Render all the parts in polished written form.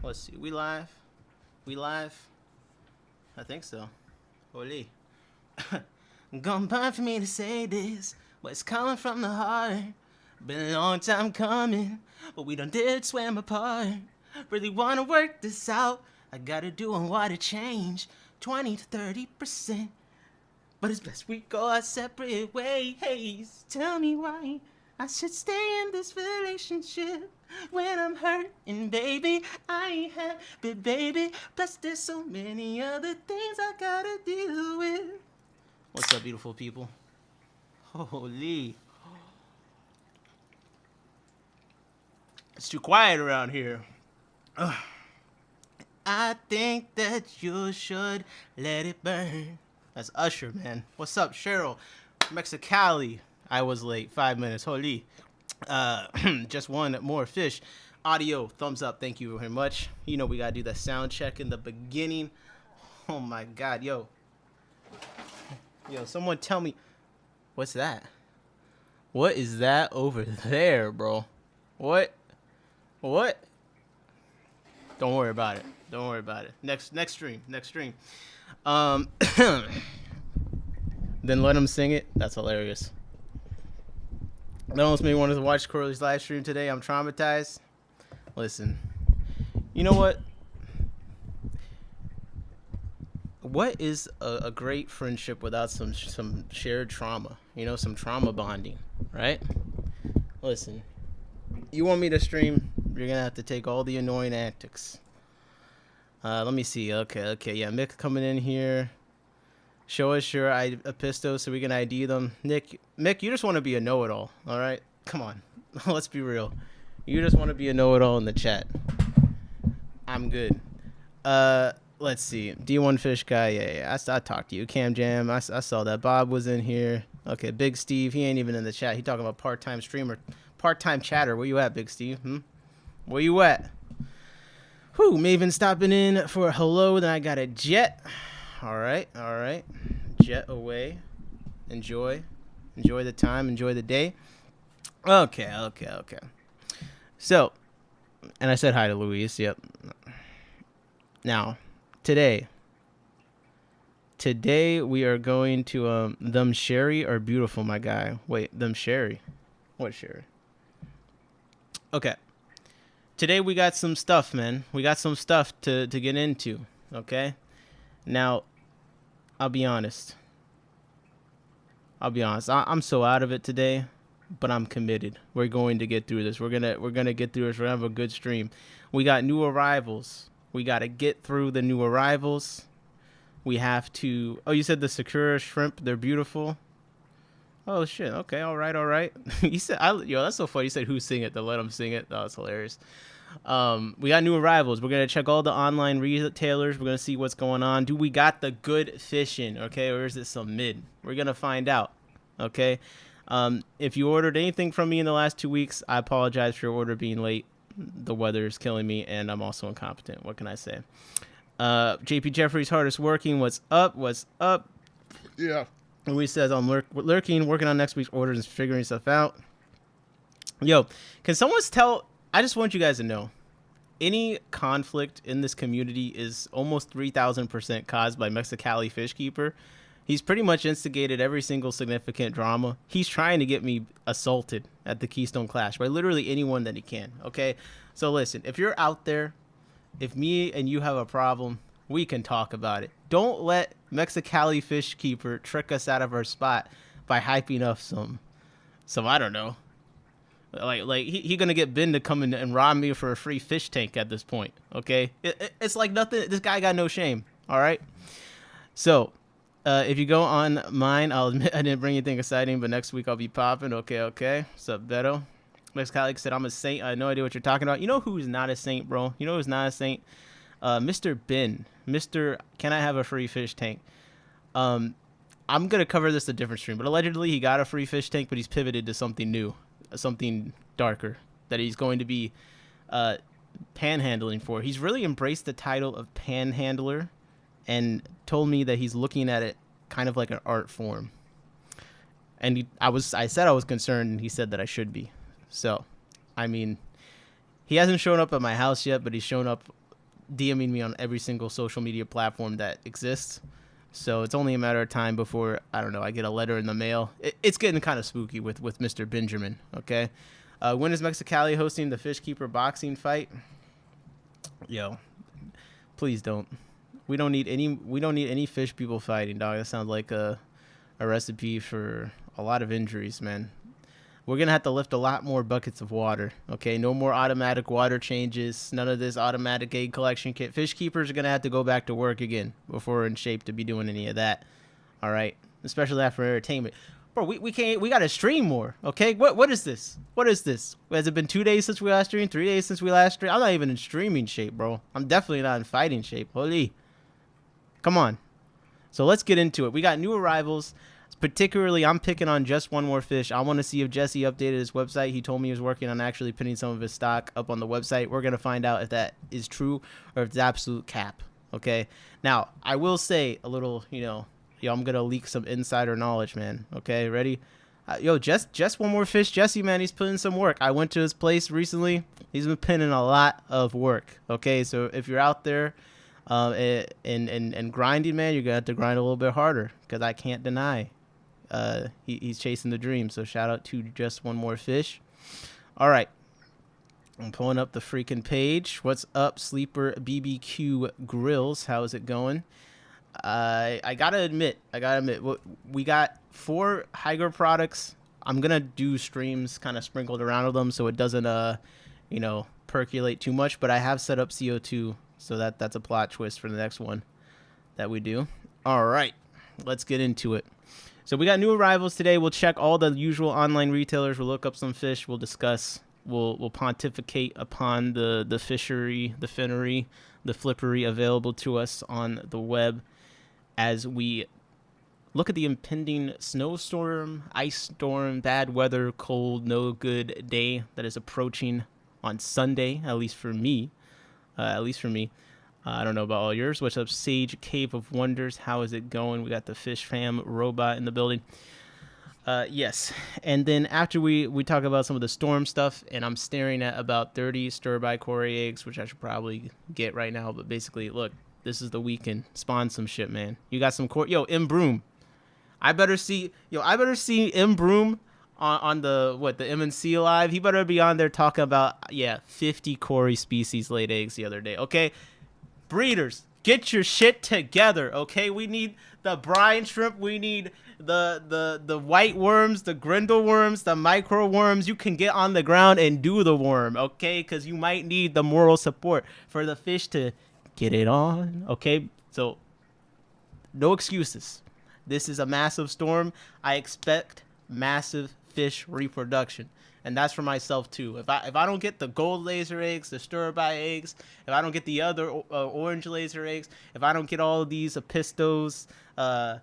Let's see. We live? We live? I think so. Holy. Gone by for me to say this, but it's coming from the heart. Been a long time coming, but we done did swim apart. Really wanna work this out. I gotta do and what to change 20 to 30%. But it's best we go our separate ways. Tell me why I should stay in this relationship when I'm hurting, baby. I ain't happy, baby. Plus there's so many other things I gotta deal with. What's up, beautiful people? Holy. It's too quiet around here. Ugh. I think that you should let it burn. That's Usher, man. What's up, Cheryl? Mexicali. I was late. 5 minutes. Holy. Just one more fish. Audio. Thumbs up. Thank you very much. You know we gotta do the sound check in the beginning. Oh my God. Yo, someone tell me. What's that? What is that over there, bro? What? Don't worry about it. Don't worry about it. Next stream. Then let him sing it. That's hilarious. That almost made me want to watch Cory's live stream today. I'm traumatized. Listen, you know what? What is a great friendship without some shared trauma? You know, some trauma bonding, right? Listen, you want me to stream? You're gonna have to take all the annoying antics. Let me see. Okay. Yeah, Mick coming in here. Show us your episto so we can ID them. Mick, you just want to be a know-it-all, all right? Come on. Let's be real. You just want to be a know-it-all in the chat. I'm good. Let's see. D1 Fish Guy. Yeah. I talked to you. Cam Jam. I saw that. Bob was in here. Okay, Big Steve. He ain't even in the chat. He talking about part-time streamer. Part-time chatter. Where you at, Big Steve? Where you at? Whew, Maven stopping in for a hello. Then I got a jet. All right. Jet away. Enjoy the time. Enjoy the day. Okay. So, and I said hi to Luis. Yep. Now, today we are going to them Sherry are beautiful, my guy. Wait, them Sherry. What Sherry? Okay. Today we got some stuff, man. We got some stuff to get into, okay? Now, I'll be honest. I'm so out of it today, but I'm committed. We're going to get through this. We're gonna get through this. We're gonna have a good stream. We got new arrivals. We got to get through the new arrivals. We have to. Oh, you said the Sakura shrimp. They're beautiful. Oh shit. Okay. All right. You said, that's so funny. You said who sing it? To let them sing it. That was hilarious. We got new arrivals. We're gonna check all the online retailers. We're gonna see what's going on. Do we got the good fishing? Okay, or is it some mid? We're gonna find out. Okay. If you ordered anything from me in the last 2 weeks, I apologize for your order being late. The weather is killing me, and I'm also incompetent. What can I say? JP Jeffries, hardest working. What's up? Yeah. Louis says I'm lurking, working on next week's orders and figuring stuff out. Yo, can someone tell? I just want you guys to know, any conflict in this community is almost 3,000% caused by Mexicali Fishkeeper. He's pretty much instigated every single significant drama. He's trying to get me assaulted at the Keystone Clash by literally anyone that he can, okay? So listen, if you're out there, if me and you have a problem, we can talk about it. Don't let Mexicali Fishkeeper trick us out of our spot by hyping up some I don't know. Like he gonna get Ben to come in and rob me for a free fish tank at this point, okay? It's like nothing. This guy got no shame, all right? So, if you go on mine, I'll admit I didn't bring anything exciting, but next week I'll be popping. Okay. What's up, Beto? Mexicali said, I'm a saint. I have no idea what you're talking about. You know who's not a saint, bro? You know who's not a saint? Mr. Ben. Mr. Can I have a free fish tank? I'm going to cover this a different stream, but allegedly he got a free fish tank, but he's pivoted to something new, something darker that he's going to be panhandling for. He's really embraced the title of panhandler and told me that he's looking at it kind of like an art form. And I said I was concerned, and he said that I should be. So, I mean, he hasn't shown up at my house yet, but he's shown up DMing me on every single social media platform that exists. So it's only a matter of time before, I don't know, I get a letter in the mail. It's getting kind of spooky with Mr. Benjamin, okay? When is Mexicali hosting the Fish Keeper boxing fight? Yo, please don't. We don't need any fish people fighting, dog. That sounds like a recipe for a lot of injuries, man. We're going to have to lift a lot more buckets of water, okay? No more automatic water changes. None of this automatic egg collection kit. Fish keepers are going to have to go back to work again before we're in shape to be doing any of that, all right? Especially after entertainment. Bro, we got to stream more, okay? What is this? What is this? Has it been 2 days since we last streamed? 3 days since we last streamed? I'm not even in streaming shape, bro. I'm definitely not in fighting shape. Holy. Come on. So let's get into it. We got new arrivals. Particularly, I'm picking on Just One More Fish. I want to see if Jesse updated his website. He told me he was working on actually putting some of his stock up on the website. We're going to find out if that is true or if it's absolute cap, okay? Now, I will say a little, I'm going to leak some insider knowledge, man, okay? Ready? Just One More Fish. Jesse, man, he's putting some work. I went to his place recently. He's been putting in a lot of work, okay? So if you're out there and grinding, man, you're going to have to grind a little bit harder because I can't deny he's chasing the dream. So shout out to Just One More Fish. All right, I'm pulling up the freaking page. What's up, Sleeper BBQ Grills? How is it going? I gotta admit, we got 4 Hydro products. I'm gonna do streams kind of sprinkled around with them so it doesn't percolate too much. But I have set up CO2, so that's a plot twist for the next one that we do. All right, let's get into it. So we got new arrivals today. We'll check all the usual online retailers. We'll look up some fish. We'll discuss. We'll pontificate upon the fishery, the finnery, the flippery available to us on the web as we look at the impending snowstorm, ice storm, bad weather, cold, no good day that is approaching on Sunday, at least for me. I don't know about all yours. What's up, Sage Cave of Wonders? How is it going? We got the Fish Fam robot in the building. Yes. And then after we talk about some of the storm stuff, and I'm staring at about 30 stir-by cory eggs, which I should probably get right now. But basically, look, this is the weekend. Spawn some shit, man. You got some cory. Yo, M. Broom. I better see M. Broom on the MNC Live. He better be on there talking about, 50 cory species laid eggs the other day. Okay? Breeders, get your shit together, okay? We need the brine shrimp. We need the white worms, the grindle worms, the micro worms. You can get on the ground and do the worm, okay? Because you might need the moral support for the fish to get it on, okay? So, no excuses. This is a massive storm. I expect massive fish reproduction. And that's for myself too. If I don't get the gold laser eggs, the stir-by eggs, if I don't get the other orange laser eggs, if I don't get all of these apistos, my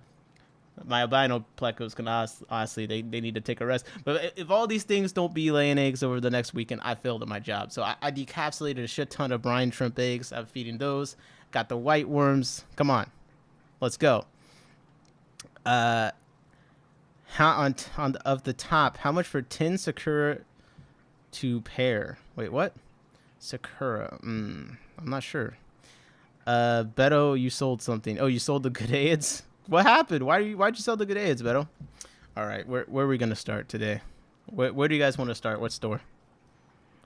albino plecos can honestly they need to take a rest. But if all these things don't be laying eggs over the next weekend, I failed at my job. So I decapsulated a shit ton of brine shrimp eggs. I'm feeding those. Got the white worms. Come on, let's go. Of the top, how much for 10 Sakura to pair? Wait, what? Sakura. I'm not sure. Beto, you sold something. Oh, you sold the Grenades? What happened? Why'd you sell the Grenades, Beto? All right, where are we gonna start today? Where do you guys want to start? What store?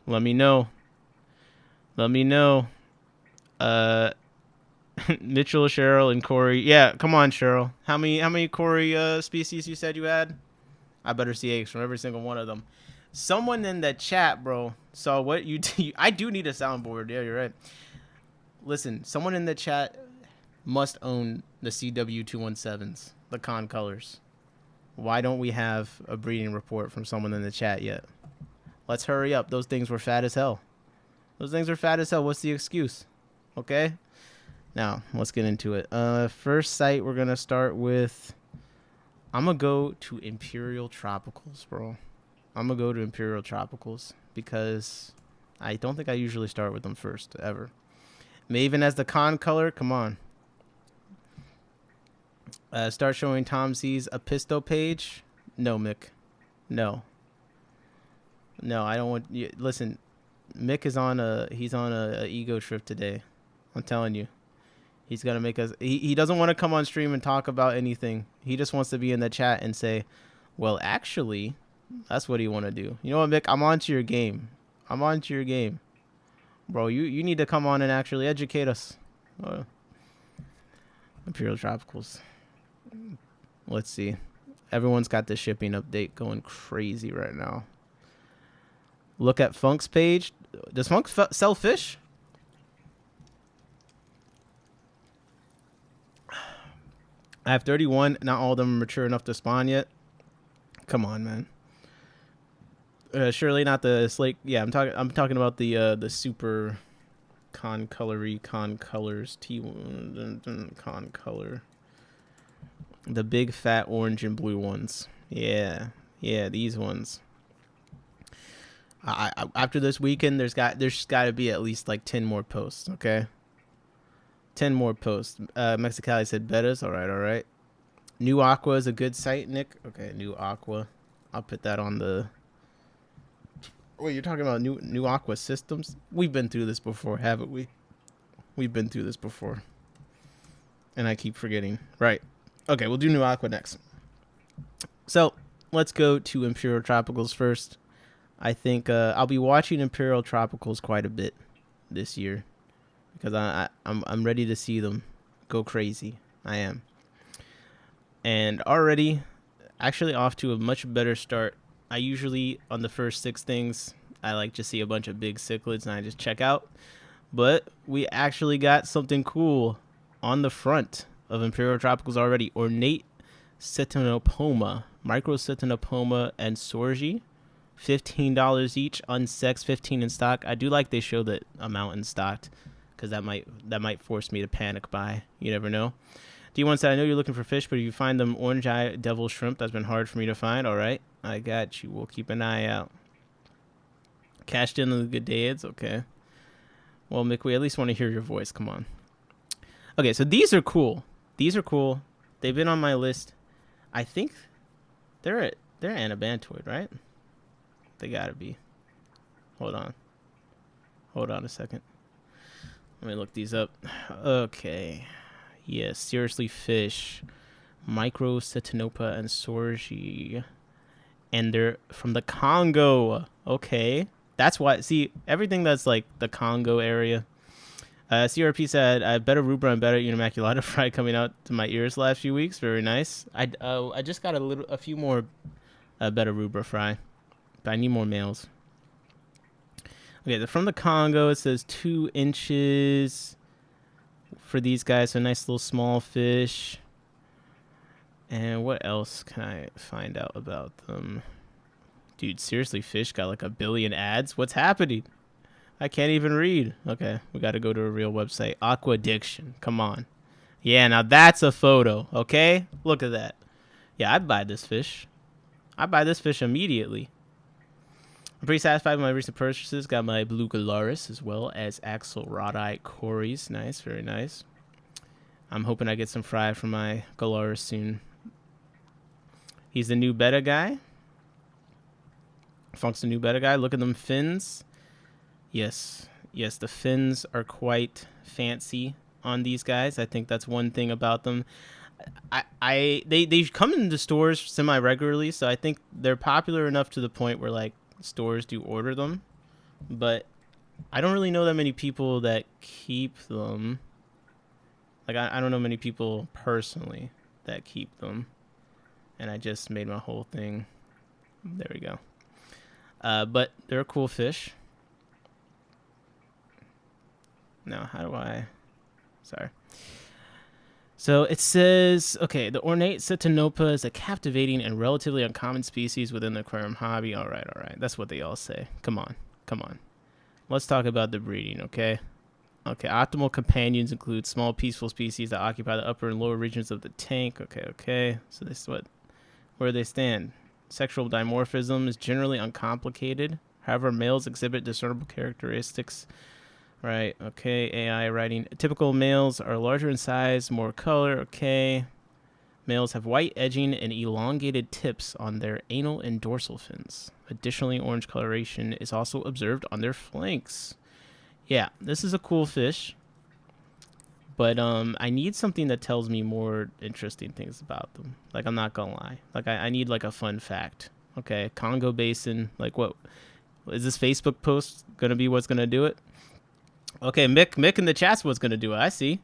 Let me know. Mitchell, Cheryl, and Cory. Yeah, come on, Cheryl. How many Cory species you said you had? I better see eggs from every single one of them. Someone in the chat, bro, saw what you do. I do need a soundboard. Yeah, you're right. Listen, someone in the chat must own the CW217s, the con colors. Why don't we have a breeding report from someone in the chat yet? Let's hurry up. Those things were fat as hell. What's the excuse? Okay? Now, let's get into it. First site we're going to start with, I'm going to go to Imperial Tropicals, bro. I'm going to go to Imperial Tropicals because I don't think I usually start with them first, ever. Maven as the con color? Come on. Start showing Tom Z's Episto page. No, Mick. No. No, I don't want you. Listen, Mick is on he's on a ego trip today. I'm telling you. He's gonna make us. He doesn't want to come on stream and talk about anything. He just wants to be in the chat and say, "Well, actually, that's what he want to do." You know what, Mick? I'm on to your game. I'm on to your game, bro. You need to come on and actually educate us. Imperial Tropicals. Let's see. Everyone's got the shipping update going crazy right now. Look at Funk's page. Does Funk sell fish? I have 31. Not all of them are mature enough to spawn yet. Come on, man. Surely not the slate. Yeah, I'm talking about the super concolors T1 concolor. The big fat orange and blue ones. Yeah, these ones. I after this weekend, there's got to be at least like 10 more posts. Okay. 10 more posts. Mexicali said betas. All right. New Aqua is a good site, Nick. Okay, New Aqua. I'll put that on the. Wait, you're talking about new Aqua systems? We've been through this before, haven't we? We've been through this before. And I keep forgetting. Right. Okay, we'll do New Aqua next. So let's go to Imperial Tropicals first. I think I'll be watching Imperial Tropicals quite a bit this year. Because I'm ready to see them go crazy. I am. And already, actually off to a much better start. I usually, on the first 6 things, I like to see a bunch of big cichlids and I just check out. But we actually got something cool on the front of Imperial Tropicals already. Ornate Cetanopoma, Microcetanopoma, and Sorgi. $15 each, unsexed, 15 in stock. I do like they show the amount in stock. Because that might force me to panic buy. You never know. D1 said, I know you're looking for fish, but if you find them orange eye devil shrimp, that's been hard for me to find. All right. I got you. We'll keep an eye out. Cashed in on the good days. Okay. Well, Mick, we at least want to hear your voice. Come on. Okay, so these are cool. These are cool. They've been on my list. I think they're anabantoid, right? They gotta be. Hold on a second. Let me look these up. Okay. Yes, seriously fish. Microcetanopa and Sorgi. And they're from the Congo. Okay. That's why. See, everything that's like the Congo area. CRP said, I have better rubra and better unimaculata fry coming out to my ears the last few weeks. Very nice. I just got a few more better rubra fry. But I need more males. Okay, they're from the Congo. It says 2 inches for these guys. So nice little small fish. And what else can I find out about them? Dude, seriously, fish got like 1 billion ads? What's happening? I can't even read. Okay, we got to go to a real website. Aqua Addiction. Come on. Yeah, now that's a photo, okay? Look at that. Yeah, I'd buy this fish. I'd buy this fish immediately. I'm pretty satisfied with my recent purchases. Got my blue Galaris as well as axolotl corys. Nice, very nice. I'm hoping I get some fry from my Galaris soon. He's the new beta guy. Funk's the new beta guy. Look at them fins. Yes, the fins are quite fancy on these guys. I think that's one thing about them. They come into stores semi-regularly, so I think they're popular enough to the point where like stores do order them, but I don't really know that many people that keep them. Like I don't know many people personally that keep them, and I just made my whole thing. There we go. But they're a cool fish. Now, how do I? Sorry. So it says, okay, the ornate Cetanopa is a captivating and relatively uncommon species within the aquarium hobby. All right. That's what they all say. Come on. Let's talk about the breeding, okay? Okay, optimal companions include small, peaceful species that occupy the upper and lower regions of the tank. Okay. So this is where they stand. Sexual dimorphism is generally uncomplicated. However, males exhibit discernible characteristics. Right, okay, AI writing. Typical males are larger in size, more color, okay. Males have white edging and elongated tips on their anal and dorsal fins. Additionally, orange coloration is also observed on their flanks. Yeah, this is a cool fish. But I need something that tells me more interesting things about them. Like, I'm not gonna lie. Like, I need like a fun fact. Okay, Congo Basin. Like, what is this Facebook post gonna be? What's gonna do it? Okay, Mick in the chat's what's gonna do it. I see.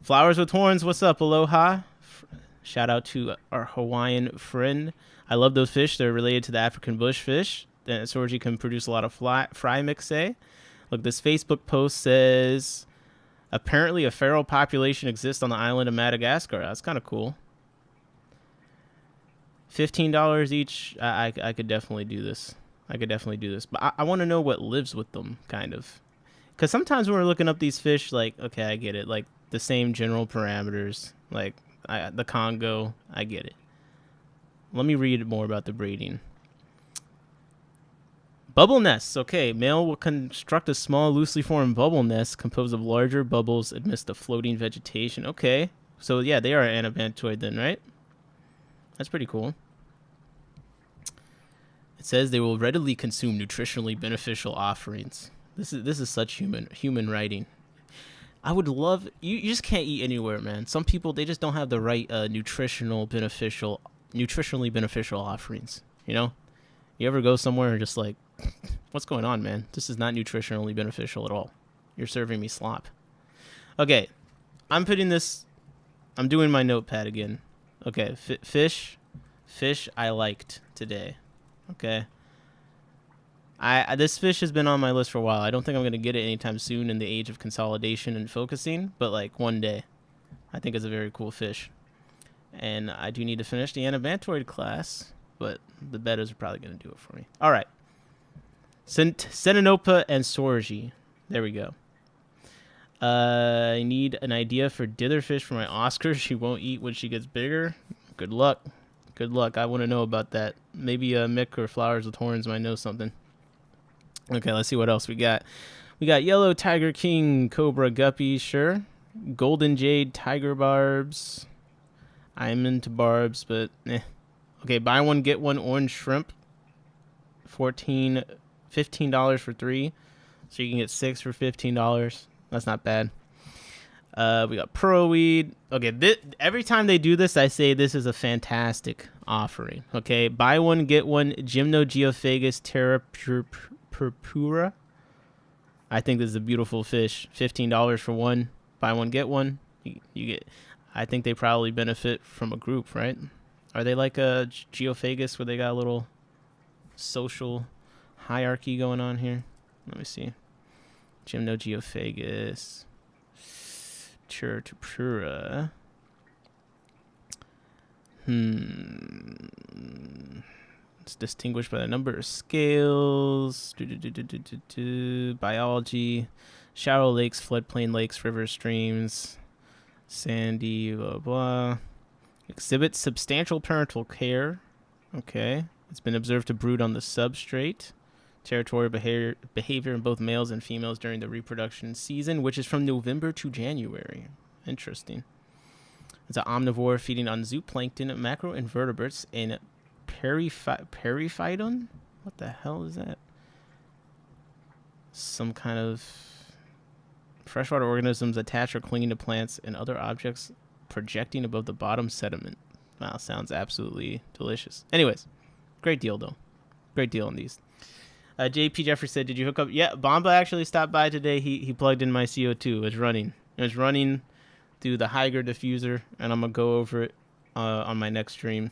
Flowers with horns. What's up? Aloha. Shout out to our Hawaiian friend. I love those fish. They're related to the African bush fish. Then Sorgi can produce a lot of fry mixé. Look, this Facebook post says, apparently a feral population exists on the island of Madagascar. That's kind of cool. $15 each. I could definitely do this. But I want to know what lives with them, kind of. Because sometimes when we're looking up these fish, like, okay, I get it. Like, the same general parameters. Like, the Congo, I get it. Let me read more about the breeding. Bubble nests. Okay, male will construct a small, loosely formed bubble nest composed of larger bubbles amidst the floating vegetation. Okay, so yeah, they are an anabantoid then, right? That's pretty cool. It says they will readily consume nutritionally beneficial offerings. This is such human writing. I would love you just can't eat anywhere, man. Some people, they just don't have the right nutritionally beneficial offerings, you know? You ever go somewhere and just like, what's going on, man? This is not nutritionally beneficial at all. You're serving me slop. Okay, I'm doing my notepad again. Okay, fish I liked today. Okay. This fish has been on my list for a while. I don't think I'm going to get it anytime soon in the age of consolidation and focusing, but like one day. I think it's a very cool fish. And I do need to finish the anabantoid class, but the betas are probably going to do it for me. All right. Seninopa and Sorgi. There we go. I need an idea for ditherfish for my Oscar. She won't eat when she gets bigger. Good luck. I want to know about that. Maybe Mick or Flowers with Horns might know something. Okay, let's see what else we got. We got yellow tiger king cobra guppy, sure. Golden jade tiger barbs. I'm into barbs, but eh. Okay, buy one get one orange shrimp. $15 for 3, so you can get 6 for $15. That's not bad. We got pearl weed. Okay, every time they do this, I say this is a fantastic offering. Okay, buy one get one Gymnogeophagus terra purpura. I think this is a beautiful fish. $15 for one. Buy one get one. You get. I think they probably benefit from a group, right? Are they like a Geophagus where they got a little social hierarchy going on here? Let me see. Gymnogeophagus terra. It's distinguished by the number of scales. Biology. Shallow lakes, floodplain lakes, rivers, streams. Sandy, blah, blah. Exhibits substantial parental care. Okay. It's been observed to brood on the substrate. Territorial behavior in both males and females during the reproduction season, which is from November to January. Interesting. It's an omnivore feeding on zooplankton, macroinvertebrates, and periphyton? What the hell is that? Some kind of freshwater organisms attached or clinging to plants and other objects projecting above the bottom sediment. Wow, sounds absolutely delicious. Anyways, great deal, though. Great deal on these. JP Jeffrey said, did you hook up? Yeah, Bomba actually stopped by today. He plugged in my CO2. It's running. It's running through the Higer diffuser, and I'm going to go over it on my next stream.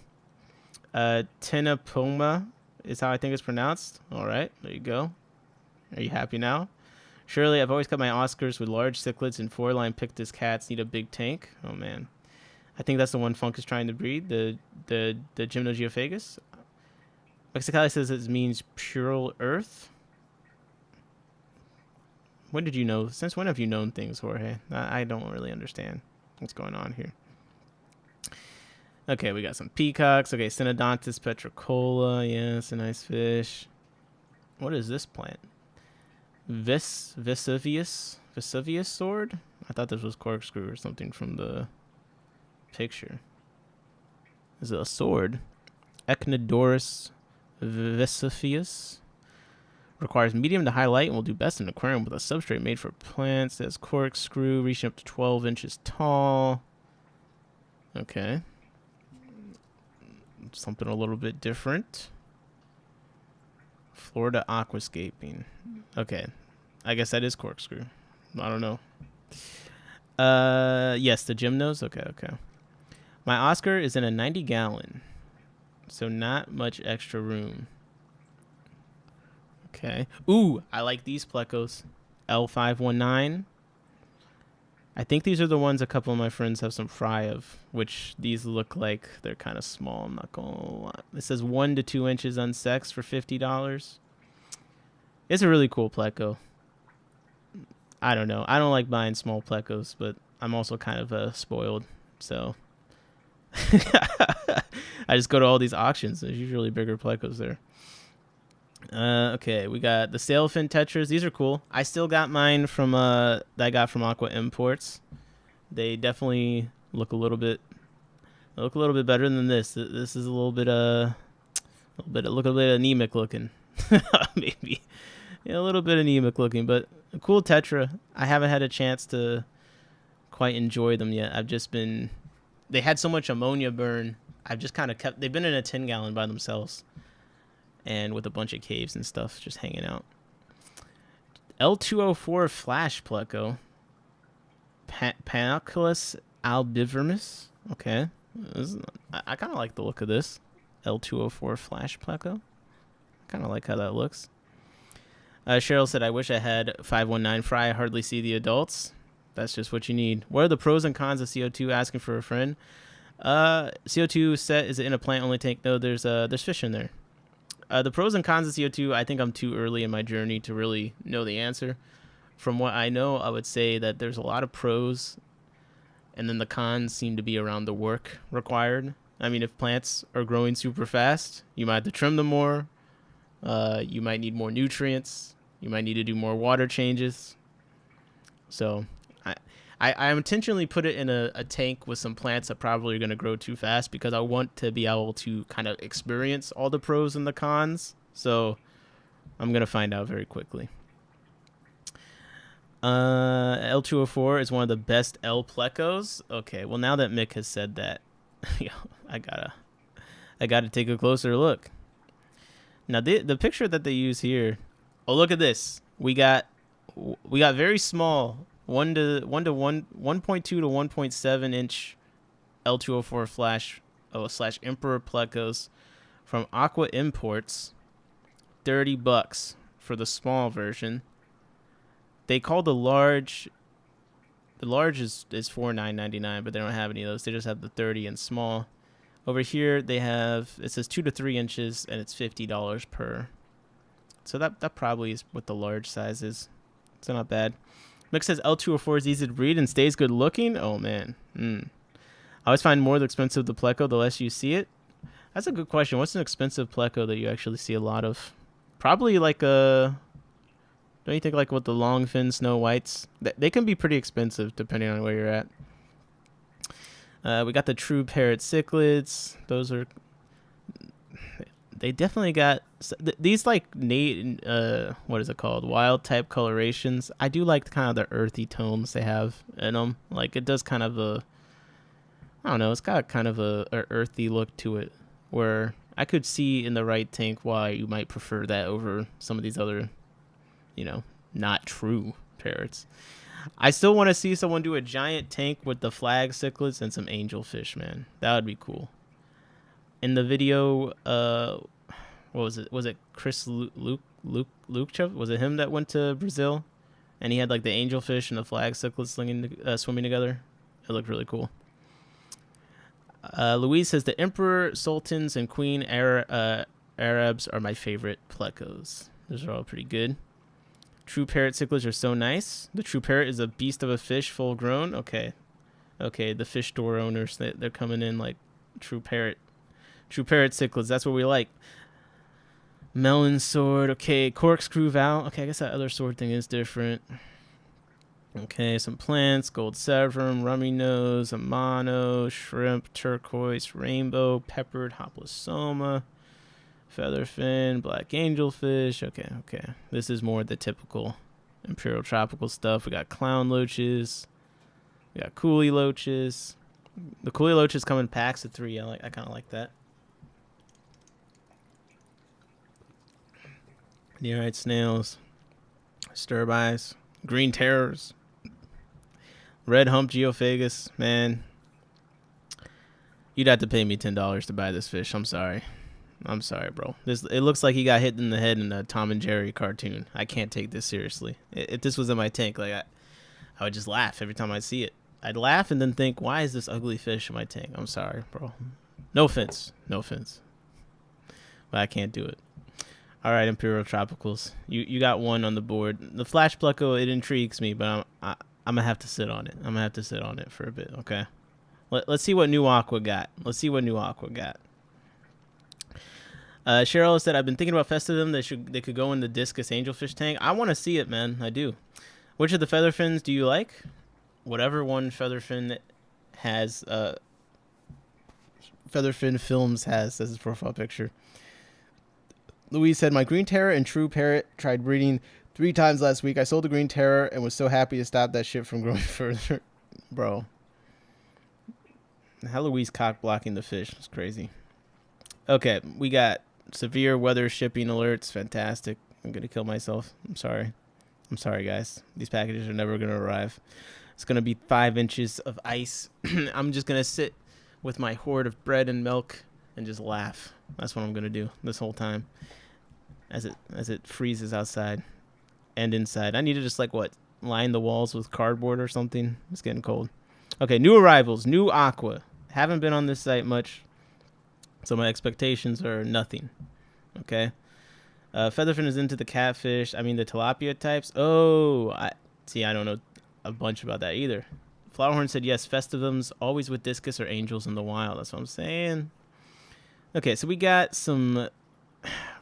Tenapoma is how I think it's pronounced. All right, there you go. Are you happy now? Surely, I've always cut my Oscars with large cichlids and 4-line Pictus cats need a big tank. Oh, man. I think that's the one Funk is trying to breed, the Gymnogeophagus. Mexicali says it means pure earth. When did you know? Since when have you known things, Jorge? I don't really understand what's going on here. Okay, we got some peacocks. Okay, Synodontis petricola. Yeah, it's a nice fish. What is this plant? Vesuvius sword? I thought this was corkscrew or something from the picture. Is it a sword? Echinodoros vesophius. Requires medium to high light and will do best in an aquarium with a substrate made for plants. It has corkscrew reaching up to 12 inches tall. Okay. Something a little bit different. Florida aquascaping. Okay. I guess that is corkscrew. I don't know. Yes, the gymnos. Okay. My Oscar is in a 90-gallon. So not much extra room. Okay. Ooh, I like these plecos. L519. I think these are the ones a couple of my friends have some fry of, which these look like they're kind of small. I'm not going to lie. It says 1 to 2 inches unsexed for $50. It's a really cool pleco. I don't know. I don't like buying small plecos, but I'm also kind of spoiled. So I just go to all these auctions. There's usually bigger plecos there. Okay, we got the sailfin tetras. These are cool. I still got mine from that I got from Aqua Imports. They definitely look a little bit better than this. This is a little bit anemic looking. Maybe. Yeah, a little bit anemic looking, but a cool tetra. I haven't had a chance to quite enjoy them yet. They had so much ammonia burn. I've just kind of they've been in a 10-gallon by themselves. And with a bunch of caves and stuff just hanging out. L204 Flash Pleco. Panopcus albivermis. Okay. I kind of like the look of this. L204 Flash Pleco. Kind of like how that looks. Cheryl said, I wish I had 519 fry. I hardly see the adults. That's just what you need. What are the pros and cons of CO2? Asking for a friend. CO2 set, is it in a plant-only tank? No, there's fish in there. The pros and cons of CO2, I think I'm too early in my journey to really know the answer. From what I know, I would say that there's a lot of pros, and then the cons seem to be around the work required. I mean, if plants are growing super fast, you might have to trim them more. You might need more nutrients. You might need to do more water changes. So I intentionally put it in a tank with some plants that probably are going to grow too fast because I want to be able to kind of experience all the pros and the cons. So I'm going to find out very quickly. L204 is one of the best L plecos. Okay, well, now that Mick has said that, I gotta take a closer look. Now the picture that they use here. Oh, look at this. We got very small 1.2 to 1.7 inch L204 flash / Emperor plecos from Aqua Imports. $30 for the small version. They call the large. The large is $49.99, but they don't have any of those. They just have the 30 and small. Over here they have, it says 2 to 3 inches, and it's $50 per. So that probably is what the large size is. It's not bad. Mick says L204 is easy to breed and stays good looking. Oh man. I always find more expensive the pleco the less you see it. That's a good question. What's an expensive pleco that you actually see a lot of? Probably like don't you think like with the long fin snow whites? They can be pretty expensive depending on where you're at. We got the true parrot cichlids. Those are. They definitely got these like what is it called? Wild type colorations. I do like kind of the earthy tones they have in them. Like it does kind of I don't know. It's got kind of a earthy look to it, where I could see in the right tank why you might prefer that over some of these other, not true parrots. I still want to see someone do a giant tank with the flag cichlids and some angelfish, man. That would be cool. In the video, what was it? Was it Chris Luke? Was it him that went to Brazil, and he had like the angelfish and the flag cichlids swimming together? It looked really cool. Louise says the Emperor, Sultans, and Queen Arabs are my favorite plecos. Those are all pretty good. True parrot cichlids are so nice. The true parrot is a beast of a fish, full grown. Okay, the fish store owners, they're coming in like true parrot cichlids. That's what we like. Melon sword. Okay, corkscrew Val. Okay, I guess that other sword thing is different. Okay, some plants, gold severum, rummy nose, amano, shrimp, turquoise, rainbow, peppered, hoplosoma, featherfin, black angelfish. Okay. This is more the typical imperial tropical stuff. We got clown loaches. We got coolie loaches. The coolie loaches come in packs of 3. I kind of like that. Nearite snails, sturbis, green terrors, red hump geophagus. Man, you'd have to pay me $10 to buy this fish. I'm sorry, bro. It looks like he got hit in the head in a Tom and Jerry cartoon. I can't take this seriously. If this was in my tank, like I would just laugh every time I see it. I'd laugh and then think, why is this ugly fish in my tank? I'm sorry, bro. No offense, but I can't do it. All right, Imperial Tropicals. You got one on the board. The Flash Pleco, it intrigues me, but I'm going to have to sit on it. For a bit, okay? Let's see what New Aqua got. Cheryl said, I've been thinking about Festivum. They could go in the Discus Angelfish tank. I want to see it, man. I do. Which of the Featherfins do you like? Whatever one Featherfin has, Featherfin Films has as his profile picture. Louise said, my green terror and true parrot tried breeding 3 times last week. I sold the green terror and was so happy to stop that shit from growing further. Bro. How Louise cock blocking the fish. It's crazy. Okay, we got severe weather shipping alerts. Fantastic. I'm going to kill myself. I'm sorry, guys. These packages are never going to arrive. It's going to be 5 inches of ice. I'm just going to sit with my hoard of bread and milk and just laugh. That's what I'm going to do this whole time. As it freezes outside and inside. I need to just line the walls with cardboard or something. It's getting cold. Okay, new arrivals, New Aqua. Haven't been on this site much, so my expectations are nothing. Okay. Featherfin is into the catfish. I mean the tilapia types. Oh, I don't know a bunch about that either. Flowerhorn said yes, Festivums always with discus or angels in the wild. That's what I'm saying. Okay, so we got some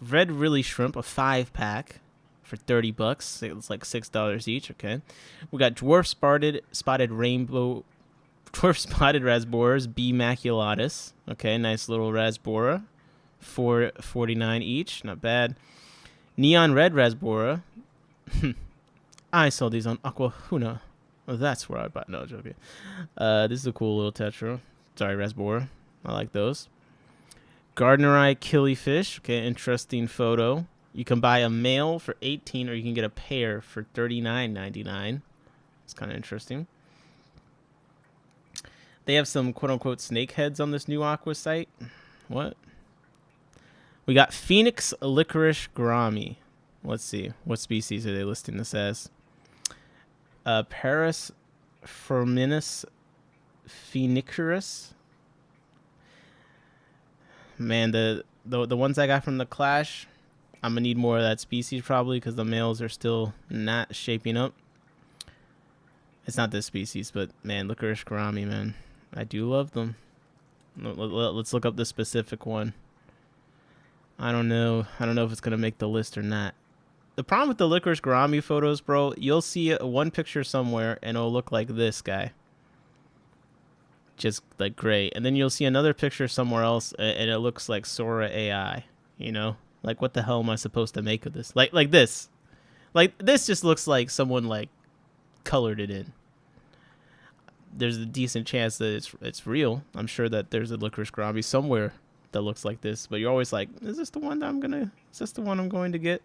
red Rilly shrimp, a 5-pack for $30. It's like $6 each. Okay, we got dwarf spotted rasboras, B maculatus. Okay, nice little rasbora, $4.49 each. Not bad. Neon red rasbora. I saw these on Aquahuna. Oh, that's where I bought. No, joking. This is a cool little tetra. Sorry, rasbora. I like those. Gardneri killifish. Okay, interesting photo. You can buy a male for $18 or you can get a pair for $39.99. It's kind of interesting. They have some quote-unquote snake heads on this New Aqua site. What? We got Phoenix licorice gourami. Let's see. What species are they listing this as? Paris Forminus phoenicerus. Man, the ones I got from the Clash, I'm going to need more of that species probably because the males are still not shaping up. It's not this species, but man, licorice gourami, man. I do love them. Let's look up the specific one. I don't know if it's going to make the list or not. The problem with the licorice gourami photos, bro, you'll see one picture somewhere and it'll look like this guy. Just like gray. And then you'll see another picture somewhere else and it looks like Sora AI, you know? Like, what the hell am I supposed to make of this? Like this. Like, this just looks like someone, like, colored it in. There's a decent chance that it's real. I'm sure that there's a licorice gourami somewhere that looks like this. But you're always like, is this the one I'm going to get?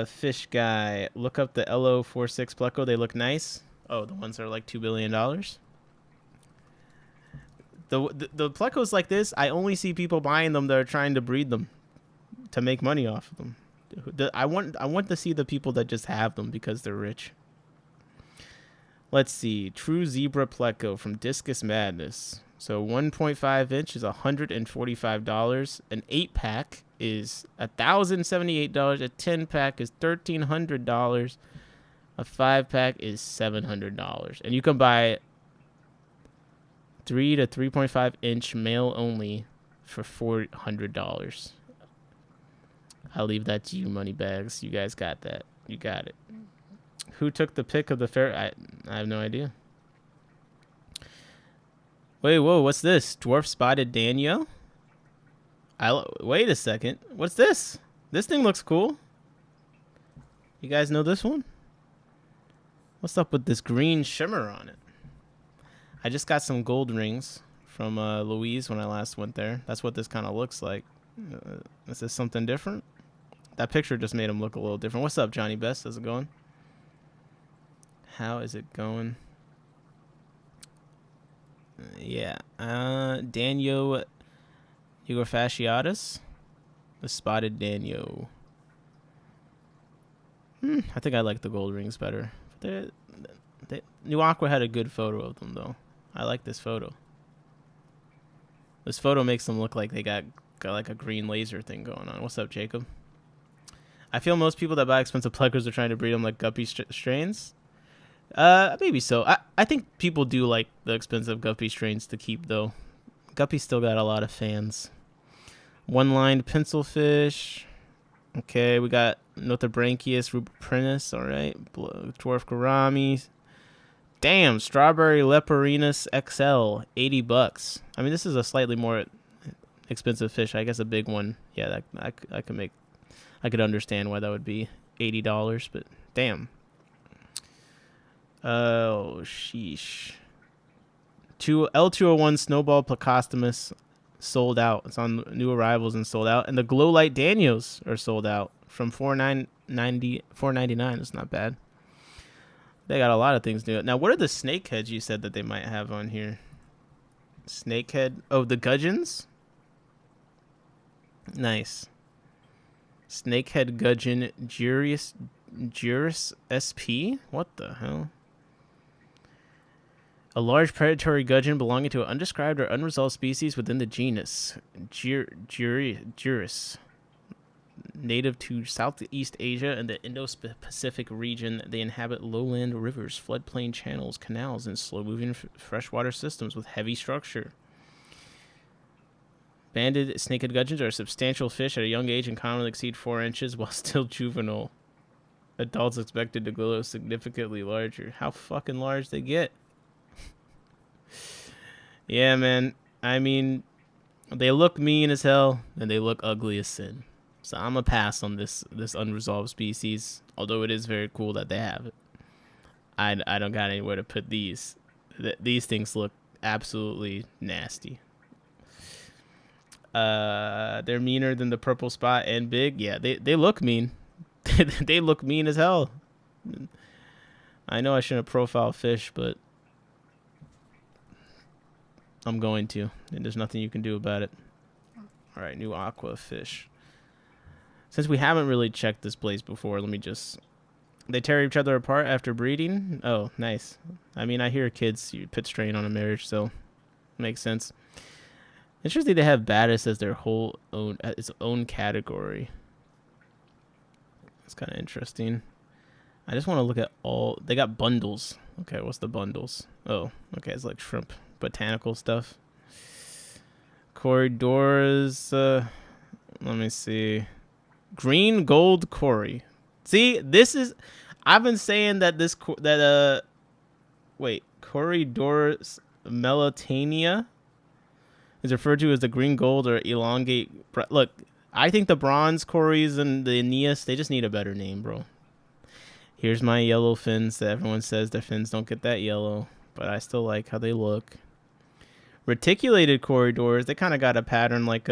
Fish guy. Look up the LO46 Pleco. They look nice. Oh, the ones that are like $2 billion. The Plecos like this, I only see people buying them that are trying to breed them to make money off of them. I want to see the people that just have them because they're rich. Let's see. True Zebra Pleco from Discus Madness. So 1.5 inch is $145. An 8-pack is $1,078. A 10-pack is $1,300. A 5-pack is $700. And you can buy 3 to 3.5 inch male only for $400. I'll leave that to you, money bags. You guys got that. You got it. Who took the pic of the fair? I have no idea. Wait, whoa, what's this? Dwarf spotted Danio? Wait a second. What's this? This thing looks cool. You guys know this one? What's up with this green shimmer on it? I just got some gold rings from Louise when I last went there. That's what this kind of looks like. Is this something different? That picture just made him look a little different. What's up, Johnny Best? How's it going? How is it going? Yeah. Danio Fasciatus. The spotted Danio. I think I like the gold rings better. New Aqua had a good photo of them, though. I like this photo. This photo makes them look like they got like a green laser thing going on. What's up, Jacob? I feel most people that buy expensive pluggers are trying to breed them like guppy strains. Maybe so. I think people do like the expensive guppy strains to keep, though. Guppy still got a lot of fans. One-lined pencilfish. Okay, we got Nothobranchius rubiprinus. All right, dwarf gourami. Damn, strawberry leperinus XL, $80. I mean, this is a slightly more expensive fish. I guess a big one. Yeah, I could understand why that would be $80, but damn. Oh, sheesh. L201 Snowball Placostomus sold out. It's on new arrivals and sold out. And the Glow Light Danios are sold out from $4.99. It's not bad. They got a lot of things new. Now, what are the snakeheads you said that they might have on here? Snakehead. Oh, the gudgeons? Nice. Snakehead gudgeon Juris SP? What the hell? A large predatory gudgeon belonging to an undescribed or unresolved species within the genus Juris. Native to Southeast Asia and the Indo-Pacific region, they inhabit lowland rivers, floodplain channels, canals, and slow-moving freshwater systems with heavy structure. Banded snakehead gudgeons are a substantial fish at a young age and commonly exceed 4 inches while still juvenile. Adults expected to grow significantly larger. How fucking large they get? Yeah, man. I mean, they look mean as hell and they look ugly as sin. So I'm gonna pass on this unresolved species, although it is very cool that they have it. I don't got anywhere to put these. These things look absolutely nasty. They're meaner than the purple spot and big. Yeah, they look mean. They look mean as hell. I know I shouldn't profile fish, but I'm going to, and there's nothing you can do about it. All right, new aqua fish. Since we haven't really checked this place before, let me just... They tear each other apart after breeding? Oh, nice. I mean, I hear kids you put strain on a marriage, so makes sense. Interesting they have Baddest as their its own category. It's kind of interesting. I just want to look at all... They got bundles. Okay, what's the bundles? Oh, okay, it's like shrimp. Botanical stuff. Corydoras. Let me see. Green gold cory. See, this is... I've been saying that wait, Corydoras melitania is referred to as the green gold or elongate. Look, I think the bronze corys and the Aeneas, they just need a better name, bro. Here's my yellow fins that everyone says their fins don't get that yellow, but I still like how they look. Reticulated Corydoras, they kind of got a pattern like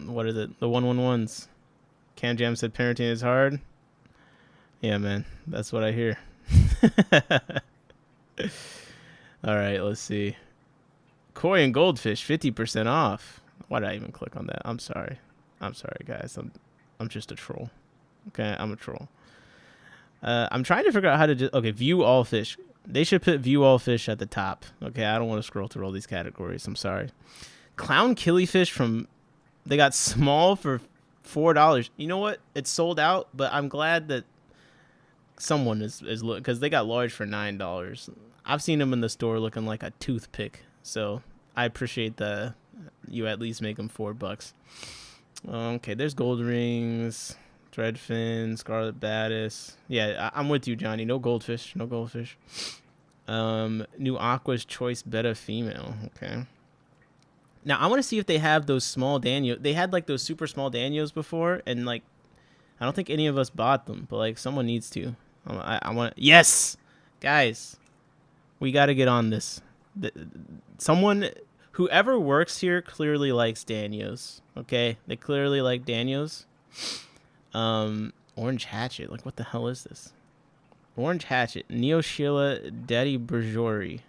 what is it? The 111s. Cam Jam said parenting is hard. Yeah, man, that's what I hear. All right, let's see. Koi and goldfish, 50% off. Why did I even click on that? I'm sorry, guys. I'm just a troll. Okay, I'm a troll. I'm trying to figure out how to okay, view all fish. They should put view all fish at the top. Okay, I don't want to scroll through all these categories. I'm sorry. Clown killifish from... They got small for $4. You know what? It's sold out, but I'm glad that someone is looking, because they got large for $9. I've seen them in the store looking like a toothpick. So I appreciate you at least make them $4. Okay, there's gold rings. Threadfin, Scarlet Baddis. Yeah, I'm with you, Johnny. No goldfish. No goldfish. New Aqua's Choice Beta Female. Okay. Now, I want to see if they have those small Daniel. They had, like, those super small Daniels before, and, like, I don't think any of us bought them, but, like, someone needs to. I want... Yes! Guys, we got to get on this. Someone... Whoever works here clearly likes Daniels, okay? They clearly like Daniels. Orange Hatchet. Like, what the hell is this? Orange Hatchet. Neoshila Daddy Berjori.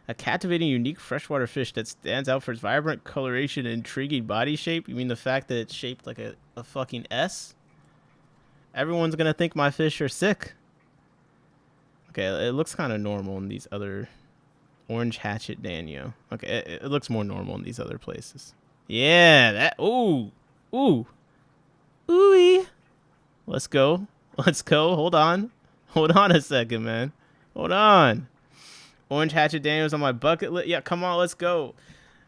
A captivating, unique freshwater fish that stands out for its vibrant coloration and intriguing body shape. You mean the fact that it's shaped like a fucking S? Everyone's going to think my fish are sick. Okay, it looks kind of normal in these other... Orange Hatchet Danio. Okay, it looks more normal in these other places. Yeah, that... Ooh. Ooh. Ooh. Let's go. Let's go. Hold on. Hold on a second, man. Hold on. Orange Hatchet Daniels on my bucket list. Yeah, come on, let's go.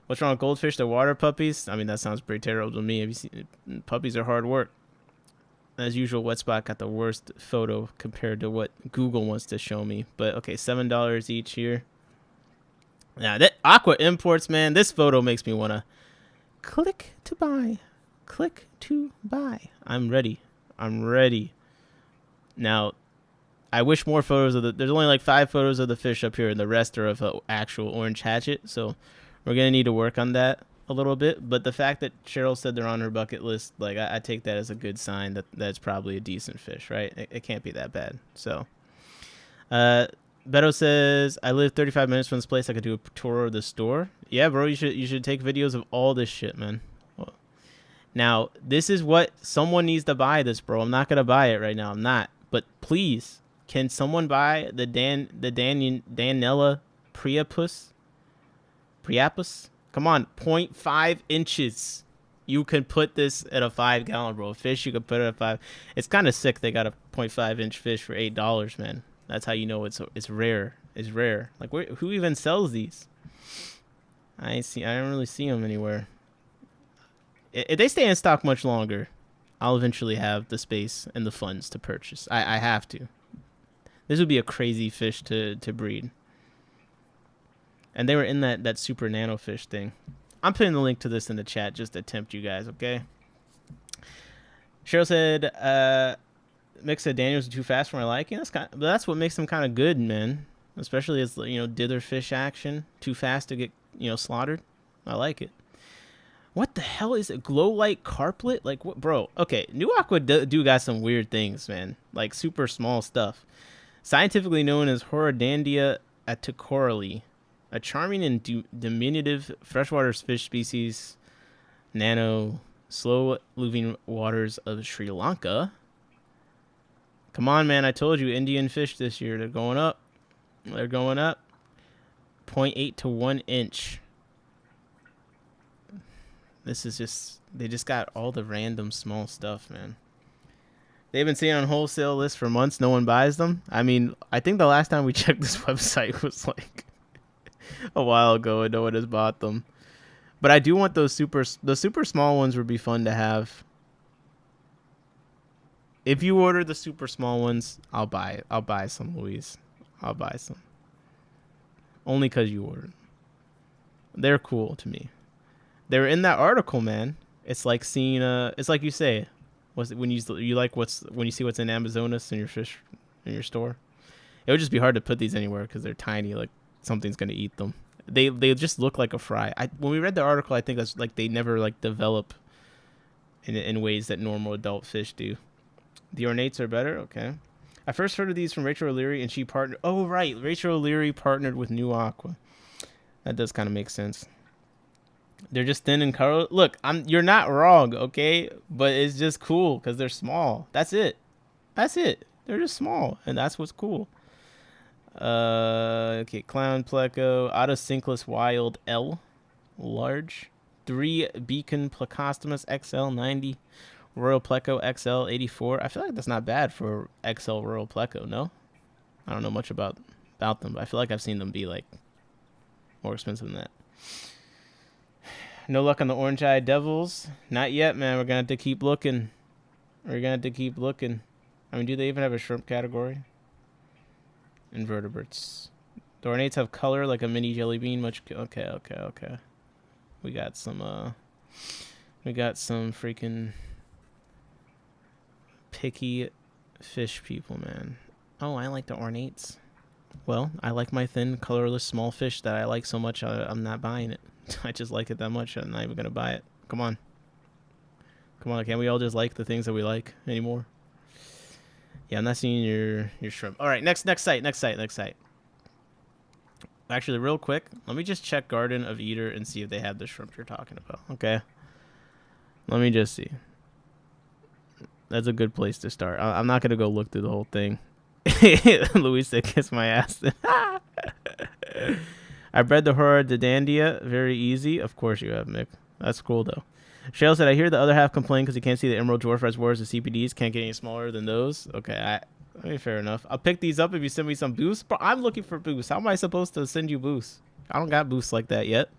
What's wrong with goldfish? They're water puppies? I mean, that sounds pretty terrible to me. Have you seen... Puppies are hard work. As usual, Wetspot got the worst photo compared to what Google wants to show me. But, okay, $7 each here. Now, that Aqua Imports, man, this photo makes me want to click to buy. Click to buy. I'm ready. I'm ready. Now, I wish more photos of the... There's only like 5 photos of the fish up here, and the rest are of an actual Orange Hatchet. So, we're going to need to work on that a little bit. But the fact that Cheryl said they're on her bucket list, like, I take that as a good sign that that's probably a decent fish, right? It can't be that bad. So, Beto says, I live 35 minutes from this place. I could do a tour of the store. Yeah, bro, you should take videos of all this shit, man. Well, now, this is what someone needs to buy this, bro. I'm not going to buy it right now. I'm not. But please, can someone buy the Danella Priapus? Come on, 0.5 inches. You can put this at a 5-gallon, bro. Fish, you can put it at 5. It's kind of sick they got a 0.5-inch fish for $8, man. That's how you know it's rare. It's rare. Like, who even sells these? I don't really see them anywhere. If they stay in stock much longer, I'll eventually have the space and the funds to purchase. I have to. This would be a crazy fish to breed. And they were in that super nano fish thing. I'm putting the link to this in the chat just to tempt you guys, okay? Cheryl said, mix of Daniels are too fast for my liking. That's what makes them kind of good, man. Especially as, you know, dither fish action. Too fast to get, you know, slaughtered. I like it. What the hell is it? Glow light carplet? Like, what, bro? Okay, New Aqua do got some weird things, man. Like, super small stuff. Scientifically known as Horodandria aticorally, a charming and diminutive freshwater fish species, nano, slow-moving waters of Sri Lanka. Come on, man. I told you, Indian fish this year. They're going up. They're going up. 0.8 to 1 inch. This is just... They just got all the random small stuff, man. They've been sitting on wholesale lists for months. No one buys them. I mean, I think the last time we checked this website was like a while ago, and no one has bought them. But I do want those the super small ones would be fun to have. If you order the super small ones, I'll buy it. I'll buy some, Louise. I'll buy some. Only because you ordered. They're cool to me. They were in that article, man. It's like seeing it's like you say, when you like when you see what's in Amazonas in your fish in your store. It would just be hard to put these anywhere because they're tiny. Like something's gonna eat them. They just look like a fry. When we read the article, I think that's like they never like develop in ways that normal adult fish do. The ornates are better. Okay. I first heard of these from Rachel O'Leary, and she partnered. Oh right, Rachel O'Leary partnered with New Aqua. That does kind of make sense. They're just thin and color. Look, you're not wrong, okay? But it's just cool because they're small. That's it. That's it. They're just small, and that's what's cool. Okay, Clown Pleco, Autosynclus Wild L, large. 3 Beacon Plecostomus XL 90, Royal Pleco XL 84. I feel like that's not bad for XL Royal Pleco, no? I don't know much about them, but I feel like I've seen them be like more expensive than that. No luck on the orange-eyed devils. Not yet, man. We're going to have to keep looking. We're gonna have to keep looking. I mean, do they even have a shrimp category? Invertebrates. The ornates have color like a mini jelly bean. Okay. We got some freaking picky fish people, man. Oh, I like the ornates. Well, I like my thin, colorless, small fish that I like so much. I'm not buying it. I just like it that much. I'm not even gonna buy it. Come on. Can't we all just like the things that we like anymore? Yeah, I'm not seeing your shrimp. All right, next site. Actually, real quick, let me just check Garden of Eater and see if they have the shrimp you're talking about. Okay. Let me just see. That's a good place to start. I'm not gonna go look through the whole thing. Luis said, "Kiss my ass." I bred the Horodandia. Very easy. Of course you have, Mick. That's cool though. Shale said, "I hear the other half complain because you can't see the Emerald Dwarf Reservoirs. The CPDs can't get any smaller than those." Okay, I mean, fair enough. I'll pick these up if you send me some boosts. Bro, I'm looking for boosts. How am I supposed to send you boosts? I don't got boosts like that yet.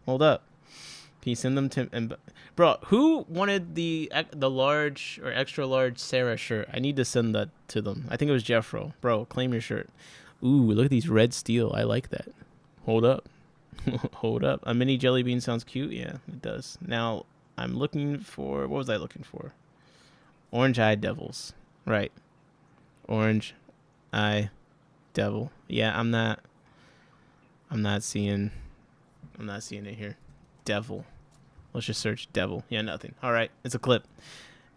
Hold up. Can you send them to... And, bro, who wanted the large or extra large Sarah shirt? I need to send that to them. I think it was Jeffro. Bro, claim your shirt. Ooh, look at these red steel. I like that. Hold up. Hold up. A mini jelly bean sounds cute. Yeah, it does. Now, I'm looking for... What was I looking for? Orange Eye Devils. Right. Orange Eye Devil. Yeah, I'm not seeing it here. Devil. Let's just search devil. Yeah, nothing. All right, it's a clip.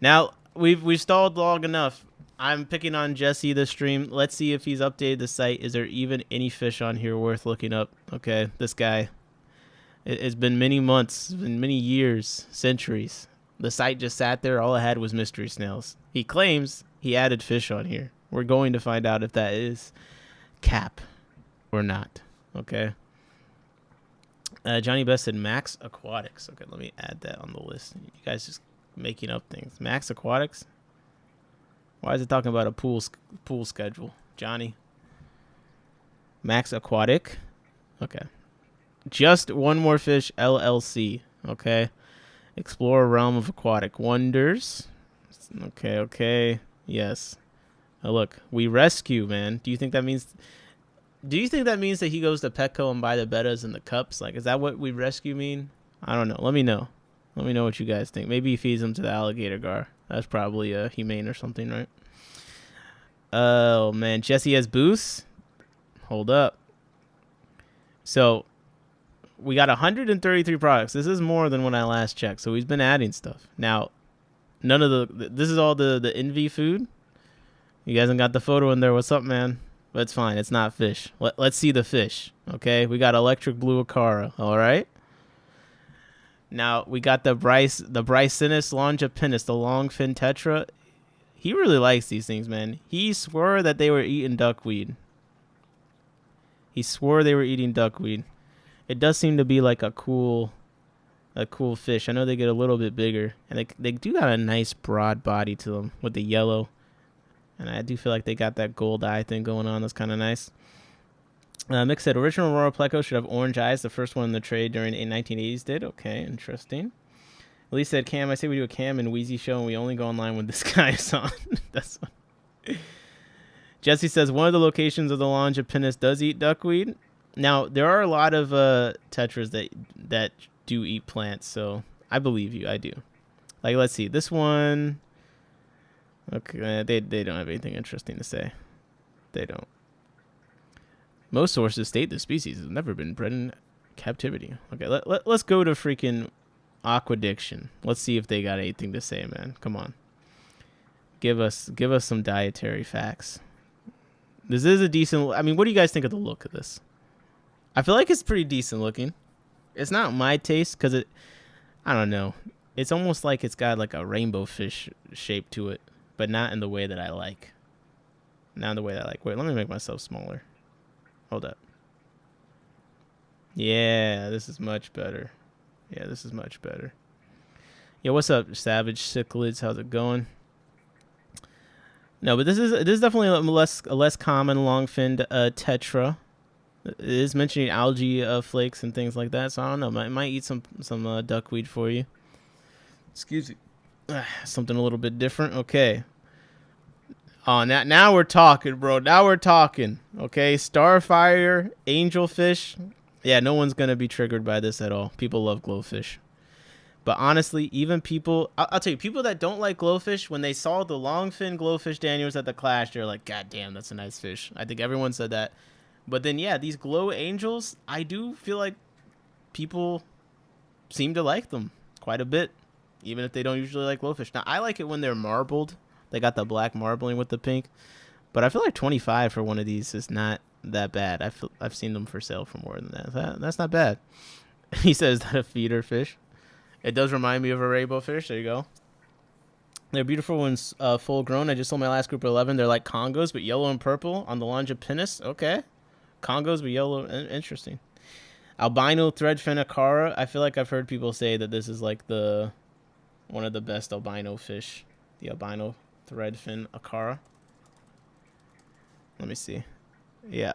Now we've stalled long enough. I'm picking on Jesse this stream. Let's see if he's updated the site. Is there even any fish on here worth looking up? Okay, this guy. It's been many months, it's been many years, centuries. The site just sat there. All it had was mystery snails. He claims he added fish on here. We're going to find out if that is cap or not. Okay. Johnny Best said Max Aquatics. Okay, let me add that on the list. You guys just making up things. Max Aquatics? Why is it talking about a pool schedule? Johnny? Max Aquatic? Okay. Just One More Fish LLC. Okay. Explore a realm of aquatic wonders. Okay. Yes. Oh, look. We rescue, man. Do you think that means that he goes to Petco and buy the bettas and the cups? Like, is that what we rescue mean? I don't know. Let me know. Let me know what you guys think. Maybe he feeds them to the alligator gar. That's probably humane or something, right? Oh, man. Jesse has boosts? Hold up. So, we got 133 products. This is more than when I last checked. So, he's been adding stuff. Now, this is all the Envy food. You guys haven't got the photo in there. What's up, man? But it's fine. It's not fish. Let's see the fish. Okay, we got electric blue Acara. All right. Now we got the Brycinus longipinus, the longfin tetra. He really likes these things, man. He swore that they were eating duckweed. It does seem to be like a cool fish. I know they get a little bit bigger, and they do got a nice broad body to them with the yellow. And I do feel like they got that gold eye thing going on. That's kind of nice. Mick said, original Aurora Pleco should have orange eyes. The first one in the trade during the 1980s did. Okay, interesting. Lee said, Cam, I say we do a Cam and Wheezy show, and we only go online when this guy is on. That's fun. Jesse says, one of the locations of the Longipinus does eat duckweed. Now, there are a lot of tetras that do eat plants, so I believe you. I do. Like, let's see. This one... Okay, they don't have anything interesting to say. They don't. Most sources state the species has never been bred in captivity. Okay, let's go to freaking Aquadiction. Let's see if they got anything to say, man. Come on. Give us some dietary facts. This is a decent... I mean, what do you guys think of the look of this? I feel like it's pretty decent looking. It's not my taste because I don't know. It's almost like it's got like a rainbow fish shape to it. But not in the way that I like. Not in the way that I like. Wait, let me make myself smaller. Hold up. Yeah, this is much better. Yeah, what's up, Savage Cichlids? How's it going? No, but this is definitely a less common long-finned tetra. It is mentioning algae flakes and things like that. So I don't know. Might eat some duckweed for you. Excuse me. Something a little bit different. Okay. Oh, now we're talking, bro. Now we're talking. Okay, starfire, angelfish. Yeah, no one's gonna be triggered by this at all. People love glowfish. But honestly, even people, I'll tell you, people that don't like glowfish, when they saw the longfin glowfish Daniels at the Clash, they're like, God damn, that's a nice fish. I think everyone said that. But then, yeah, these glow angels, I do feel like people seem to like them quite a bit, even if they don't usually like glowfish. Now, I like it when they're marbled. They got the black marbling with the pink. But I feel like 25 for one of these is not that bad. I've seen them for sale for more than that. That's not bad. He says that a feeder fish. It does remind me of a rainbow fish. There you go. They're beautiful when full grown. I just sold my last group of 11. They're like Congos, but yellow and purple on the Longipennis. Okay. Congos, but yellow. Interesting. Albino threadfin acara. I feel like I've heard people say that this is like one of the best albino fish. The albino threadfin acara. Let me see. Yeah.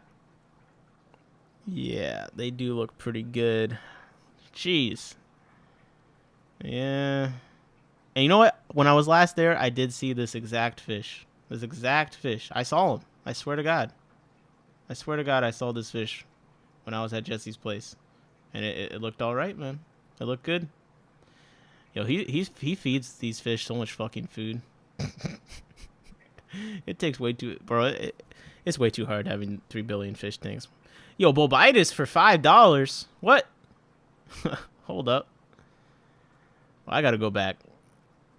Yeah, they do look pretty good. Jeez. Yeah. And you know what? When I was last there, I did see this exact fish. This exact fish. I saw him. I swear to God. I swear to God I saw this fish when I was at Jesse's place. And it looked all right, man. It looked good. Yo, he feeds these fish so much fucking food. It takes way too... Bro, it's way too hard having 3 billion fish tanks. Yo, Bobitis for $5. What? Hold up. Well, I gotta go back.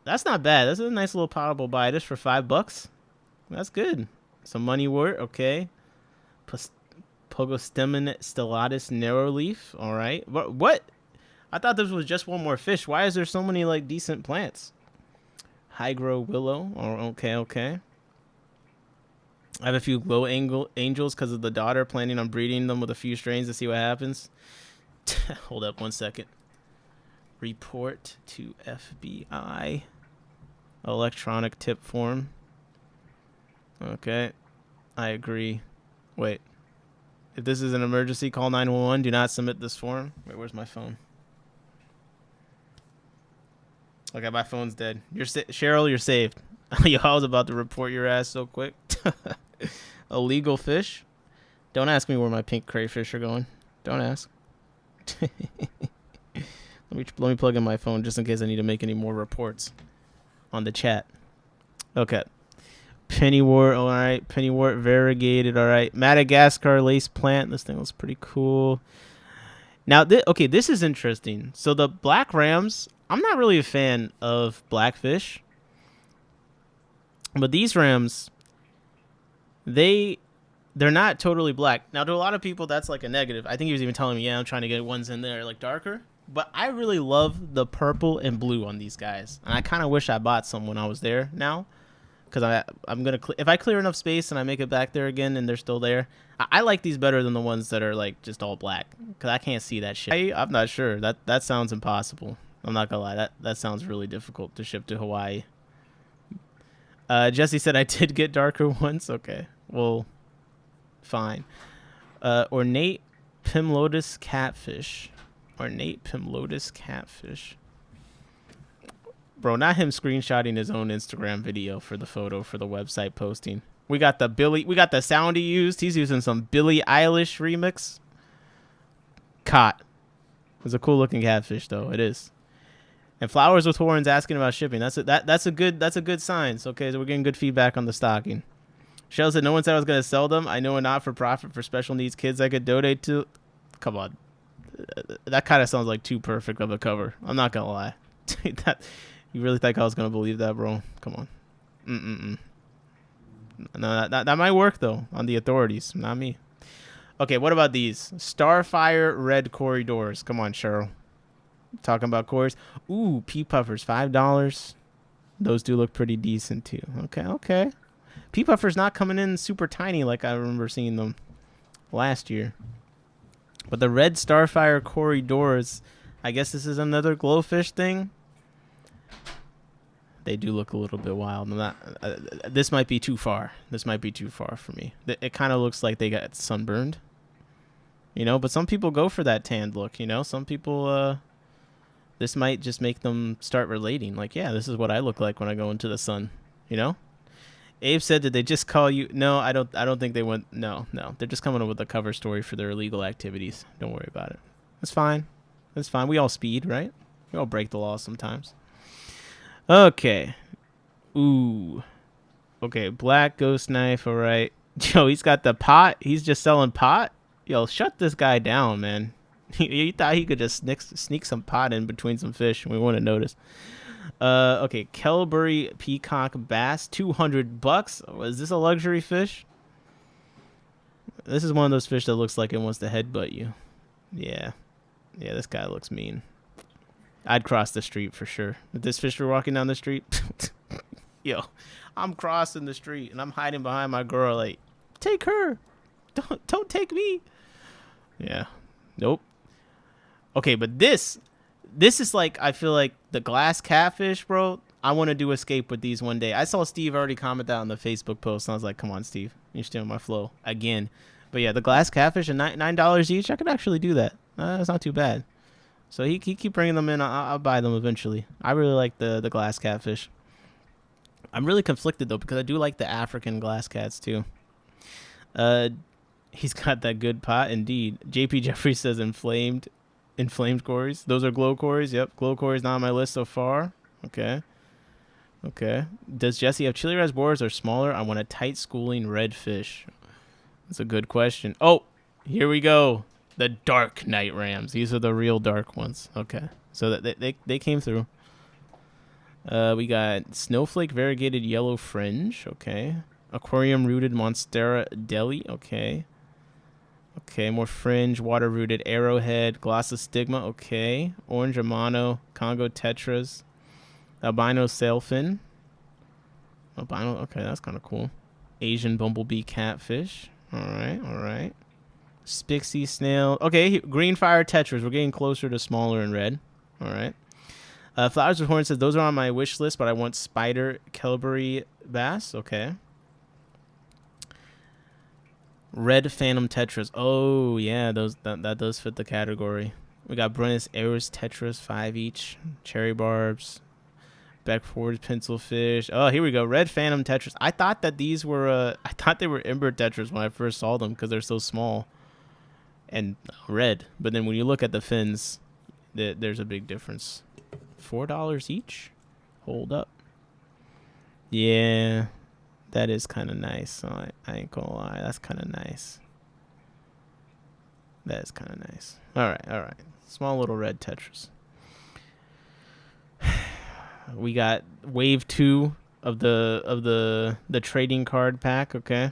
That's not bad. That's a nice little potable Bobitis for $5. That's good. Some money worth. Okay. Pogostemon stellatus narrowleaf. All right. What? I thought this was just one more fish. Why is there so many like decent plants? Hygro willow. Oh, okay. I have a few glow angels because of the daughter, planning on breeding them with a few strains to see what happens. Hold up 1 second. Report to FBI. Electronic tip form. Okay. I agree. Wait. If this is an emergency, call 911. Do not submit this form. Wait, where's my phone? Okay, my phone's dead. Cheryl, you're saved. Yo, I was about to report your ass so quick. Illegal fish. Don't ask me where my pink crayfish are going. Don't ask. Let me plug in my phone just in case I need to make any more reports on the chat. Okay. Pennywort, all right. Pennywort variegated, all right. Madagascar lace plant. This thing looks pretty cool. Now, okay, this is interesting. So the black rams, I'm not really a fan of blackfish. But these rams, they're not totally black. Now, to a lot of people, that's like a negative. I think he was even telling me, yeah, I'm trying to get ones in there like darker. But I really love the purple and blue on these guys. And I kind of wish I bought some when I was there now. Because I'm going to, if I clear enough space and I make it back there again and they're still there, I like these better than the ones that are like just all black. Because I can't see that shit. I'm not sure. That sounds impossible. I'm not going to lie. That sounds really difficult to ship to Hawaii. Jesse said I did get darker ones. Okay. Well, fine. Ornate Pimlotus catfish. Ornate Pimlotus catfish. Bro, not him screenshotting his own Instagram video for the photo for the website posting. We got the sound he used. He's using some Billie Eilish remix. Caught. It's a cool looking catfish though. It is. And Flowers with Horns asking about shipping. That's a good sign. So, okay, so we're getting good feedback on the stocking. Shell said no one said I was gonna sell them. I know a not-for-profit for special needs kids I could donate to. Come on. That kind of sounds like too perfect of a cover. I'm not gonna lie. You really think I was gonna believe that, bro? Come on. No, that might work though on the authorities, not me. Okay, what about these Starfire red Corydoras? Come on, Cheryl. Talking about corys. Ooh, pea puffers, $5. Those do look pretty decent too. Okay. Pea puffers not coming in super tiny like I remember seeing them last year. But the red Starfire Corydoras, I guess this is another glowfish thing. They do look a little bit wild. This might be too far. This might be too far for me. It kind of looks like they got sunburned, you know. But some people go for that tanned look, you know. Some people, This might just make them start relating. Like, yeah, this is what I look like when I go into the sun. You know? Abe said, did they just call you? No, I don't think they went. No. They're just coming up with a cover story for their illegal activities. Don't worry about it. It's fine. It's fine. We all speed, right? We all break the law sometimes. Okay. Ooh. Okay, black ghost knife, all right. Yo, he's got the pot. He's just selling pot. Yo, shut this guy down, man. He thought he could just sneak some pot in between some fish, and we wouldn't notice. Okay, Kelbury peacock bass, $200. Is this a luxury fish? This is one of those fish that looks like it wants to headbutt you. Yeah, this guy looks mean. I'd cross the street for sure. If this fish were walking down the street, yo, I'm crossing the street and I'm hiding behind my girl. Like, take her, don't take me. Yeah, nope. Okay, but this is like, I feel like the glass catfish, bro. I want to do escape with these one day. I saw Steve already comment that on the Facebook post, and I was like, come on, Steve, you're stealing my flow again. But yeah, the glass catfish at $9 each, I could actually do that. That's not too bad. So he keep bringing them in. I'll buy them eventually. I really like the glass catfish. I'm really conflicted though, because I do like the African glass cats too. He's got that good pot indeed. JP Jeffrey says inflamed corys. Those are glow corys. Yep, glow corys not on my list so far. Okay. Does Jesse have chili res boars or smaller? I want a tight schooling red fish. That's a good question. Oh, here we go. The dark night rams. These are the real dark ones. Okay, so that they came through. We got snowflake variegated yellow fringe. Okay, aquarium rooted monstera deli. Okay, more fringe, water rooted arrowhead, glossostigma. Okay, orange amano, Congo tetras, albino sailfin. Albino. Okay, that's kind of cool. Asian bumblebee catfish. All right. Spixie snail. Okay, green fire tetras. We're getting closer to smaller and red. All right. Flowers with Horns says those are on my wish list, but I want spider Kelbury bass. Okay. Red phantom tetras. Oh yeah, that does fit the category. We got Buenos Aires tetras, 5 each. Cherry barbs. Beckford pencil fish. Oh, here we go. Red phantom tetras. I thought that these were I thought they were ember tetras when I first saw them because they're so small and red. But then when you look at the fins, there's a big difference. $4 each? Hold up. Yeah, that is kind of nice. So I ain't gonna lie. That's kind of nice. That is kind of nice. All right. Small little red tetras. We got wave 2 of the trading card pack. Okay.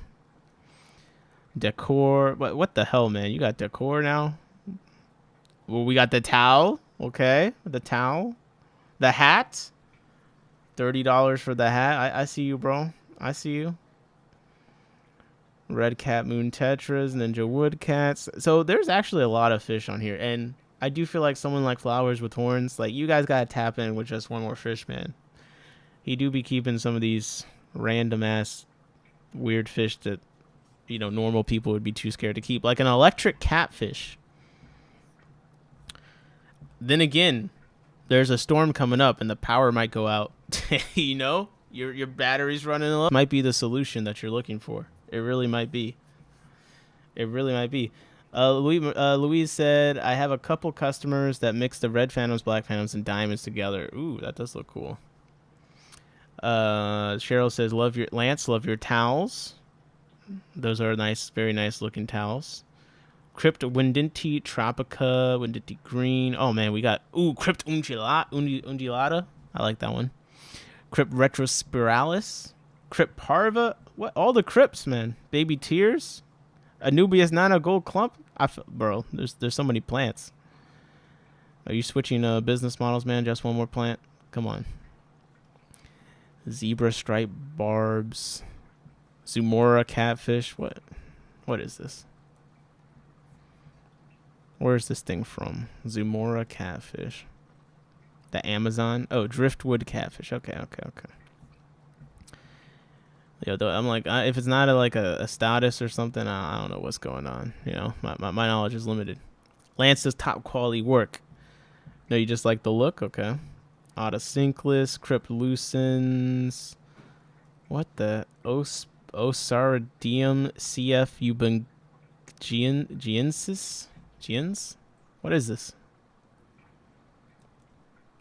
Decor. What the hell, man? You got decor now? Well, we got the towel. Okay, the towel. The hat. $30 for the hat. I see you, bro. I see you. Red cat moon tetras, ninja wood cats. So there's actually a lot of fish on here, and I do feel like someone like Flowers with Horns, like, you guys gotta tap in with just one more fish, man. He do be keeping some of these random ass weird fish that, you know, normal people would be too scared to keep, like an electric catfish. Then again, there's a storm coming up and the power might go out. You know, your battery's running low. Might be the solution that you're looking for. It really might be. Louise said, I have a couple customers that mix the red phantoms, black phantoms, and diamonds together. Ooh, that does look cool. Cheryl says, love your towels. Those are nice, very nice looking towels. Crypt Windinti Tropica, Windinti Green. Oh man, we got Crypt Undulata. I like that one. Crypt Retrospiralis. Crypt Parva. What? All the crypts, man. Baby Tears. Anubias Nana Gold Clump. Bro, there's so many plants. Are you switching business models, man? Just one more plant? Come on. Zebra stripe barbs. Zumora catfish. What is this? Where's this thing from? Zumora catfish. The Amazon. Oh, driftwood catfish. Okay. Yo, I'm like, if it's not a status or something, I don't know what's going on. You know, my knowledge is limited. Lance's top quality work. No, you just like the look? Okay. Autosynclus, Cryptlucens. What the? Osardium CF ubangiensis? Gens? What is this?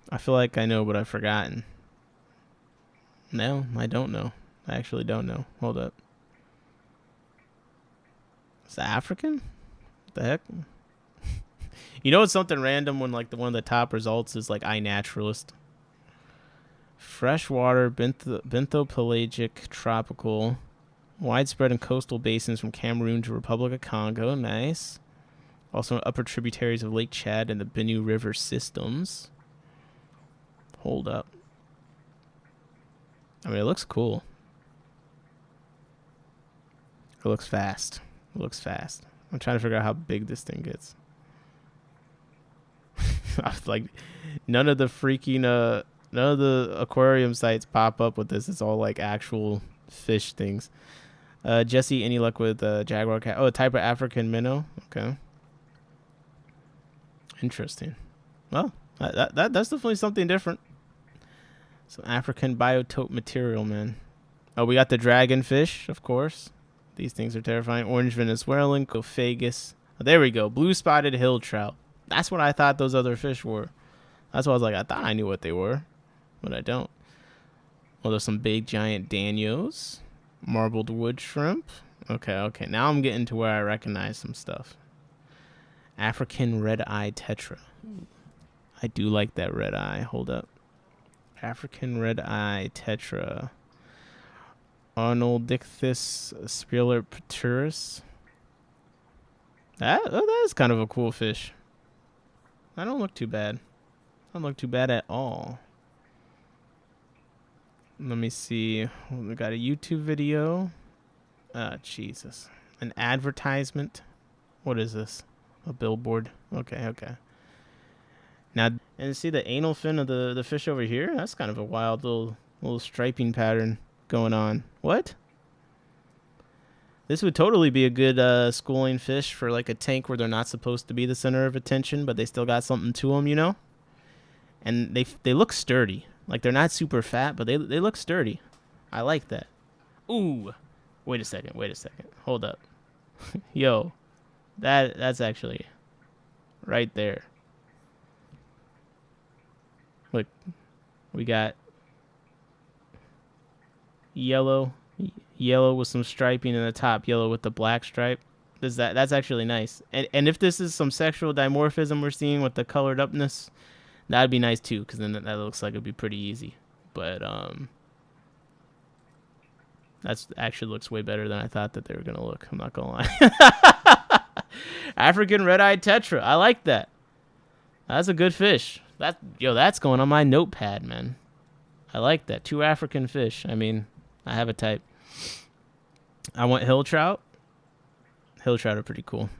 I feel like I know, but I've forgotten. No, I don't know. I actually don't know. Hold up. Is that African? What the heck? You know, it's something random when like one of the top results is like iNaturalist. Freshwater, benthopelagic, tropical, widespread in coastal basins from Cameroon to Republic of Congo. Nice. Also in upper tributaries of Lake Chad and the Benue River systems. Hold up. I mean, it looks cool. It looks fast. It looks fast. I'm trying to figure out how big this thing gets. I was like, none of the aquarium sites pop up with this. It's all like actual fish things. Jesse, any luck with jaguar cat? Oh, a type of African minnow. Okay. Interesting. Well, that's definitely something different. Some African biotope material, man. Oh, we got the dragonfish, of course. These things are terrifying. Orange Venezuelan, Cophagus. Oh, there we go. Blue spotted hill trout. That's what I thought those other fish were. That's why I was like, I thought I knew what they were, but I don't. Well, there's some big giant danios. Marbled wood shrimp. Okay. Now I'm getting to where I recognize some stuff. African red-eye tetra. I do like that red eye. Hold up. African red-eye tetra. Arnoldicthus spirillipterus. That is kind of a cool fish. I don't look too bad. Don't look too bad at all. Let me see. We got a YouTube video. Jesus. An advertisement. What is this? A billboard. Okay. Now, and see the anal fin of the fish over here? That's kind of a wild little striping pattern going on. What? This would totally be a good schooling fish for like a tank where they're not supposed to be the center of attention, but they still got something to them, you know? And they look sturdy. Like they're not super fat, but they look sturdy. I like that. Ooh. Wait a second. Hold up. Yo. That's actually right there. Look. We got yellow with some striping in the top, yellow with the black stripe. That's actually nice. And if this is some sexual dimorphism we're seeing with the colored upness, that'd be nice too, because then that looks like it'd be pretty easy. But that's actually looks way better than I thought that they were gonna look. I'm not gonna lie. African red-eyed tetra. I like that. That's a good fish. That's going on my notepad, man. I like that. 2 African fish. I mean, I have a type. I want hill trout. Hill trout are pretty cool.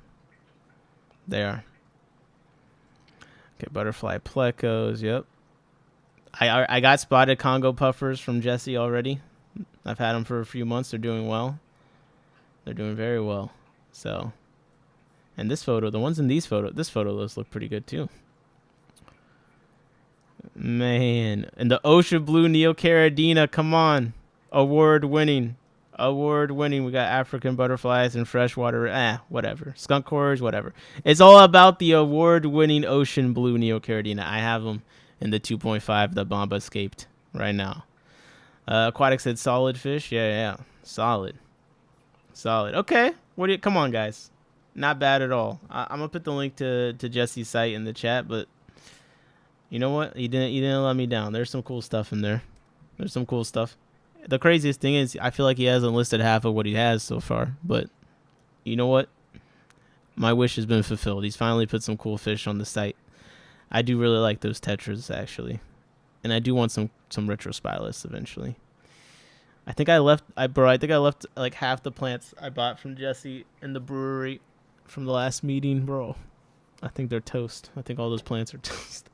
They are. Okay, butterfly plecos. Yep. I got spotted Congo puffers from Jesse already. I've had them for a few months. They're doing well. They're doing very well. So, and this photo, the ones in this photo look pretty good too. Man, and the ocean blue Neocaridina, come on. Award winning. We got African butterflies and freshwater, whatever. Skunk corys, whatever. It's all about the award winning ocean blue Neocaridina. I have them in the 2.5 that Bomba escaped right now. Aquatic said solid fish. Yeah. Solid. Okay. Come on, guys. Not bad at all. I'm gonna put the link to Jesse's site in the chat, but you know what? You didn't let me down. There's some cool stuff in there. There's some cool stuff. The craziest thing is I feel like he hasn't listed half of what he has so far, but you know what? My wish has been fulfilled. He's finally put some cool fish on the site. I do really like those tetras, actually. And I do want some retrospirus eventually. I think I left like half the plants I bought from Jesse in the brewery from the last meeting, bro. I think they're toast. I think all those plants are toast.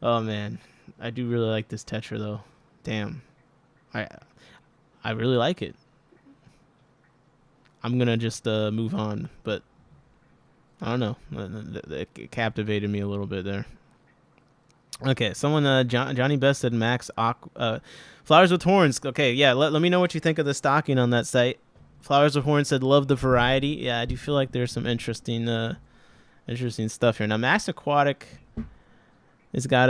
Oh man, I do really like this tetra though. Damn, I really like it. I'm gonna just move on, but I don't know. It captivated me a little bit there. Okay, someone, Johnny Best said Max Flowers with Horns. Okay, yeah, let me know what you think of the stocking on that site. Flowers with Horns said love the variety. Yeah, I do feel like there's some interesting stuff here. Now, Max Aquatic has got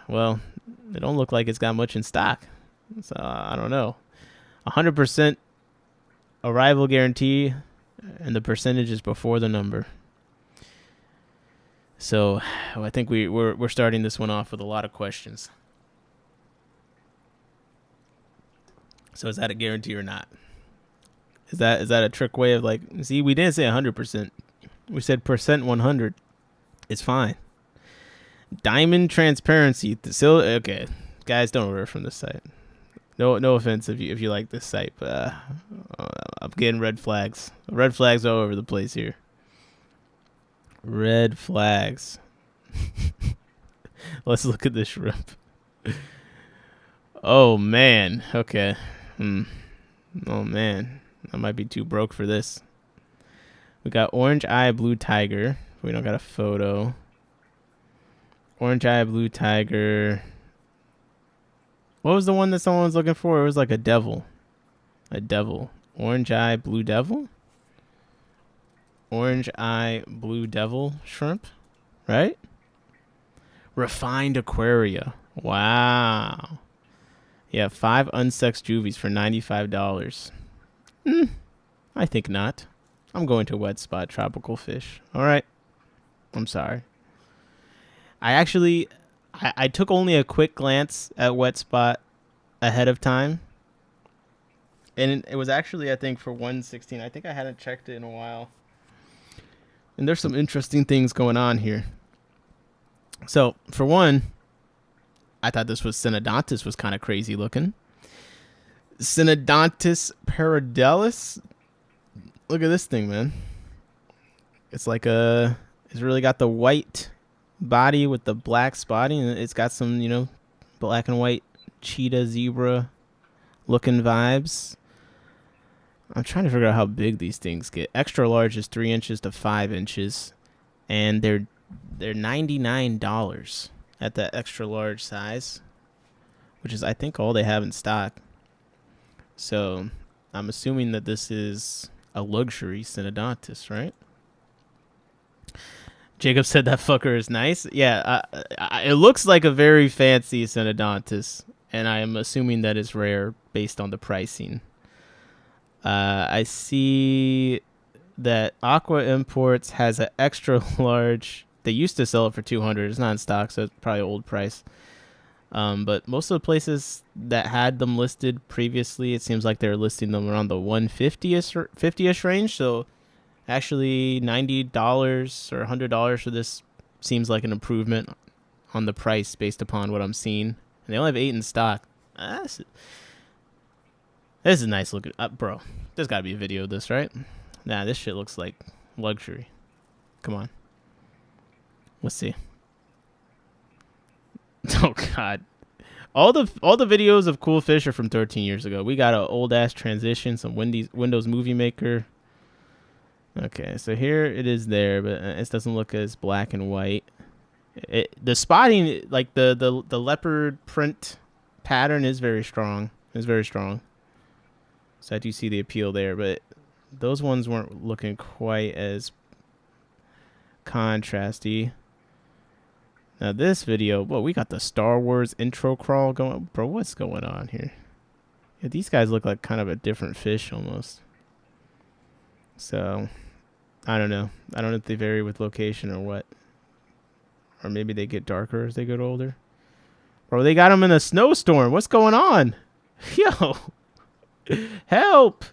well, it don't look like it's got much in stock. So, I don't know. 100% arrival guarantee, and the percentage is before the number. So, I think we're starting this one off with a lot of questions. So, is that a guarantee or not? Is that a trick way of like? See, we didn't say 100%. We said percent 100. It's fine. Diamond transparency. Okay, guys, don't order from this site. No offense if you like this site, but I'm getting red flags. Red flags all over the place here. Red flags. Let's look at this shrimp. Oh man. Okay. Oh man. I might be too broke for this. We got orange eye blue tiger. We don't got a photo. Orange eye blue tiger. What was the one that someone was looking for? It was like a devil. A devil. Orange eye blue devil? Orange eye blue devil shrimp, right? Refined aquaria. Wow. Yeah, 5 unsexed juvies for $95. I think not. I'm going to Wet Spot Tropical Fish. All right. I'm sorry. I took only a quick glance at Wet Spot ahead of time. And it was actually, I think, for 116. I think I hadn't checked it in a while. And there's some interesting things going on here. So, for one, I thought this was Synodontis was kind of crazy looking. Synodontis paradellis. Look at this thing, man. It's like it's really got the white body with the black spotting, and it's got some, black and white cheetah zebra looking vibes. I'm trying to figure out how big these things get. Extra large is 3 inches to 5 inches, and they're $99 at that extra large size, which is I think all they have in stock. So I'm assuming that this is a luxury Synodontis, right? Jacob said that fucker is nice. Yeah, it looks like a very fancy Synodontis, and I am assuming that it's rare based on the pricing. I see that Aqua Imports has an extra large. They used to sell it for $200. It's not in stock, so it's probably old price. But most of the places that had them listed previously, it seems like they're listing them around the $150-ish range. So actually $90 or $100 for this seems like an improvement on the price based upon what I'm seeing. And they only have 8 in stock. This is nice looking. Bro, there's got to be a video of this, right? Nah, this shit looks like luxury. Come on. Let's see. Oh, God. All the videos of cool fish are from 13 years ago. We got an old-ass transition, some Windows Movie Maker. Okay, so here it is there, but it doesn't look as black and white. The spotting, like the leopard print pattern is very strong. It's very strong. So I do see the appeal there, but those ones weren't looking quite as contrasty. Now this video, well, we got the Star Wars intro crawl going. Bro, what's going on here? Yeah, these guys look like kind of a different fish almost. So, I don't know. I don't know if they vary with location or what. Or maybe they get darker as they get older. Bro, they got them in a snowstorm. What's going on? Yo. Help.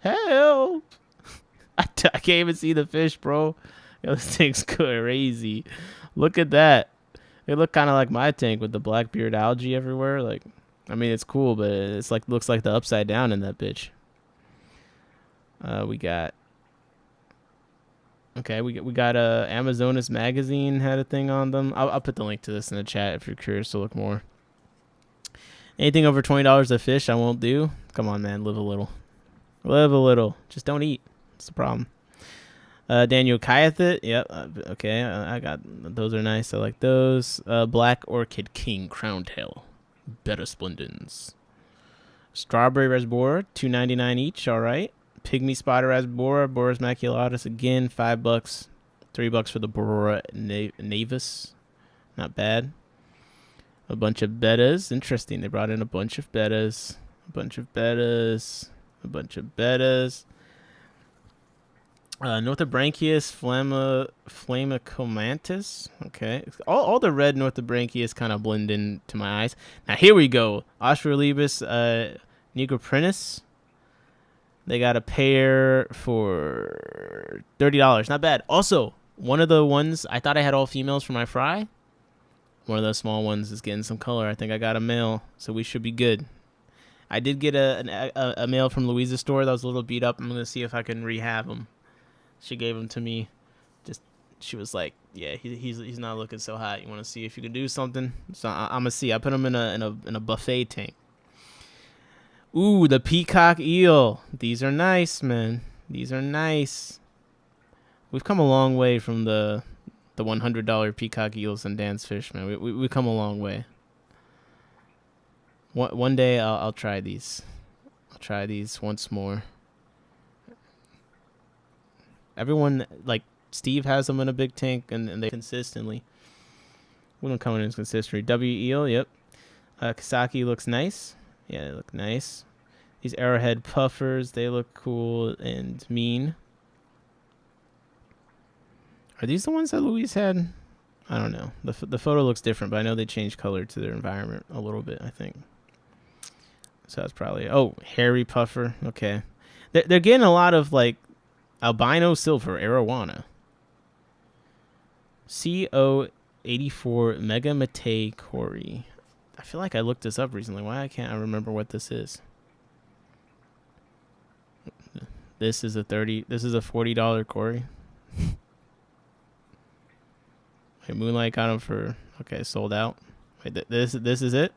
Help. I can't even see the fish, bro. Yo, this thing's crazy. Look at that. They look kind of like my tank with the blackbeard algae everywhere. Like, I mean, it's cool, but it's like looks like the upside down in that bitch. We got Amazonas magazine had a thing on them. I'll put the link to this in the chat if you're curious to look more. Anything over $20 a fish, I won't do. Come on, man, live a little. Live a little. Just don't eat. That's the problem. Daniel Kyathit. Yep. Okay. I got those. Are nice. I like those. Black Orchid King Crown Tail. Beta Splendens. Strawberry Rasbora, $2.99 each. All right. Pygmy Spider Rasbora, Boris maculatus again, $5. $3 for the Borora Navis. Not bad. A bunch of betas. Interesting. They brought in a bunch of betas. A bunch of betas. A bunch of betas. Northobranchius Flamicomantis. Okay. All the red Northobranchius kind of blend into my eyes. Now here we go. Australibus Negroprinus. They got a pair for $30. Not bad. Also, one of the ones, I thought I had all females for my fry. One of those small ones is getting some color. I think I got a male, so we should be good. I did get a male from Louisa's store that was a little beat up. I'm going to see if I can rehab him. She gave him to me. She was like, yeah, he's not looking so hot. You want to see if you can do something? So I'm going to see. I put him in a buffet tank. Ooh, the peacock eel. These are nice, man. These are nice. We've come a long way from the $100 peacock eels and Dan's fish, man. We come a long way. One day I'll try these. I'll try these once more. Everyone, like, Steve has them in a big tank, and they consistently. We don't come in as consistently. W eel, yep. Kasaki looks nice. Yeah, they look nice. These arrowhead puffers, they look cool and mean. Are these the ones that Louise had? I don't know. The photo looks different, but I know they changed color to their environment a little bit, I think. So that's probably... Oh, hairy puffer. Okay. They're getting a lot of, like, albino silver arowana. CO84 Mega Mate Cory. I feel like I looked this up recently. Why can't I remember what this is? This is a $40 Cory. Wait, Moonlight got them for... Okay, sold out. Wait, this is it?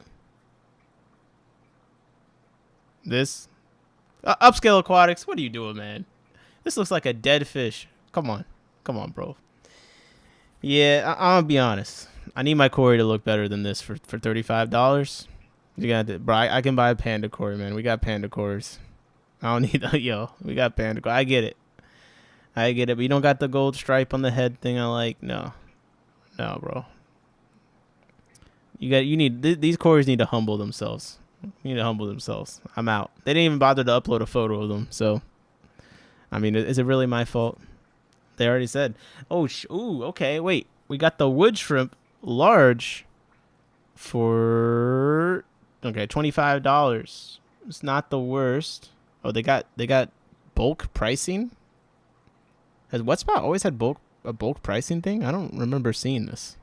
This? Upscale Aquatics, what are you doing, man? This looks like a dead fish. Come on, bro. Yeah, I'm gonna be honest. I need my Cory to look better than this for $35. You got, bro. I can buy a panda Cory, man. We got panda Corys. I don't need yo. We got panda Cory. I get it, but you don't got the gold stripe on the head thing. I like no, bro. You need these Corys need to humble themselves. I'm out. They didn't even bother to upload a photo of them. So, I mean, is it really my fault? They already said. Oh, ooh, okay. Wait, we got the wood shrimp large for $25. It's not the worst. Oh, they got bulk pricing. Has Wet Spot always had a bulk pricing thing? I don't remember seeing this.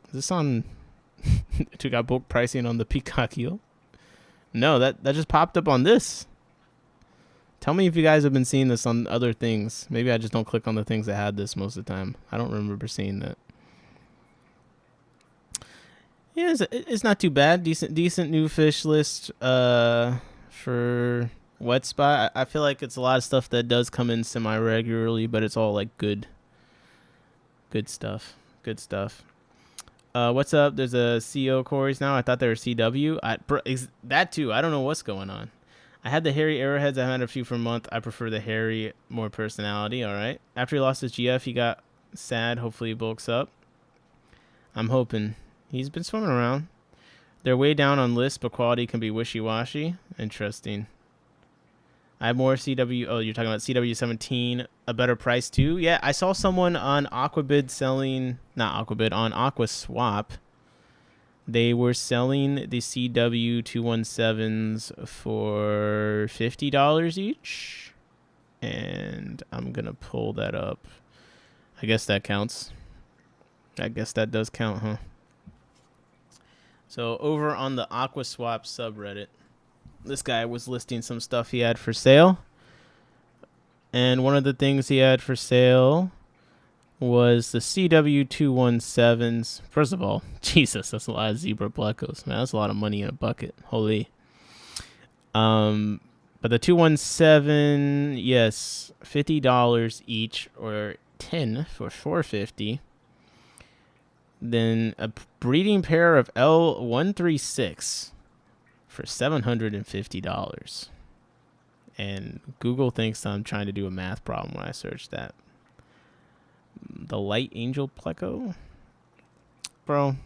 Is this on? We got bulk pricing on the peacock eel. No, that just popped up on this. Tell me if you guys have been seeing this on other things. Maybe I just don't click on the things that had this most of the time. I don't remember seeing that. Yeah, it's not too bad. Decent new fish list for Wet Spot. I feel like it's a lot of stuff that does come in semi-regularly, but it's all like good stuff. What's up? There's a CO Corys now. I thought they were CW. That too. I don't know what's going on. I had the hairy arrowheads. I had a few for a month. I prefer the hairy, more personality. All right. After he lost his GF, he got sad. Hopefully he bulks up. I'm hoping. He's been swimming around. They're way down on list, but quality can be wishy-washy. Interesting. I have more CW. Oh, you're talking about CW17, a better price too? Yeah, I saw someone on Aquabid selling, not Aquabid, on AquaSwap. They were selling the CW217s for $50 each. And I'm going to pull that up. I guess that counts. I guess that does count, huh? So over on the AquaSwap subreddit, this guy was listing some stuff he had for sale. And one of the things he had for sale was the CW217s. First of all, Jesus, that's a lot of zebra blackos, man. That's a lot of money in a bucket. Holy. But But the 217, yes, $50 each, or 10 for $450. Then a breeding pair of L136 for $750. And Google thinks I'm trying to do a math problem when I search that. The Light Angel Pleco? Bro.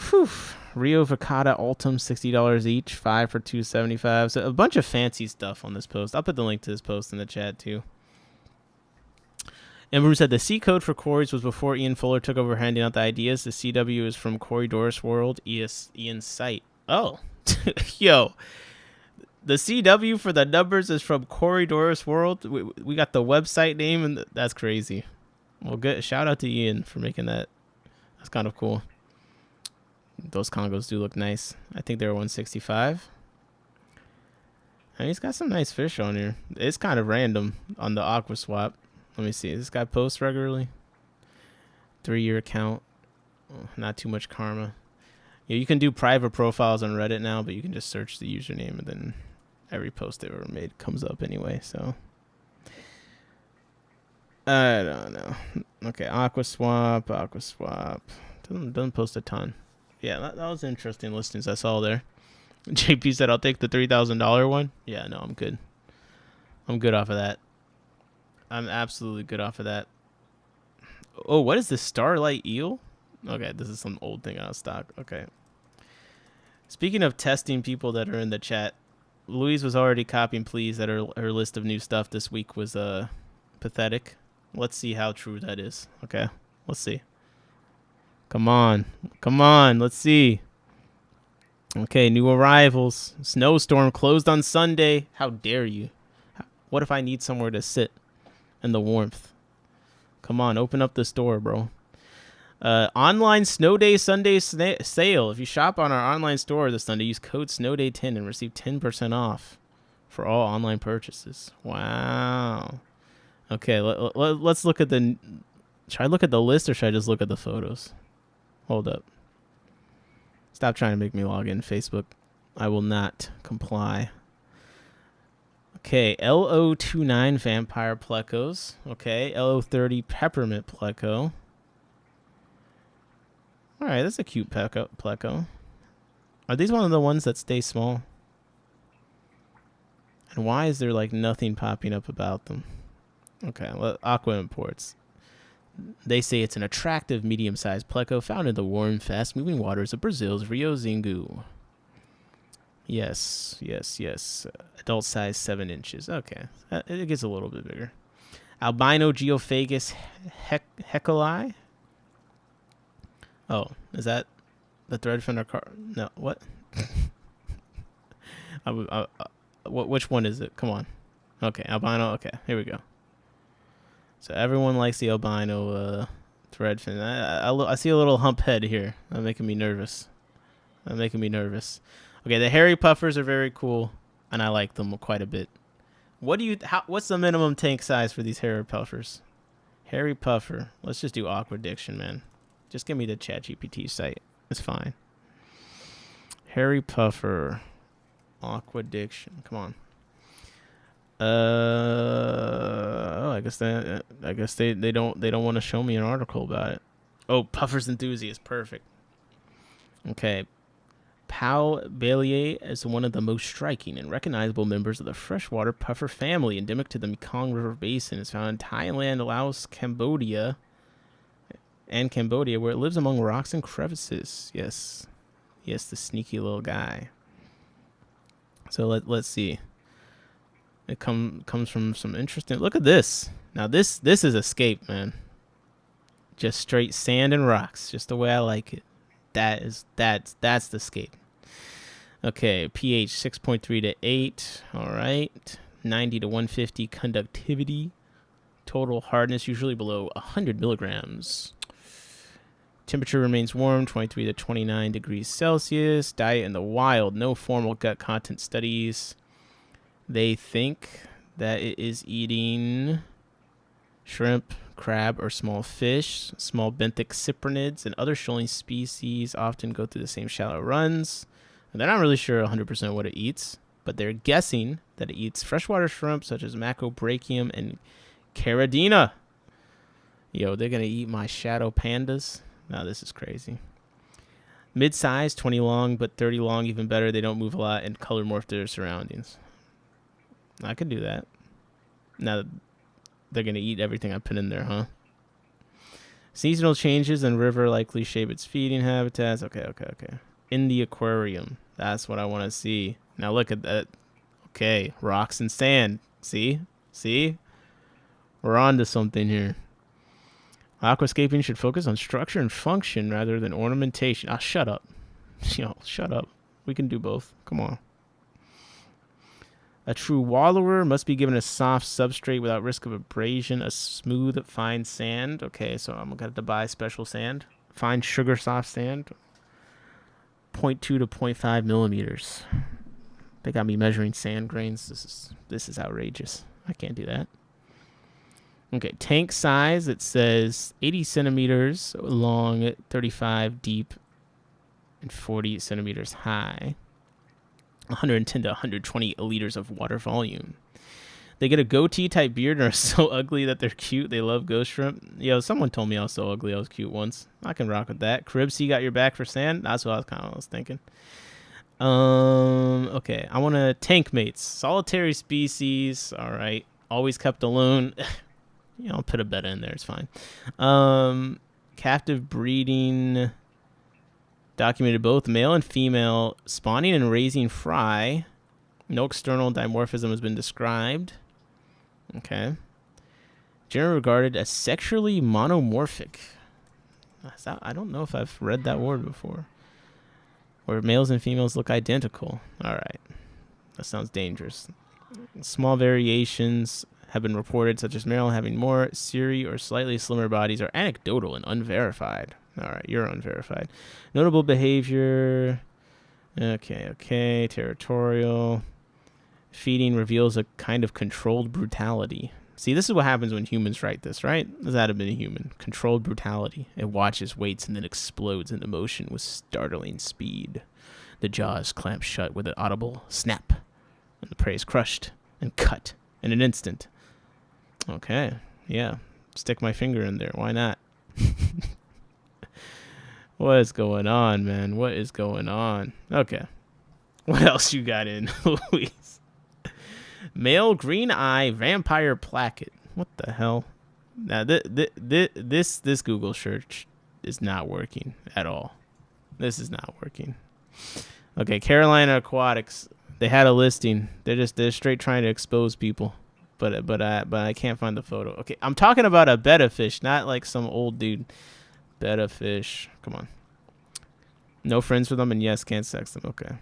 Whew. Rio Vicata Ultim, $60 each, 5 for $275. So a bunch of fancy stuff on this post. I'll put the link to this post in the chat too. Ember said the C code for corys was before Ian Fuller took over handing out the ideas. The CW is from Corydoras World, Ian's site. Oh, yo. The CW for the numbers is from Corydoras World. We got the website name, and that's crazy. Well, good. Shout out to Ian for making that. That's kind of cool. Those Congos do look nice. I think they're 165. And he's got some nice fish on here. It's kind of random on the aqua swap. Let me see. This guy posts regularly. 3-year account. Oh, not too much karma. Yeah, you can do private profiles on Reddit now, but you can just search the username and then every post they've ever made comes up anyway. So I don't know. Okay, aqua swap. Doesn't post a ton. Yeah, that was interesting listings I saw there. JP said, I'll take the $3,000 one. Yeah, no, I'm good. I'm good off of that. I'm absolutely good off of that. Oh, what is this? Starlight Eel? Okay, this is some old thing out of stock. Okay. Speaking of testing people that are in the chat, Louise was already copying please that her list of new stuff this week was pathetic. Let's see how true that is. Okay, let's see. Come on, let's see. Okay, new arrivals. Snowstorm closed on Sunday. How dare you? What if I need somewhere to sit in the warmth? Come on, open up the store, bro. Online Snow Day Sunday sale. If you shop on our online store this Sunday, use code SNOWDAY10 and receive 10% off for all online purchases. Wow. Okay, let's look at the... Should I look at the list or should I just look at the photos? Hold up. Stop trying to make me log in, Facebook. I will not comply. Okay, LO29 Vampire Plecos. Okay, LO30 Peppermint Pleco. Alright, that's a cute Pleco. Are these one of the ones that stay small? And why is there like nothing popping up about them? Okay, well, Aqua Imports. They say it's an attractive medium-sized Pleco found in the warm, fast-moving waters of Brazil's Rio Xingu. Yes. Adult size 7 inches. Okay, it gets a little bit bigger. Albino Geophagus Hecali. Oh, is that the threadfin car? No, what? Which one is it? Come on. Okay, albino. Okay, here we go. So everyone likes the albino threadfin. I see a little hump head here. That's making me nervous. Okay, the hairy puffers are very cool, and I like them quite a bit. What's the minimum tank size for these hairy puffers? Hairy puffer. Let's just do Aqua Diction, man. Just give me the ChatGPT site. It's fine. Hairy puffer. Aqua Diction. Come on. I guess they don't want to show me an article about it. Oh, Puffers Enthusiast, perfect. Okay. Pau Bailey is one of the most striking and recognizable members of the freshwater puffer family, endemic to the Mekong River Basin. It's found in Thailand, Laos, Cambodia, where it lives among rocks and crevices. Yes, the sneaky little guy. So let's see. It comes from some interesting... Look at this. Now, this is Escape, man. Just straight sand and rocks. Just the way I like it. That's the Escape. Okay, pH 6.3 to 8. All right. 90 to 150 conductivity. Total hardness usually below 100 milligrams. Temperature remains warm, 23 to 29 degrees Celsius. Diet in the wild. No formal gut content studies. They think that it is eating shrimp, crab, or small fish. Small benthic cyprinids and other shoaling species often go through the same shallow runs. And they're not really sure 100% what it eats. but they're guessing that it eats freshwater shrimp such as macrobrachium and Corydoras. Yo, they're going to eat my shadow pandas? Now this is crazy. Mid-size, 20 long, but 30 long, even better. They don't move a lot and color morph their surroundings. I could do that. Now they're going to eat everything I put in there, huh? Seasonal changes in river likely shape its feeding habitats. Okay. In the aquarium. That's what I want to see. Now look at that. Okay, rocks and sand. See? We're on to something here. Aquascaping should focus on structure and function rather than ornamentation. Ah, shut up. Shut up. We can do both. Come on. A true wallower must be given a soft substrate without risk of abrasion, a smooth, fine sand. Okay, so I'm going to have to buy special sand. Fine sugar soft sand. 0.2 to 0.5 millimeters. They got me measuring sand grains. This is outrageous. I can't do that. Okay, tank size, it says 80 centimeters long, 35 deep, and 40 centimeters high. 110 to 120 liters of water volume. They get a goatee type beard and are so ugly that they're cute. They love ghost shrimp. Yo, someone told me I was so ugly I was cute once. I can rock with that. Caribsea got your back for sand. That's what I was thinking. Okay, I want to tank mates. Solitary species. All right. Always kept alone. I'll put a betta in there. It's fine. Captive breeding. Documented both male and female spawning and raising fry. No external dimorphism has been described. Okay. Generally regarded as sexually monomorphic. I don't know if I've read that word before. Where males and females look identical. All right. That sounds dangerous. Small variations have been reported, such as male having more cirri or slightly slimmer bodies, are anecdotal and unverified. All right, you're unverified. Notable behavior. Okay. Territorial. Feeding reveals a kind of controlled brutality. See, this is what happens when humans write this, right? This had to have been a human. Controlled brutality. It watches, waits, and then explodes into motion with startling speed. The jaws clamp shut with an audible snap, and the prey is crushed and cut in an instant. Okay, yeah. Stick my finger in there. Why not? What is going on, man? What is going on? Okay. What else you got in, Louise? Male green eye vampire placket. What the hell? Now, this Google search is not working at all. This is not working. Okay, Carolina Aquatics. They had a listing. They're straight trying to expose people. But I can't find the photo. Okay, I'm talking about a betta fish, not like some old dude. Betta fish. Come on. No friends with them, and yes, can't sex them. Okay.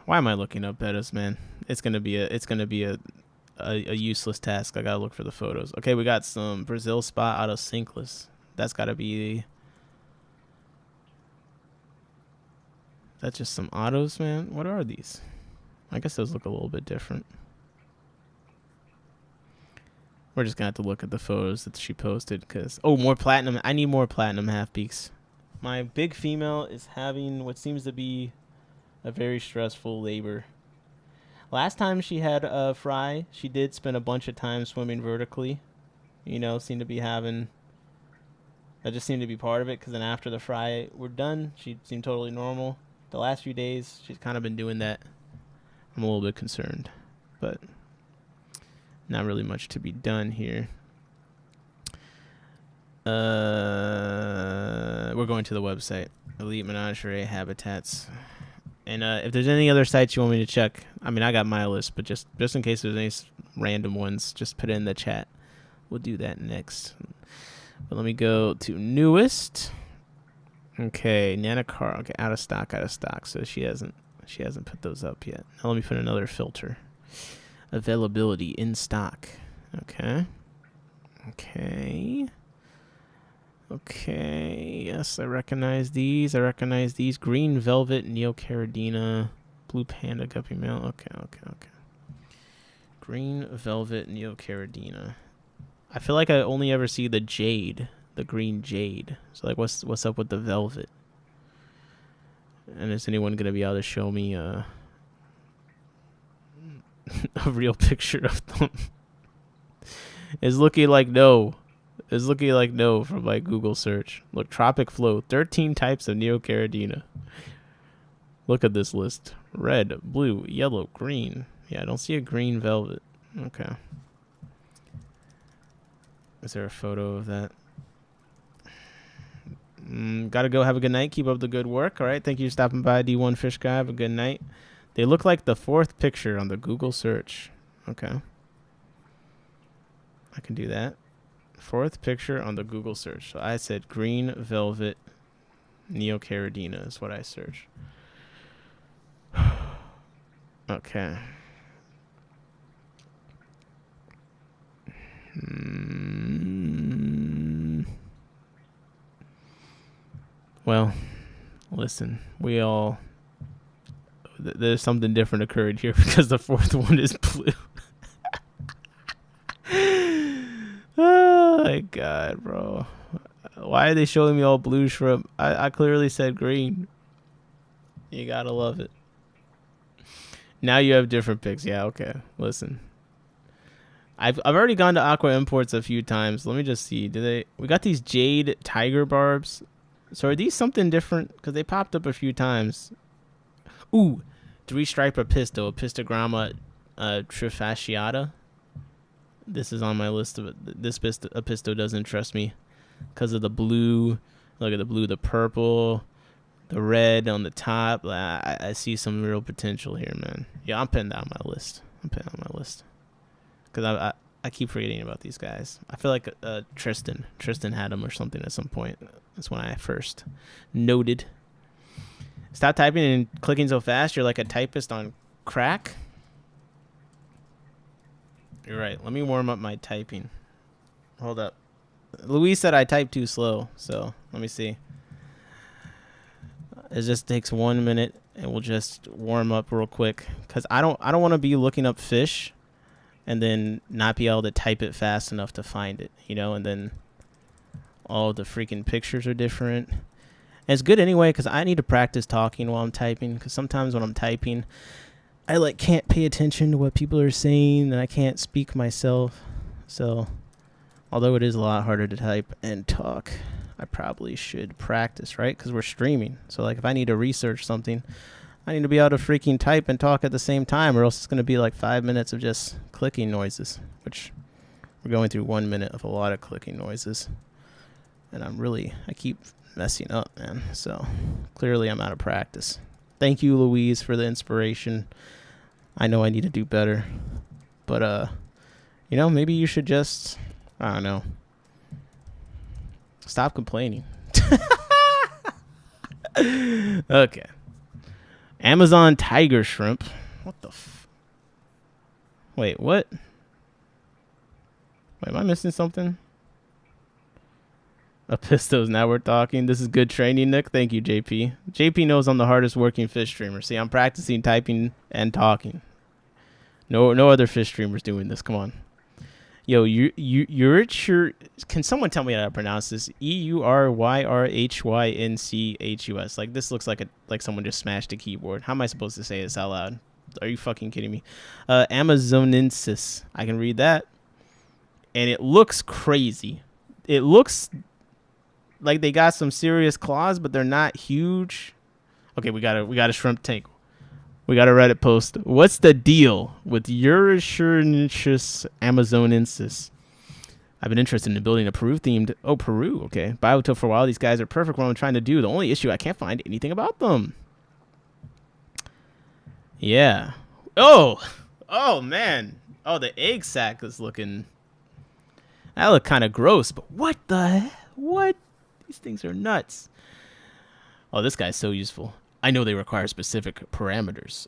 Why am I looking up bettas, man? It's gonna be a useless task. I gotta look for the photos. Okay, we got some Brazil spot out of Sinkless. That's gotta be. That's just some autos, man. What are these? I guess those look a little bit different. We're just gonna have to look at the photos that she posted because more platinum. I need more platinum half peaks. My big female is having what seems to be a very stressful labor. Last time she had a fry, she did spend a bunch of time swimming vertically. Seemed to be having. That just seemed to be part of it because then after the fry were done, she seemed totally normal. The last few days, she's kind of been doing that. I'm a little bit concerned, but not really much to be done here. We're going to the website, Elite Menagerie Habitats. And if there's any other sites you want me to check, I got my list, but just in case there's any random ones, just put it in the chat. We'll do that next. But let me go to newest. Okay, Nanacar. Okay, out of stock. So she hasn't put those up yet. Now let me put another filter. Availability in stock. Okay. Yes, I recognize these. Green Velvet Neocaridina. Blue Panda Guppy Male. Okay. Green Velvet Neocaridina. I feel like I only ever see the jade. The green jade. So what's up with the velvet? And is anyone going to be able to show me a real picture of them? It's looking like no. It's looking like no from my Google search. Look, tropic flow, 13 types of Neocaridina. Look at this list. Red, blue, yellow, green. Yeah, I don't see a green velvet. Okay. Is there a photo of that? Gotta go. Have a good night. Keep up the good work. All right. Thank you for stopping by, D1 Fish Guy. Have a good night. They look like the 4th picture on the Google search. Okay. I can do that. 4th picture on the Google search. So I said green velvet Neocaridina is what I searched. Okay. Well, listen, there's something different occurred here because the 4th one is blue. Oh my god, bro. Why are they showing me all blue shrimp? I clearly said green. You gotta love it. Now you have different picks. Yeah, okay. Listen. I've already gone to Aqua Imports a few times. Let me just see. We got these jade tiger barbs. So are these something different? Because they popped up a few times. Ooh, 3-striper pisto, Pistogramma trifasciata. This is on my list of this pisto doesn't interest me because of the blue. Look at the blue, the purple, the red on the top. I see some real potential here, man. Yeah, I'm putting that on my list. Because I keep forgetting about these guys. I feel like Tristan had them or something at some point. That's when I first noted. Stop typing and clicking so fast. You're like a typist on crack. You're right. Let me warm up my typing. Hold up. Louise said I type too slow, so let me see. It just takes 1 minute, and we'll just warm up real quick because I don't want to be looking up fish and then not be able to type it fast enough to find it, you know, and then all the freaking pictures are different. And it's good anyway because I need to practice talking while I'm typing because sometimes when I'm typing, I can't pay attention to what people are saying and I can't speak myself. So, although it is a lot harder to type and talk, I probably should practice, right? Because we're streaming. So, if I need to research something, I need to be able to freaking type and talk at the same time, or else it's going to be 5 minutes of just clicking noises, which we're going through 1 minute of a lot of clicking noises. And I keep messing up, man. So, clearly I'm out of practice. Thank you, Louise, for the inspiration. I know I need to do better. But, maybe you should just, I don't know, stop complaining. Okay. Amazon tiger shrimp. What the Wait, what? Wait, am I missing something? Pistos, now we're talking. This is good training, Nick. Thank you, JP. JP knows I'm the hardest working fish streamer. See, I'm practicing typing and talking. No other fish streamers doing this. Come on. Yo, you're sure. Can someone tell me how to pronounce this? EURYRHYNCHUS. This looks like someone just smashed a keyboard. How am I supposed to say this out loud? Are you fucking kidding me? Amazonensis. I can read that, and it looks crazy. It looks like they got some serious claws, but they're not huge. Okay, we got a shrimp tank. We got a Reddit post. What's the deal with Eurychurnichus amazonensis? I've been interested in building a Peru-themed... Oh, Peru, okay. Biotope for a while. These guys are perfect for what I'm trying to do. The only issue, I can't find anything about them. Yeah. Oh, man. Oh, the egg sac is looking... That looked kind of gross, but what the... What? These things are nuts. Oh, this guy's so useful. I know they require specific parameters.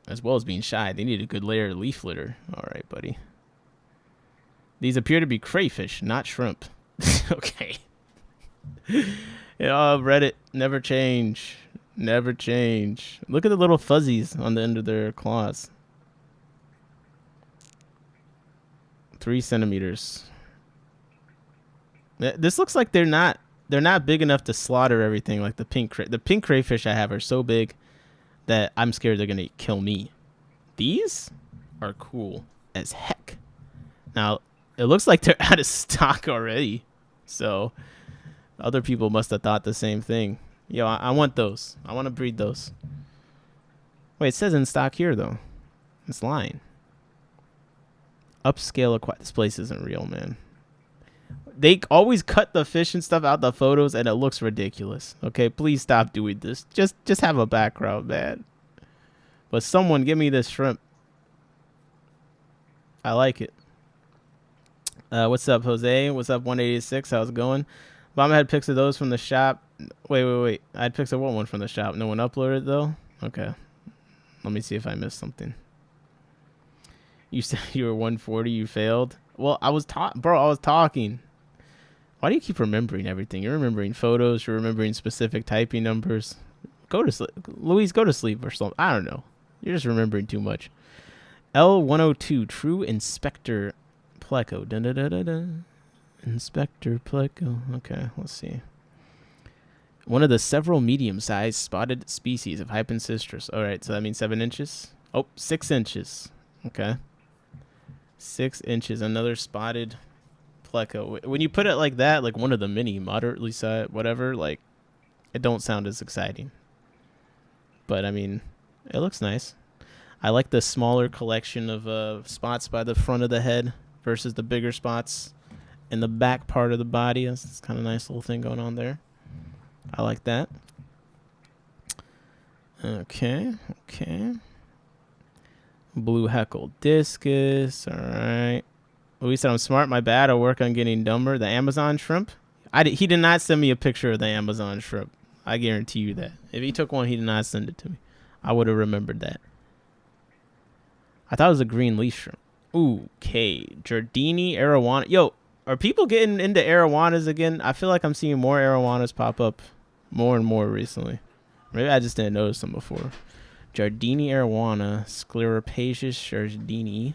As well as being shy, they need a good layer of leaf litter. All right, buddy. These appear to be crayfish, not shrimp. Okay. Reddit, never change. Never change. Look at the little fuzzies on the end of their claws. 3 centimeters. This looks like they're not they're not big enough to slaughter everything like the pink crayfish I have are so big that I'm scared they're gonna kill me. These are cool as heck. Now it looks like they're out of stock already, so other people must have thought the same thing. Yo, I want those. I want to breed those. Wait, it says in stock here though. It's lying. Upscale this place isn't real, man. They always cut the fish and stuff out the photos and it looks ridiculous. Okay, please stop doing this. Just have a background, man. But someone give me this shrimp. I like it. What's up, Jose? What's up, 186? How's it going? Mama had pics of those from the shop. Wait. I had pics of what one from the shop? No one uploaded though? Okay. Let me see if I missed something. You said you were 140, you failed? Well, I was talking. Why do you keep remembering everything? You're remembering photos, you're remembering specific typing numbers. Go to sleep. Louise, go to sleep or something. I don't know. You're just remembering too much. L102, True Inspector Pleco. Da-da-da-da-da. Inspector Pleco. Okay, let's see. One of the several medium-sized spotted species of Hypancistris. All right, so that means 7 inches. Oh, 6 inches. Okay. 6 inches. Another spotted Pleco. When you put it like that, like one of the mini, moderately sized, whatever, like, it don't sound as exciting. But, I mean, it looks nice. I like the smaller collection of spots by the front of the head versus the bigger spots in the back part of the body. It's kind of a nice little thing going on there. I like that. Okay. Blue Heckle Discus. All right. Louis said, I'm smart. My bad. I'll work on getting dumber. The Amazon shrimp. He did not send me a picture of the Amazon shrimp. I guarantee you that. If he took one, he did not send it to me. I would have remembered that. I thought it was a green leaf shrimp. Ooh, okay. Giardini arowana. Yo, are people getting into arowanas again? I feel like I'm seeing more arowanas pop up more and more recently. Maybe I just didn't notice them before. Giardini arowana. Scleropaceous giardini.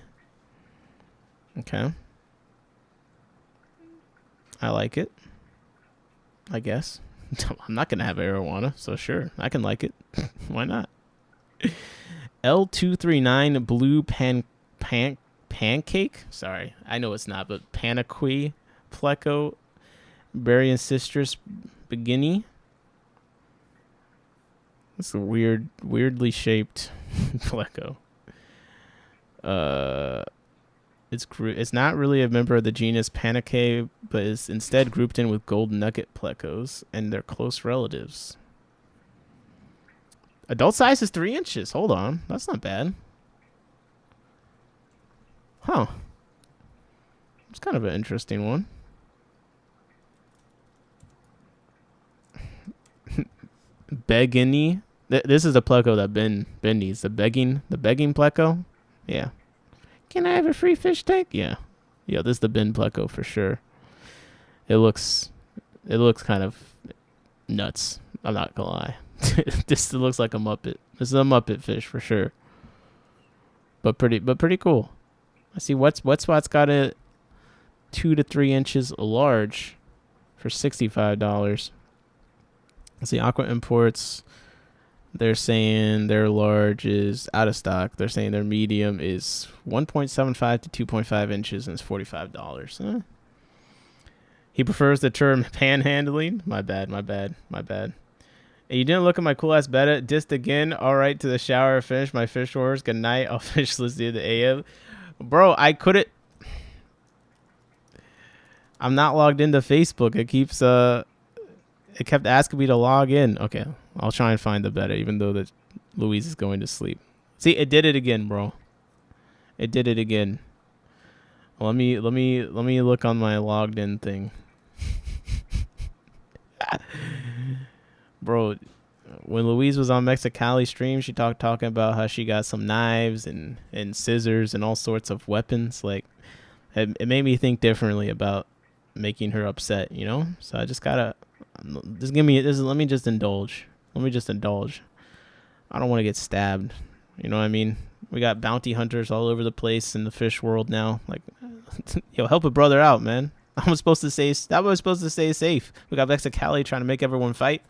Okay. I like it. I guess. I'm not going to have arowana, so sure. I can like it. Why not? L239 blue pancake. Sorry, I know it's not, but Panaquee Pleco Barian Sisters Beginny. It's a weirdly shaped Pleco. It's not really a member of the genus Panaquee, but is instead grouped in with gold nugget plecos and their close relatives. Adult size is 3 inches. Hold on. That's not bad. Huh. It's kind of an interesting one. Beginny. This is the pleco that Ben needs. The begging pleco. Yeah. Can I have a free fish tank? Yeah. Yeah, this is the Ben pleco for sure. It looks kind of nuts. I'm not gonna lie. This looks like a Muppet. This is a Muppet fish for sure. But pretty cool. I see Wet Spot's got it 2 to 3 inches large for $65. I see Aqua Imports. They're saying their large is out of stock. They're saying their medium is 1.75 to 2.5 inches and it's $45. He prefers the term panhandling. My bad. And you didn't look at my cool ass beta. Dissed again. All right, to the shower. Finish my fish orders. Good night. I'll finish listening to the AM. Bro, I couldn't. I'm not logged into Facebook. It kept asking me to log in. Okay, I'll try and find the beta, even though that Louise is going to sleep. See, it did it again, bro. It did it again. Let me look on my logged in thing. Bro, when Louise was on Mexicali stream, she talking about how she got some knives and scissors and all sorts of weapons. Like, it made me think differently about making her upset, you know? So I just gotta let me just indulge. I don't want to get stabbed. You know what I mean? We got bounty hunters all over the place in the fish world now. Like, yo, help a brother out, man. I was supposed to say safe. We got back to Cali trying to make everyone fight.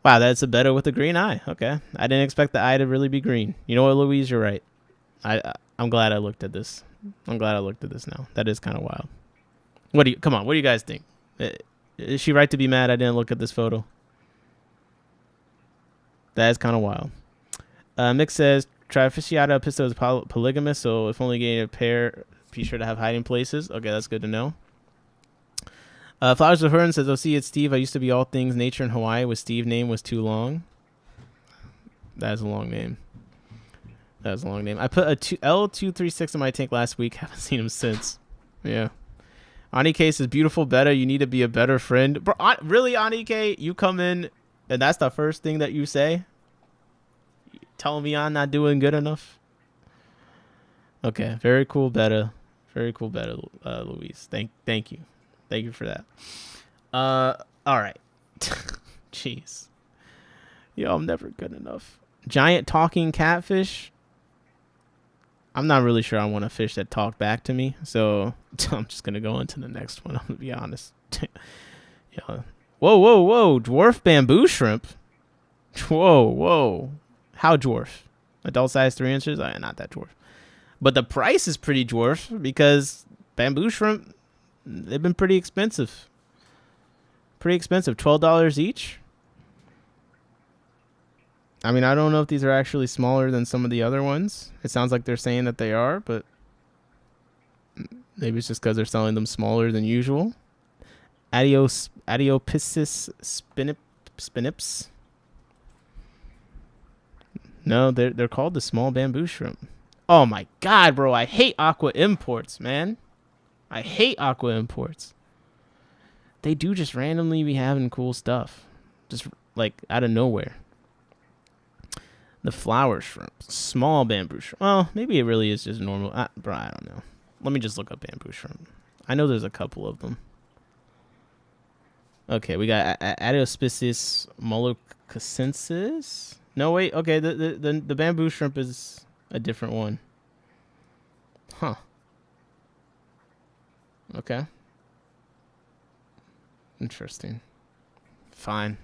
Wow, that's a better with a green eye. Okay, I didn't expect the eye to really be green. You know what, Louise, you're right. I'm glad I looked at this. I'm glad I looked at this now. That is kind of wild. Come on, what do you guys think? Is she right to be mad I didn't look at this photo? That is kind of wild. Mick says, Traficiata Pisto is polygamous, so if only getting a pair, be sure to have hiding places. Okay, that's good to know. Flowers of Hearn says, oh, see, it's Steve. I used to be all things nature in Hawaii. With Steve name was too long. That is a long name. That was a long name. I put a L236 in my tank last week. Haven't seen him since. Yeah. Anike says, beautiful beta. You need to be a better friend. Bro, really, Anike? You come in and that's the first thing that you say? Telling me I'm not doing good enough? Okay. Very cool beta. Very cool beta, Louise. Thank you. Thank you for that. All right. Jeez. Yo, I'm never good enough. Giant talking catfish. I'm not really sure I want a fish that talk back to me, so I'm just gonna go into the next one. I'm gonna be honest. Yeah. Whoa! Dwarf bamboo shrimp. Whoa! How dwarf? Adult size 3 inches? Not that dwarf. But the price is pretty dwarf because bamboo shrimp, they've been pretty expensive. $12 each. I mean, I don't know if these are actually smaller than some of the other ones. It sounds like they're saying that they are, but maybe it's just because they're selling them smaller than usual. Adiopiscis spinips. No, they're called the small bamboo shrimp. Oh my god, bro! I hate aqua imports, man. I hate aqua imports. They do just randomly be having cool stuff, just like out of nowhere. The flower shrimp. Small bamboo shrimp. Well, maybe it really is just normal. Bro, I don't know. Let me just look up bamboo shrimp. I know there's a couple of them. Okay, we got Adiopiscis mollucacensis. No, wait. Okay, the bamboo shrimp is a different one. Huh. Okay. Interesting. Fine.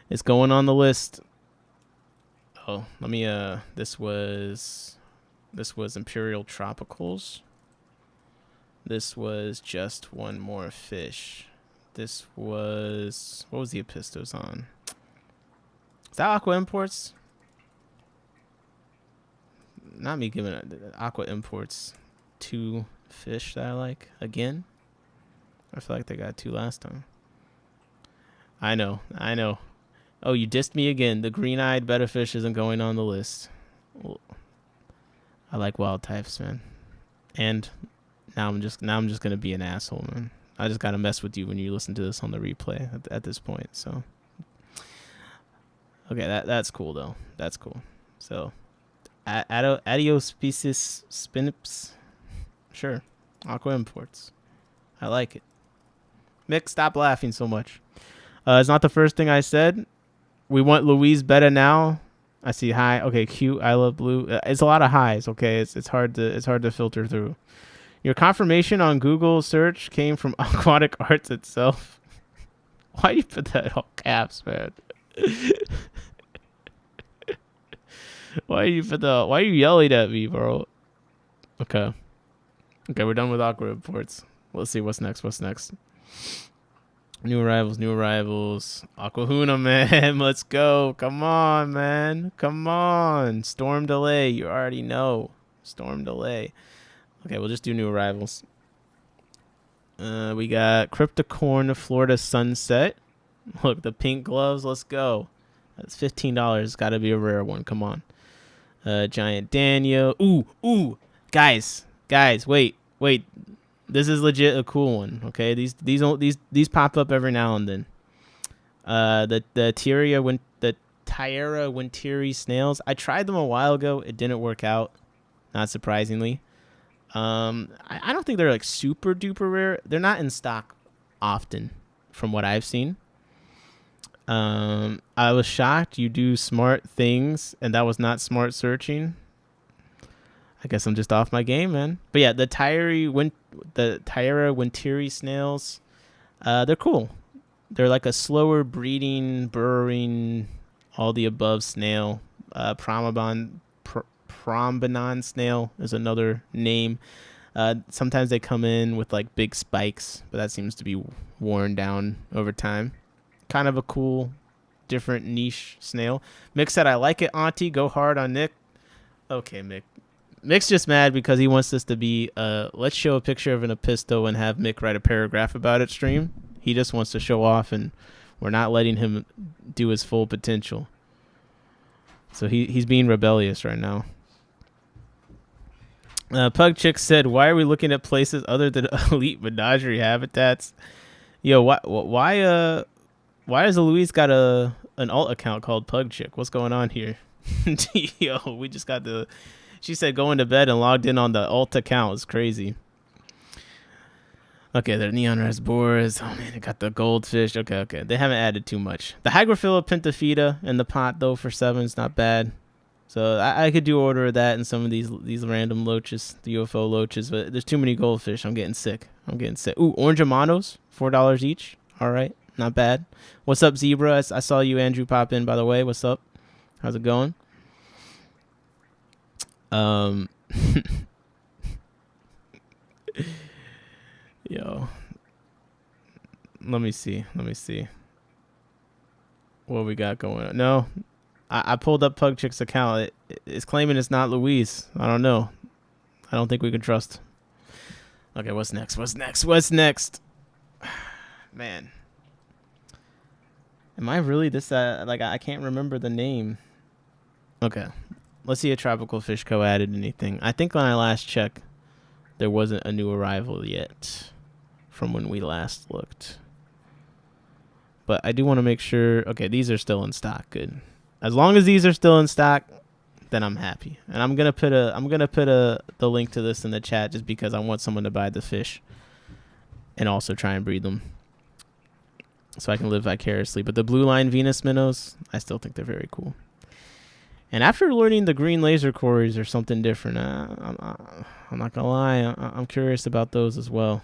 It's going on the list. Oh, let me this was Imperial Tropicals. This was just one more fish. This was, what was the Epistos on? Is that Aqua Imports? Not me giving Aqua Imports 2 fish that I like again. I feel like they got 2 last time. I know. Oh, you dissed me again. The green-eyed betta fish isn't going on the list. I like wild types, man. And now I'm just gonna be an asshole, man. I just gotta mess with you when you listen to this on the replay at this point. So, okay, that's cool though. That's cool. So, Adiopiscis spinips. Sure, aqua imports. I like it. Mick, stop laughing so much. It's not the first thing I said. We want Louise Betta now. I see hi. Okay, cute. I love blue. It's a lot of highs. Okay, it's hard to filter through. Your confirmation on Google search came from Aquatic Arts itself. Why do you put that in all caps, man? Why are you yelling at me, bro? Okay, we're done with awkward reports. Let's see what's next. New arrivals. Aquahuna, man. Let's go. Come on, man. Come on. Storm delay. You already know. Storm delay. Okay, we'll just do new arrivals. We got Cryptocorn Florida Sunset. Look, the pink gloves. Let's go. That's $15. It's got to be a rare one. Come on. Giant Daniel. Ooh. Guys, wait. This is legit a cool one. Okay, these pop up every now and then. The Tierra Winteri snails. I tried them a while ago. It didn't work out, not surprisingly. I don't think they're like super duper rare. They're not in stock often, from what I've seen. I was shocked you do smart things, and that was not smart searching. I guess I'm just off my game, man. But yeah, the Tyra winteri snails, they're cool. They're like a slower breeding, burrowing, all the above snail. Prombanon snail is another name. Sometimes they come in with like big spikes, but that seems to be worn down over time. Kind of a cool, different niche snail. Mick said, I like it, Auntie. Go hard on Nick. Okay, Mick. Mick's just mad because he wants this to be let's show a picture of an episto and have Mick write a paragraph about it stream. He just wants to show off, and we're not letting him do his full potential. So he's being rebellious right now. Pug Chick said, why are we looking at places other than elite menagerie habitats? Yo, why has Louise got an alt account called Pug Chick? What's going on here? Yo, we just got she said going to bed and logged in on the alt account. It's crazy. Okay, they're neon rasboras. Oh man, they got the goldfish. Okay. They haven't added too much. The Hygrophila pentaphyta in the pot though for 7 is not bad. So I could do order of that and some of these random loaches, the UFO loaches, but there's too many goldfish. I'm getting sick. Ooh, orange amanos, $4 each. All right, not bad. What's up, Zebra? I saw you, Andrew, pop in, by the way. What's up? How's it going? Yo. Let me see. What we got going on? No. I pulled up Pug Chick's account. It's claiming it's not Louise. I don't know. I don't think we can trust. Okay, what's next? Man. Am I really this? I can't remember the name. Okay. Let's see if Tropical Fish Co. added anything. I think when I last checked, there wasn't a new arrival yet from when we last looked. But I do want to make sure. Okay, these are still in stock. Good. As long as these are still in stock, then I'm happy. And I'm gonna put the link to this in the chat just because I want someone to buy the fish and also try and breed them so I can live vicariously. But the blue line Venus minnows, I still think they're very cool. And after learning the green laser corys are something different, I'm not gonna lie, I'm curious about those as well.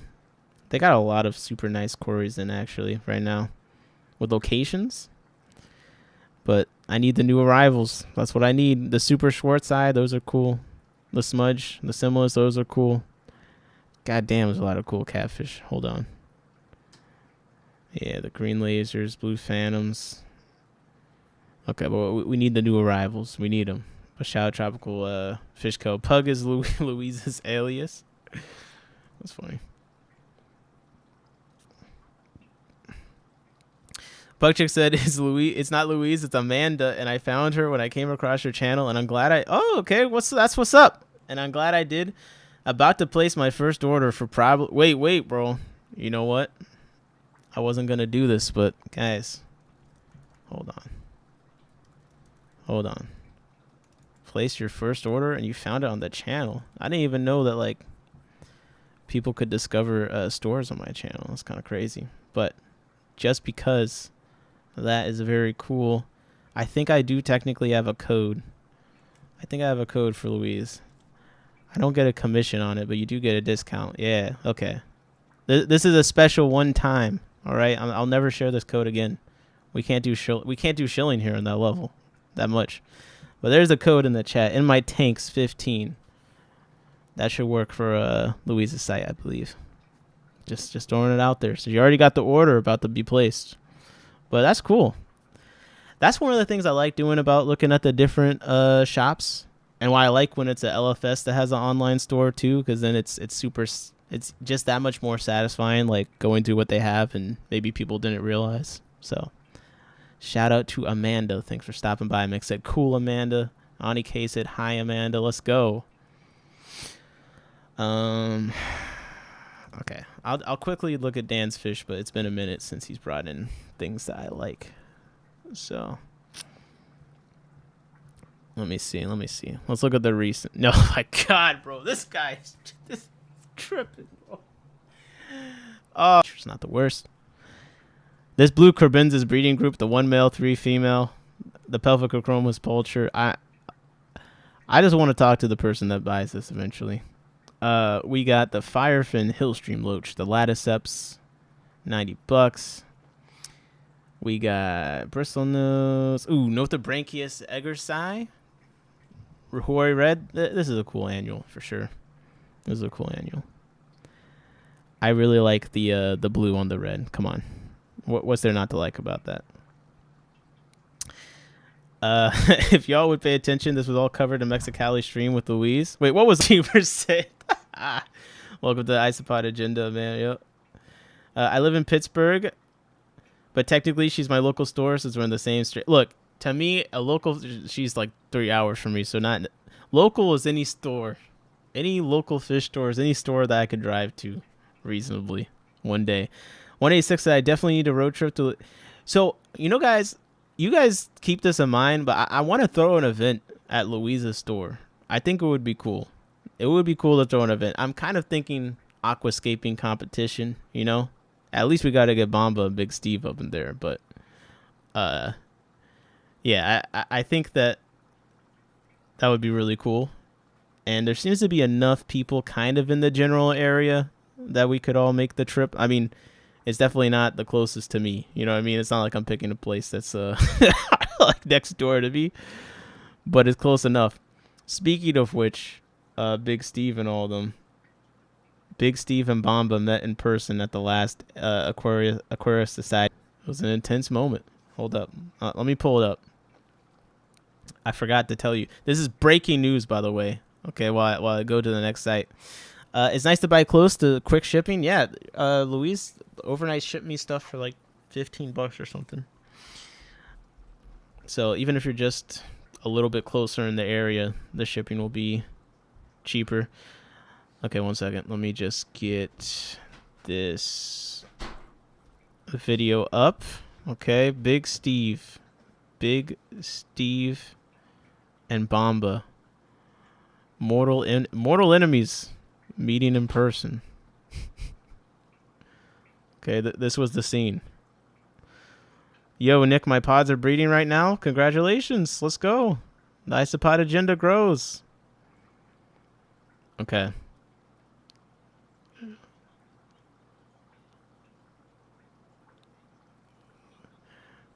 They got a lot of super nice corys in actually right now with locations. But I need the new arrivals. That's what I need. The Super Schwartz Eye, those are cool. The Smudge, the Simulus, those are cool. God damn, there's a lot of cool catfish. Hold on. Yeah, the green lasers, blue phantoms. Okay, but we need the new arrivals. We need them. But shout out Tropical Fish Co. Pug is Louise's alias. That's funny. Pugchick said, it's not Louise, it's Amanda, and I found her when I came across her channel, and I'm glad okay, that's what's up. And I'm glad I did. About to place my first order for wait, bro. You know what? I wasn't going to do this, but guys, hold on. Place your first order, and you found it on the channel. I didn't even know that, like, people could discover stores on my channel. It's kind of crazy. But just because... that is very cool. I think I do technically have a code. I think I have a code for Louise. I don't get a commission on it, but you do get a discount. Yeah, okay. This is a special one time. All right, I'll never share this code again. We can't do shilling here on that level, that much. But there's a code in the chat. In my tanks 15. That should work for Louise's site, I believe. Just throwing it out there. So you already got the order about to be placed. But that's cool. That's one of the things I like doing about looking at the different shops, and why I like when it's a LFS that has an online store too, because then it's just that much more satisfying, like going through what they have and maybe people didn't realize. So shout out to Amanda. Thanks for stopping by. Mick said, cool, Amanda. Ani K said, hi, Amanda. Let's go. Okay, I'll quickly look at Dan's fish, but it's been a minute since he's brought in things that I like. So let me see. Let's look at the recent. No, my God, bro, this guy's just tripping, bro. Oh, it's not the worst. This blue Corbin's breeding group, the 1 male, 3 female, the Pelvicochromis pulcher. I just want to talk to the person that buys this eventually. We got the Firefin Hillstream Loach, the Laticeps, $90. We got Bristlenose. Ooh, Nothabranchius Eggersii. Rahori Red. This is a cool annual for sure. This is a cool annual. I really like the blue on the red. Come on. What's there not to like about that? If y'all would pay attention, this was all covered in Mexicali stream with Louise. Wait, what was 2%? Welcome to the Isopod Agenda, man. Yep. I live in Pittsburgh, but technically she's my local store since we're in the same street. Look, to me, a local, she's like 3 hours from me, so not local is any store, any local fish stores, any store that I could drive to reasonably one day. 186 said I definitely need a road trip to. So guys, you guys keep this in mind, but I want to throw an event at Louisa's store. I think it would be cool. It would be cool to throw an event. I'm kind of thinking aquascaping competition. At least we got to get Bomba and Big Steve up in there. But yeah, I think that would be really cool. And there seems to be enough people kind of in the general area that we could all make the trip. I mean, it's definitely not the closest to me. You know what I mean? It's not like I'm picking a place that's like next door to me, but it's close enough. Speaking of which, Big Steve and all of them, Big Steve and Bomba met in person at the last Aquarius Society. It was an intense moment. Hold up. Let me pull it up. I forgot to tell you. This is breaking news, by the way. Okay, while I go to the next site. It's nice to buy close to quick shipping. Yeah, Louise overnight shipped me stuff for like $15 or something. So even if you're just a little bit closer in the area, the shipping will be cheaper. Okay, 1 second. Let me just get this video up. Okay, Big Steve and Bomba. Mortal enemies meeting in person. Okay, this was the scene. Yo, Nick, my pods are breeding right now. Congratulations. Let's go. The Isopod Agenda grows. Okay.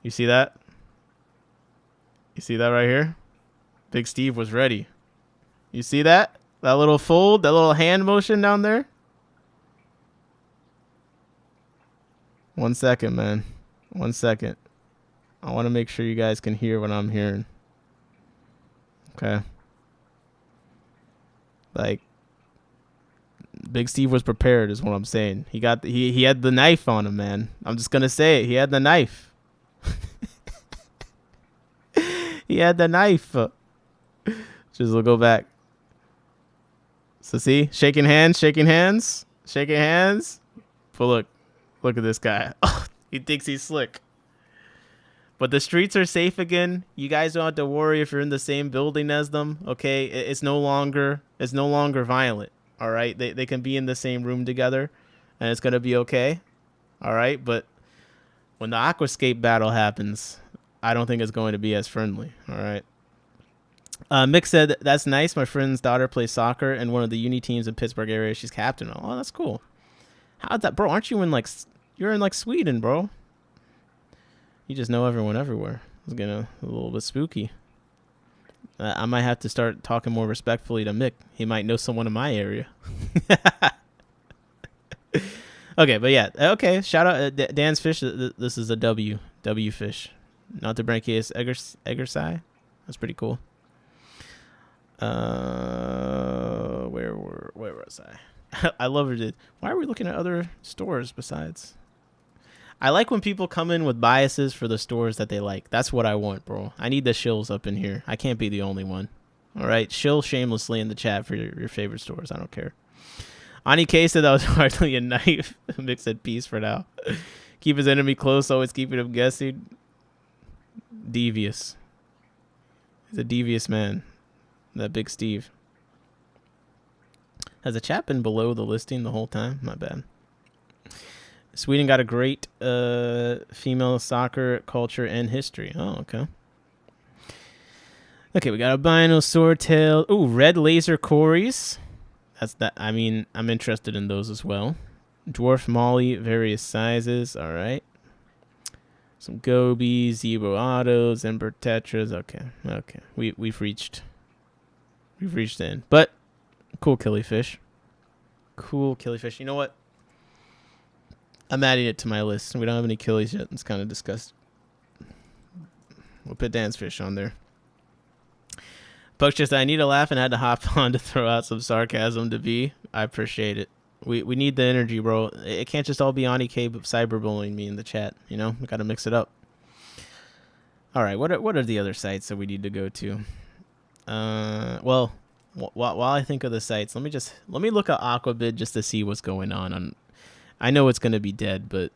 You see that? You see that right here? Big Steve was ready. You see that? That little fold, that little hand motion down there? 1 second, man. 1 second. I want to make sure you guys can hear what I'm hearing. Okay. Like, Big Steve was prepared is what I'm saying. He had the knife on him, man. I'm just going to say it. He had the knife. He had the knife. Just we'll go back. So see, shaking hands. But look at this guy. Oh, he thinks he's slick. But the streets are safe again. You guys don't have to worry if you're in the same building as them. Okay, it's no longer violent. All right, they can be in the same room together, and it's gonna be okay. All right, but when the aquascape battle happens, I don't think it's going to be as friendly. All right. Mick said, that's nice. My friend's daughter plays soccer in one of the uni teams in Pittsburgh area. She's captain. Oh, that's cool. How's that, bro? Aren't you you're in Sweden, bro? You just know everyone everywhere. It's getting a little bit spooky. I might have to start talking more respectfully to Mick. He might know someone in my area. Okay, but yeah. Okay, shout out Dan's Fish. This is a W fish. Not the Branchius Eggersii. That's pretty cool. Where was I? I love it. Why are we looking at other stores besides? I like when people come in with biases for the stores that they like. That's what I want, bro. I need the shills up in here. I can't be the only one. All right, shill shamelessly in the chat for your favorite stores. I don't care. Ani K said that was hardly a knife. Mick said peace for now. Keep his enemy close, always keeping him guessing. Devious. He's a devious man. That Big Steve. Has the chat been below the listing the whole time? My bad. Sweden got a great female soccer culture and history. Oh, okay. Okay, we got albino swordtail. Ooh, red laser corys. That's that. I mean, I'm interested in those as well. Dwarf molly, various sizes. All right. Some gobies, zebra autos, ember tetras. Okay, okay. We've reached the end. But cool killifish. Cool killifish. You know what? I'm adding it to my list. We don't have any killies yet. It's kind of disgusting. We'll put Dan's fish on there. Buck's just, I need a laugh and had to hop on to throw out some sarcasm to be. I appreciate it. We need the energy, bro. It can't just all be Ani K cyberbullying me in the chat. You know, we got to mix it up. All right, what are the other sites that we need to go to? Well, while I think of the sites, let me look at Aquabid just to see what's going on. I know it's gonna be dead, but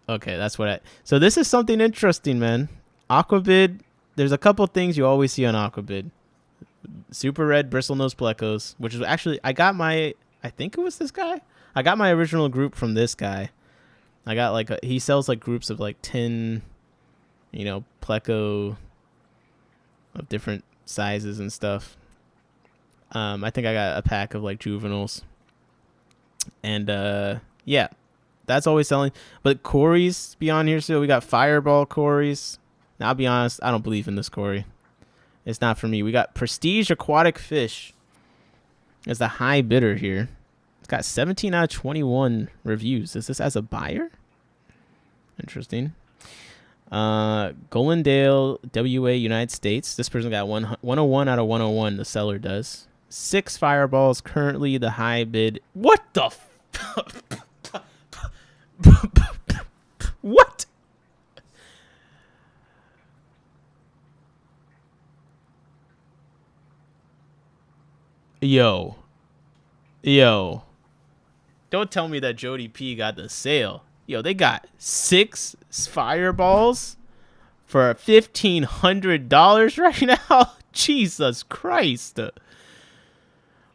okay, that's what I. So this is something interesting, man. Aquabid. There's a couple things you always see on Aquabid. Super red bristlenose plecos, which is actually I think it was this guy. I got my original group from this guy. I got he sells like groups of like 10, pleco of different sizes and stuff. I think I got a pack of like juveniles. And yeah, that's always selling. But corys beyond here still. We got fireball corys. Now, I'll be honest, I don't believe in this cory. It's not for me. We got prestige aquatic fish as the high bidder here. It's got 17 out of 21 reviews. Is this as a buyer? Interesting. Golendale, WA, United States. This person got 101 out of 101. The seller does. 6 fireballs. Currently the high bid. What the what? Yo. Don't tell me that Jody P got the sale. Yo, they got 6 fireballs for $1,500 right now. Jesus Christ.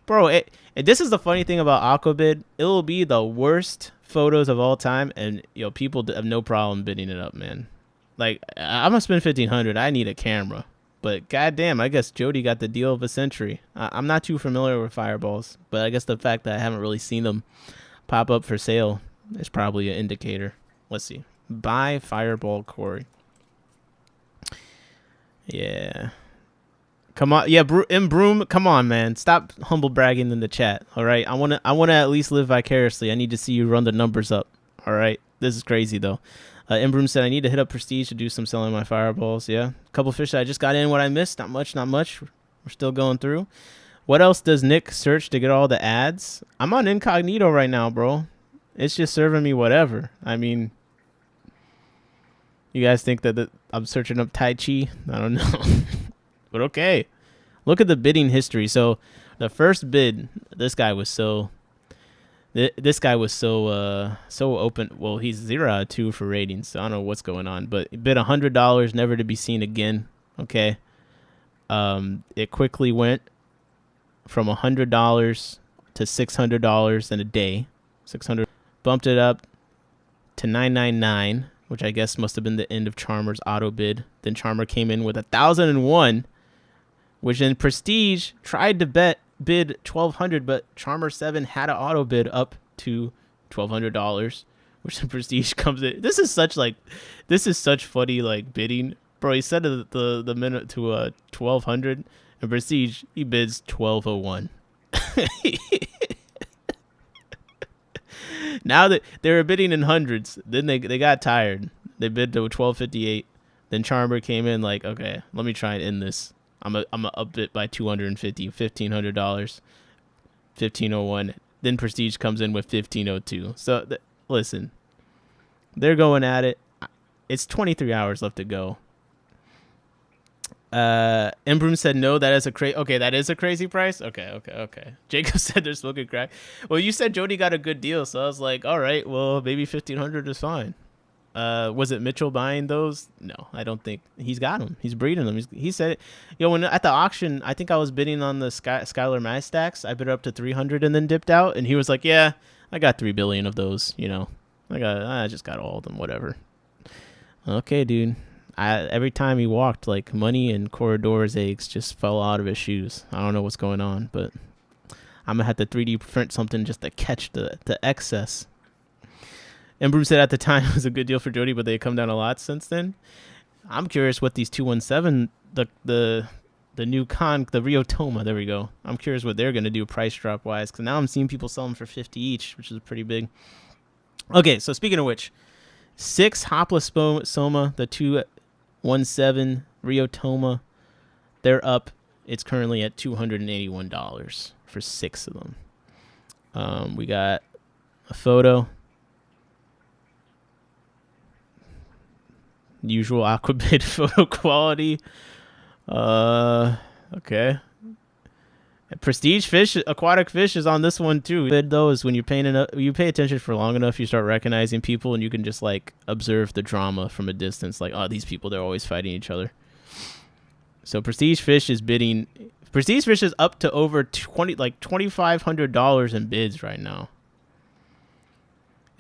Bro, and this is the funny thing about Aquabid. It'll be the worst photos of all time, and people have no problem bidding it up, man. Like, I'm gonna spend $1,500. I need a camera. But goddamn, I guess Jody got the deal of a century. I'm not too familiar with fireballs, but I guess the fact that I haven't really seen them pop up for sale is probably an indicator. Let's see. Buy fireball cory. Yeah. Come on. Yeah, Broom, come on, man. Stop humble bragging in the chat. All right. I want to at least live vicariously. I need to see you run the numbers up. All right. This is crazy though. Imbroom said, I need to hit up Prestige to do some selling my fireballs. Yeah. A couple fish that I just got in. What I missed. Not much. We're still going through. What else does Nick search to get all the ads? I'm on incognito right now, bro. It's just serving me whatever. I mean, you guys think that I'm searching up Tai Chi? I don't know. But okay. Look at the bidding history. So the first bid, this guy was so open. Well, he's 0 out of 2 for ratings, so I don't know what's going on. But he bid $100, never to be seen again. Okay. It quickly went from $100 to $600 in a day. 600 bumped it up to $999, which I guess must have been the end of Charmer's auto bid. Then Charmer came in with 1,001, which in Prestige tried to bid $1,200, but Charmer 7 had an auto bid up to $1,200, which in Prestige comes in. This is such funny like bidding, bro. He set the minute to 1,200, and Prestige he bids 1,201. Now that they were bidding in hundreds, then they got tired. They bid to 1,258. Then Charmer came in like, okay, let me try and end this. I'm a up it by $250, $1,500, 1,501. Then Prestige comes in with 1,502. So listen, they're going at it. It's 23 hours left to go. Embroom said no. That is a that is a crazy price. Okay. Jacob said they're smoking crack. Well, you said Jody got a good deal, so I was like, all right, well maybe 1,500 is fine. Was it Mitchell buying those? No, I don't think he's got them. He's breeding them. He said it. When at the auction, I think I was bidding on the Skylar Mastacks. I bid up to 300 and then dipped out. And he was like, "Yeah, I got 3 billion of those. I just got all of them. Whatever." Okay, dude. Every time he walked, like Money and Corydoras eggs just fell out of his shoes. I don't know what's going on, but I'm gonna have to 3D print something just to catch the excess. And Bruce said at the time it was a good deal for Jody, but they come down a lot since then. I'm curious what these 217, the new the Rio Toma, there we go. I'm curious what they're gonna do price drop wise, because now I'm seeing people sell them for 50 each, which is pretty big. Okay, so speaking of which, 6 Hopless Soma, the 217 Rio Toma, they're up. It's currently at $281 for 6 of them. We got a photo. Usual Aquabid photo quality. Okay. Prestige fish, aquatic fish is on this one too. Good though is when you pay attention for long enough, you start recognizing people, and you can just like observe the drama from a distance. Like, oh, these people, they're always fighting each other. So Prestige fish is bidding. Prestige fish is up to over $2,500 in bids right now.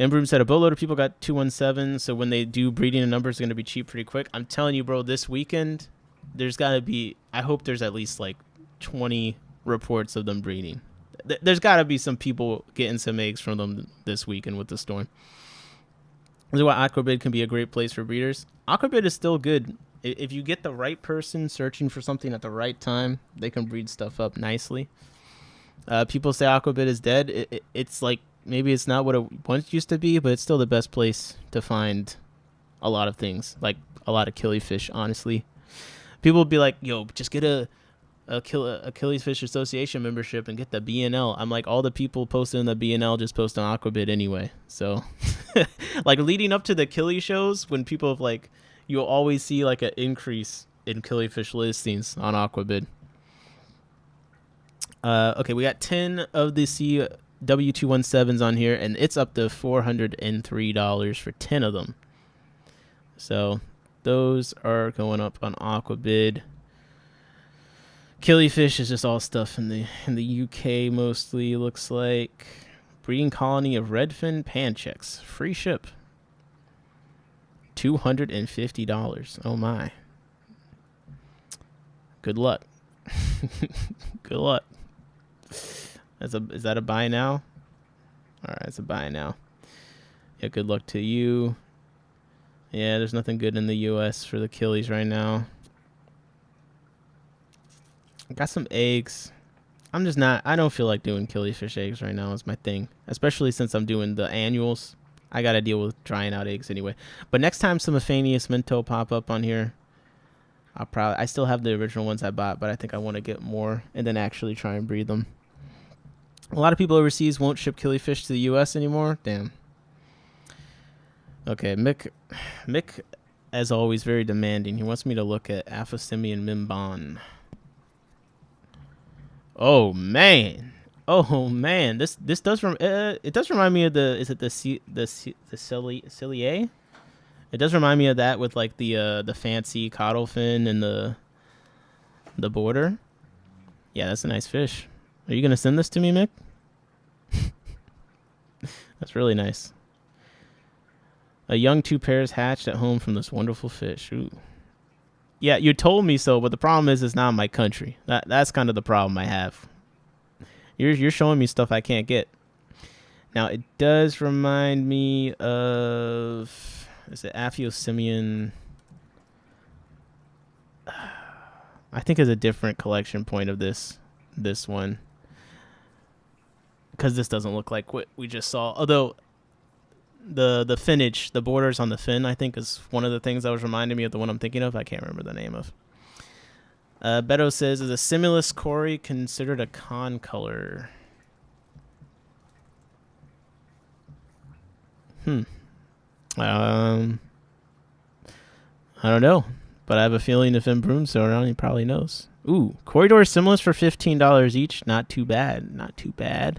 Embroom said a boatload of people got 217, so when they do breeding, the numbers are going to be cheap pretty quick. I'm telling you, bro, this weekend, there's got to be, I hope there's at least like 20 reports of them breeding. There's got to be some people getting some eggs from them this weekend with the storm. This is why Aquabid can be a great place for breeders. Aquabid is still good. If you get the right person searching for something at the right time, they can breed stuff up nicely. People say Aquabid is dead. It's like, maybe it's not what it once used to be, but it's still the best place to find a lot of things, like a lot of killifish, honestly. People would be like, yo, just get a Killifish Association membership and get the BNL. I'm like, all the people posted in the BNL just post on Aquabid anyway. So, like, leading up to the Killy shows, when people have, like, you'll always see, like, an increase in killifish listings on Aquabid. Okay, we got 10 of the W217s on here, and it's up to $403 for 10 of them. So those are going up on Aquabid. Killifish is just all stuff in the UK mostly, looks like. Breeding colony of redfin panchecks, free ship, $250. Oh my. Good luck. Good luck. Is that a buy now? All right, it's a buy now. Yeah, good luck to you. Yeah, there's nothing good in the U.S. for the killies right now. I got some eggs. I don't feel like doing killifish eggs right now is my thing. Especially since I'm doing the annuals. I got to deal with drying out eggs anyway. But next time some Aphanius Minto pop up on here, I still have the original ones I bought, but I think I want to get more and then actually try and breed them. A lot of people overseas won't ship killifish to the U.S. anymore. Damn. Okay, Mick, as always, very demanding. He wants me to look at Aphosimian Mimban. Oh man, This does it does remind me of the Ciliae? It does remind me of that with like the fancy caudal fin and the border. Yeah, that's a nice fish. Are you gonna send this to me, Mick? That's really nice. A young 2 pairs hatched at home from this wonderful fish. Ooh. Yeah, you told me so, but the problem is it's not my country. That's kind of the problem I have. You're showing me stuff I can't get. Now, it does remind me of... Is it Aphyosimian? I think it's a different collection point of this one. Because this doesn't look like what we just saw. Although... The finnage, the borders on the fin, I think is one of the things that was reminding me of the one I'm thinking of. I can't remember the name of. Beto says, is a Simulus cory considered a con color? I don't know, but I have a feeling if Embroom's around, he probably knows. Ooh, Corydoras Simulus for $15 each. Not too bad. Not too bad.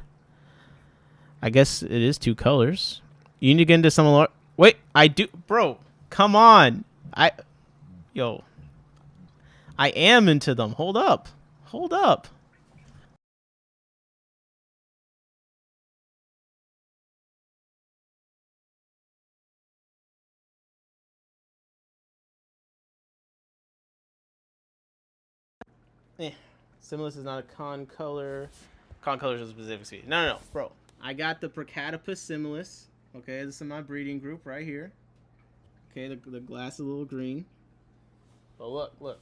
I guess it is 2 colors. You need to get into some... Wait, I do... Bro, come on. I am into them. Hold up. Hold up. Similis is not a con color. Con color is a specific species. No, bro. I got the Procatopus similis. Okay, this is my breeding group right here. Okay, the glass is a little green. But look.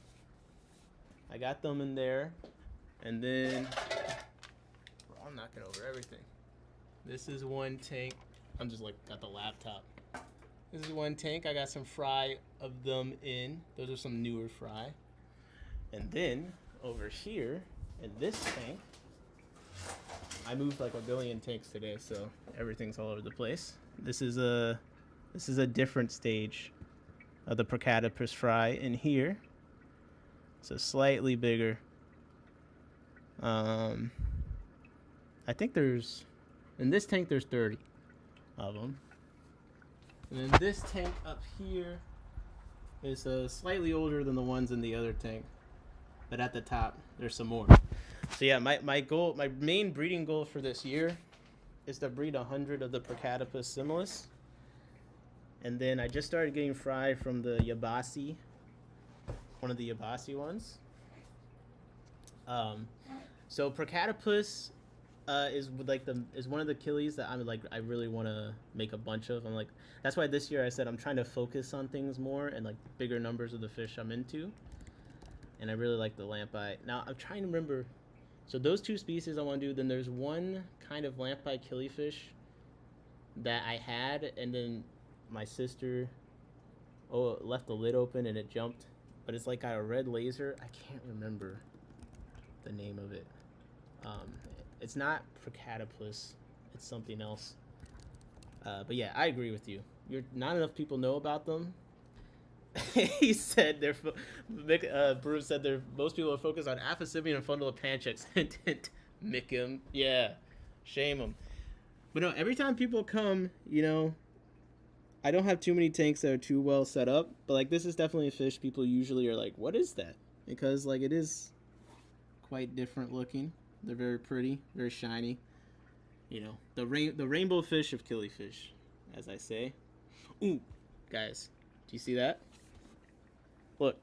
I got them in there. And then, bro, I'm knocking over everything. This is one tank. I'm just like, got the laptop. This is one tank. I got some fry of them in. Those are some newer fry. And then, over here, in this tank, I moved like a billion tanks today, so everything's all over the place. This is a different stage of the Procatopus fry in here. So slightly bigger. I think in this tank there's 30 of them. And then this tank up here is slightly older than the ones in the other tank. But at the top, there's some more. So yeah, my main breeding goal for this year is to breed 100 of the Procatopus similis. And then I just started getting fry from the Yabasi, one of the Yabasi ones. So Procatopus is one of the killies that I really want to make a bunch of. That's why this year I said I'm trying to focus on things more and like bigger numbers of the fish I'm into. And I really like the lamp-eye. Now I'm trying to remember. So those two species I want to do. Then there's one kind of lamp-eye killifish that I had, and then my sister left the lid open and it jumped. But it's like got a red laser. I can't remember the name of it. It's not Procatopus. It's something else. But yeah, I agree with you. Not enough people know about them. He said Bruce said most people are focused on Aphasibian and Fundulopanchax. Mick him. Yeah. Shame him. But no, every time people come, I don't have too many tanks that are too well set up, but like this is definitely a fish people usually are like, what is that? Because like it is quite different looking. They're very pretty, very shiny. The rainbow fish of killifish, as I say. Ooh, guys, do you see that? Look,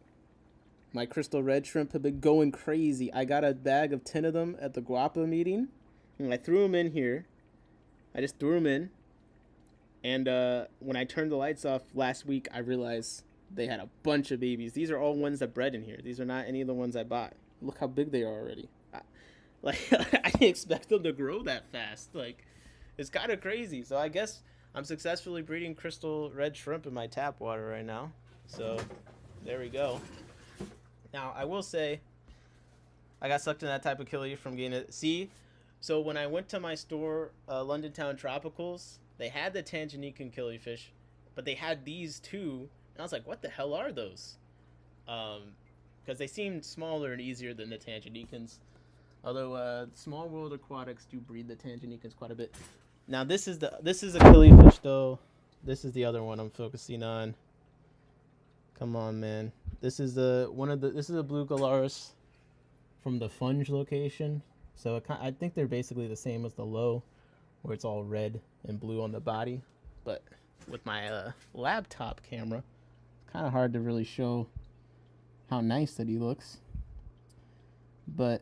my crystal red shrimp have been going crazy. I got a bag of 10 of them at the Guapa meeting, and I threw them in here. I just threw them in, and when I turned the lights off last week, I realized they had a bunch of babies. These are all ones that bred in here. These are not any of the ones I bought. Look how big they are already. I didn't expect them to grow that fast. Like, it's kind of crazy. So I guess I'm successfully breeding crystal red shrimp in my tap water right now. So there we go. Now, I will say, I got sucked in that type of killie from getting it. See, so when I went to my store, London Town Tropicals, they had the Tanganykan killifish, but they had these too. And I was like, what the hell are those? Because they seemed smaller and easier than the Tanganyikans. Although Small World Aquatics do breed the Tanganyikans quite a bit. Now this is a killifish though. This is the other one I'm focusing on. Come on, man. This is a blue Galaris from the Funge location. So I think they're basically the same as the low, where it's all red and blue on the body. But with my laptop camera, it's kind of hard to really show how nice that he looks. But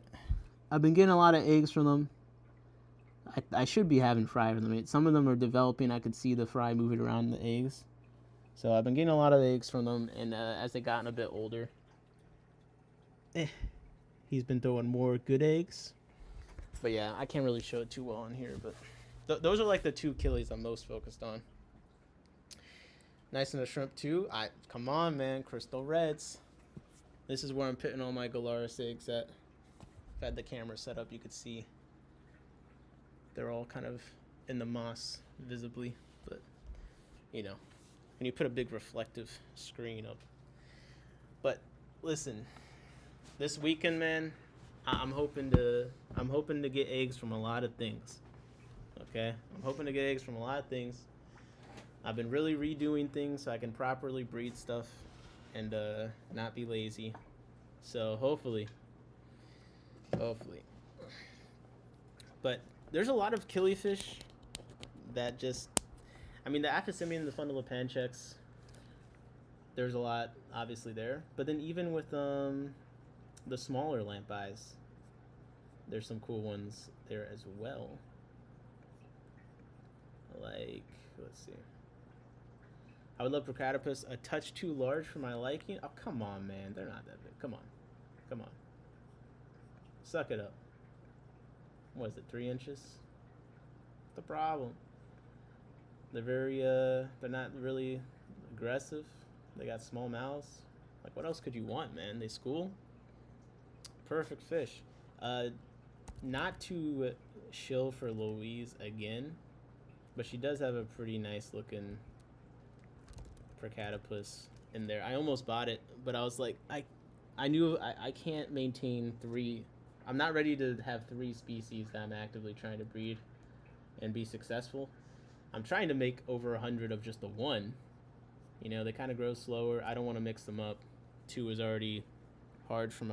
I've been getting a lot of eggs from them. I should be having fry from them. Some of them are developing. I could see the fry moving around the eggs. So I've been getting a lot of eggs from them, and as they've gotten a bit older, he's been throwing more good eggs. But yeah, I can't really show it too well on here, but those are like the two killies I'm most focused on. Nice in the shrimp too. Come on, man, crystal reds. This is where I'm putting all my Galaris eggs at. If I had the camera set up, you could see they're all kind of in the moss visibly, but when you put a big reflective screen up. But listen, this weekend, man, I'm hoping to get eggs from a lot of things. Okay, I'm hoping to get eggs from a lot of things. I've been really redoing things so I can properly breed stuff and not be lazy. So hopefully. But there's a lot of killifish that the Aphasibian and the Fundulopanchax, there's a lot obviously there. But then even with the smaller lamp eyes. There's some cool ones there as well. Like, let's see. I would love Procatopus a touch too large for my liking. Oh, come on, man. They're not that big. Come on. Come on. Suck it up. What is it, 3 inches? What's the problem? They're they're not really aggressive. They got small mouths. Like, what else could you want, man? They school. Perfect fish. Not to shill for Louise again, but she does have a pretty nice looking Procatopus in there. I almost bought it, but I was like, I knew I can't maintain 3. I'm not ready to have 3 species that I'm actively trying to breed and be successful. I'm trying to make over 100 of just the one. You know, they kind of grow slower. I don't want to mix them up. 2 is already hard for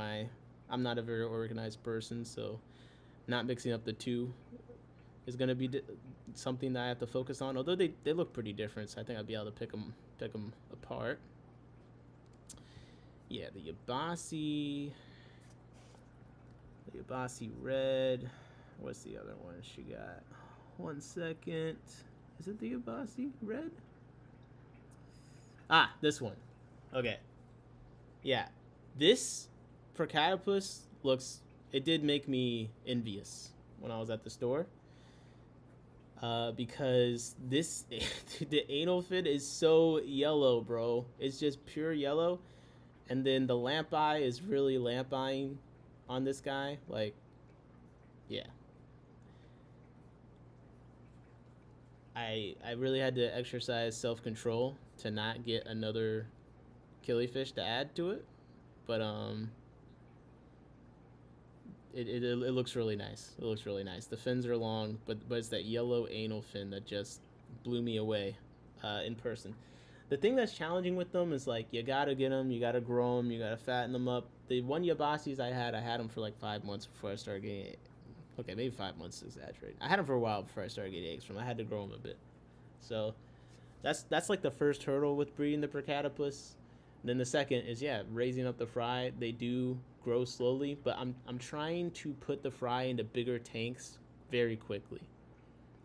I'm not a very organized person, so not mixing up the 2 is going to be something that I have to focus on. Although they look pretty different, so I think I'll be able to pick them apart. Yeah, the Yabasi red. What's the other one she got? 1 second. Is it the Yabasi red? Ah, this one. Okay. Yeah. This Procatopus it did make me envious when I was at the store. Because the anal fin is so yellow, bro. It's just pure yellow. And then the lamp eye is really lamp eyeing on this guy. Like, yeah. I really had to exercise self-control to not get another killifish to add to it. But, it looks really nice. It looks really nice. The fins are long, but it's that yellow anal fin that just blew me away in person. The thing that's challenging with them is, like, you gotta get them, you gotta grow them, you gotta fatten them up. The one Yabasis I had them for like 5 months before I started getting. Okay, maybe 5 months is exaggerated. I had them for a while before I started getting eggs from them. I had to grow them a bit. So that's like the first hurdle with breeding the Procatopus. Then the second is, yeah, raising up the fry. They do grow slowly, but I'm trying to put the fry into bigger tanks very quickly.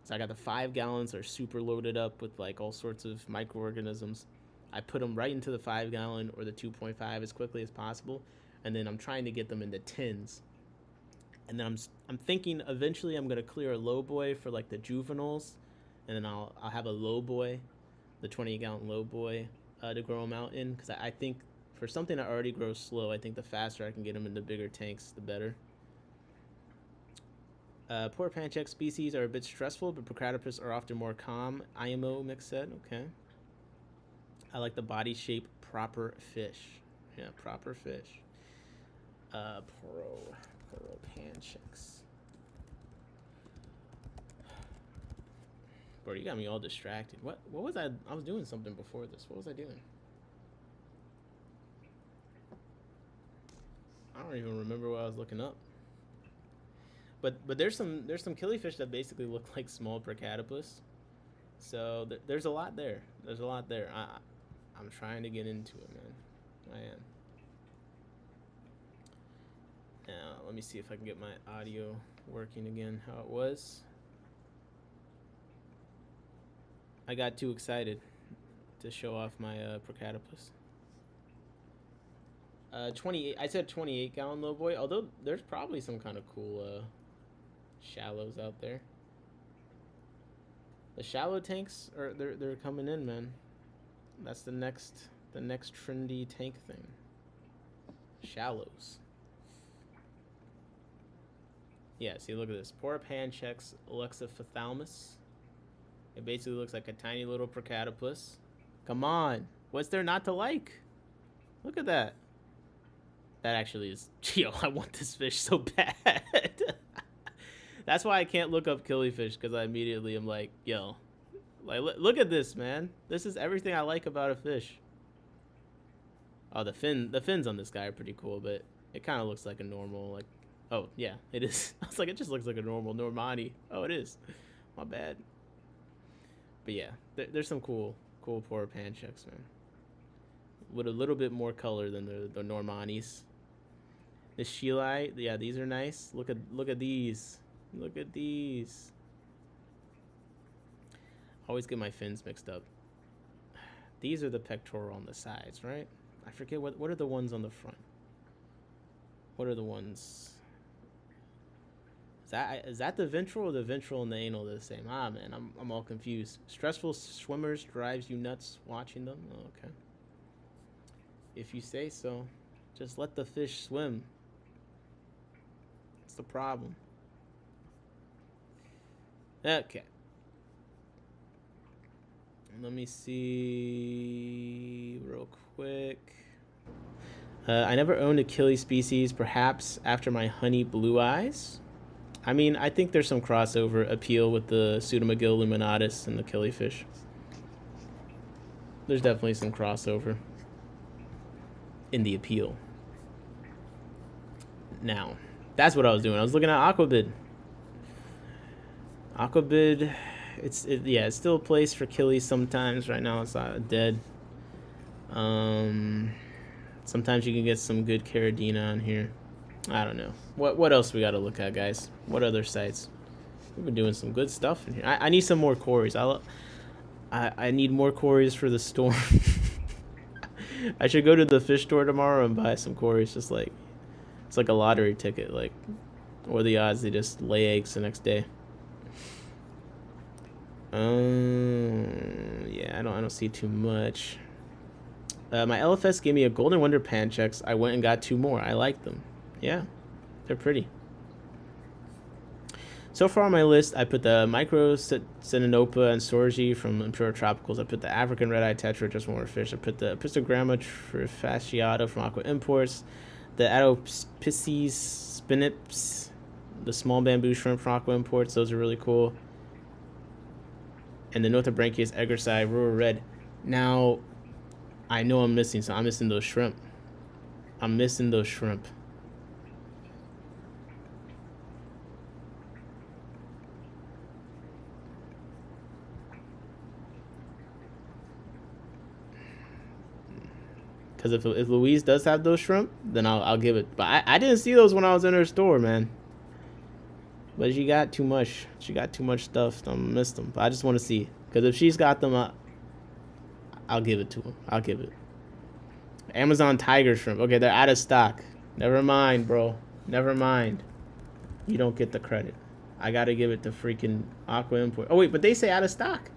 So I got the 5 gallons that are super loaded up with like all sorts of microorganisms. I put them right into the 5 gallon or the 2.5 as quickly as possible, and then I'm trying to get them into tins. And then I'm thinking eventually I'm gonna clear a low boy for like the juveniles, and then I'll have a low boy, the 20 gallon low boy, to grow them out in, because I think for something that already grows slow, I think the faster I can get them into bigger tanks, the better. Poor pancheck species are a bit stressful, but Procatopus are often more calm. IMO mix said, okay. I like the body shape, proper fish. Yeah, proper fish. Pro panchecks. Bro, you got me all distracted. What was I was doing something before this. What was I doing? I don't even remember what I was looking up. But there's some killifish that basically look like small Procatopus. So there's a lot there. There's a lot there. I'm trying to get into it, man. I am. Now, let me see if I can get my audio working again how it was. I got too excited to show off my Procatopus. 28. I said 28 gallon low boy. Although there's probably some kind of cool shallows out there. The shallow tanks they're coming in, man. That's the next trendy tank thing. Shallows. Yeah, see, look at this. Poor Panchex Alexiphthalmus. It basically looks like a tiny little Procatopus. Come on. What's there not to like? Look at that. That actually is... Yo, I want this fish so bad. That's why I can't look up killifish, because I immediately am like, yo. Like, look at this, man. This is everything I like about a fish. Oh, the fins on this guy are pretty cool, but it kind of looks like a normal, like... Oh, yeah, it is. I was like, it just looks like a normal Normani. Oh, it is. My bad. But yeah, there's some cool poor Panchex, man. With a little bit more color than the Normanis. The Sheelite, yeah, these are nice. Look at these. Look at these. Always get my fins mixed up. These are the pectoral on the sides, right? I forget what are the ones on the front. What are the ones? Is that the ventral or the ventral and the anal the same? Ah, man, I'm all confused. Stressful swimmers drives you nuts watching them. Oh, okay. If you say so, just let the fish swim. What's the problem? Okay. Let me see real quick. I never owned a killie species, perhaps after my honey blue eyes. I mean, I think there's some crossover appeal with the Pseudomagil luminatus and the killifish. There's definitely some crossover in the appeal. Now, that's what I was doing. I was looking at Aquabid. Aquabid, it's still a place for killies sometimes. Right now it's dead. Sometimes you can get some good Caridina on here. I don't know. What else we got to look at, guys? What other sites? We've been doing some good stuff in here. I need some more corys. I need more corys for the storm. I should go to the fish store tomorrow and buy some corys. Just like it's like a lottery ticket. Like, what are the odds they just lay eggs the next day? Yeah, I don't see too much. My LFS gave me a Golden Wonder Panchex. I went and got 2 more. I like them. Yeah, they're pretty. So far on my list, I put the Micro Cinenopa and Sorgi from Imperial Tropicals. I put the African Red-Eye Tetra, just one more fish. I put the Pistogramma Trifasciata from Aqua Imports. The Atopisces Spinips, the small bamboo shrimp from Aqua Imports. Those are really cool. And the Nothabranchius eggersi Rural Red. Now, I know I'm missing, so I'm missing those shrimp. I'm missing those shrimp. Because if Louise does have those shrimp, then I'll give it. But I didn't see those when I was in her store, man. But she got too much. She got too much stuff. I missed them. But I just want to see. Because if she's got them, I'll give it to him. I'll give it. Amazon Tiger Shrimp. Okay, they're out of stock. Never mind, bro. Never mind. You don't get the credit. I got to give it to freaking Aqua Import. Oh, wait, but they say out of stock.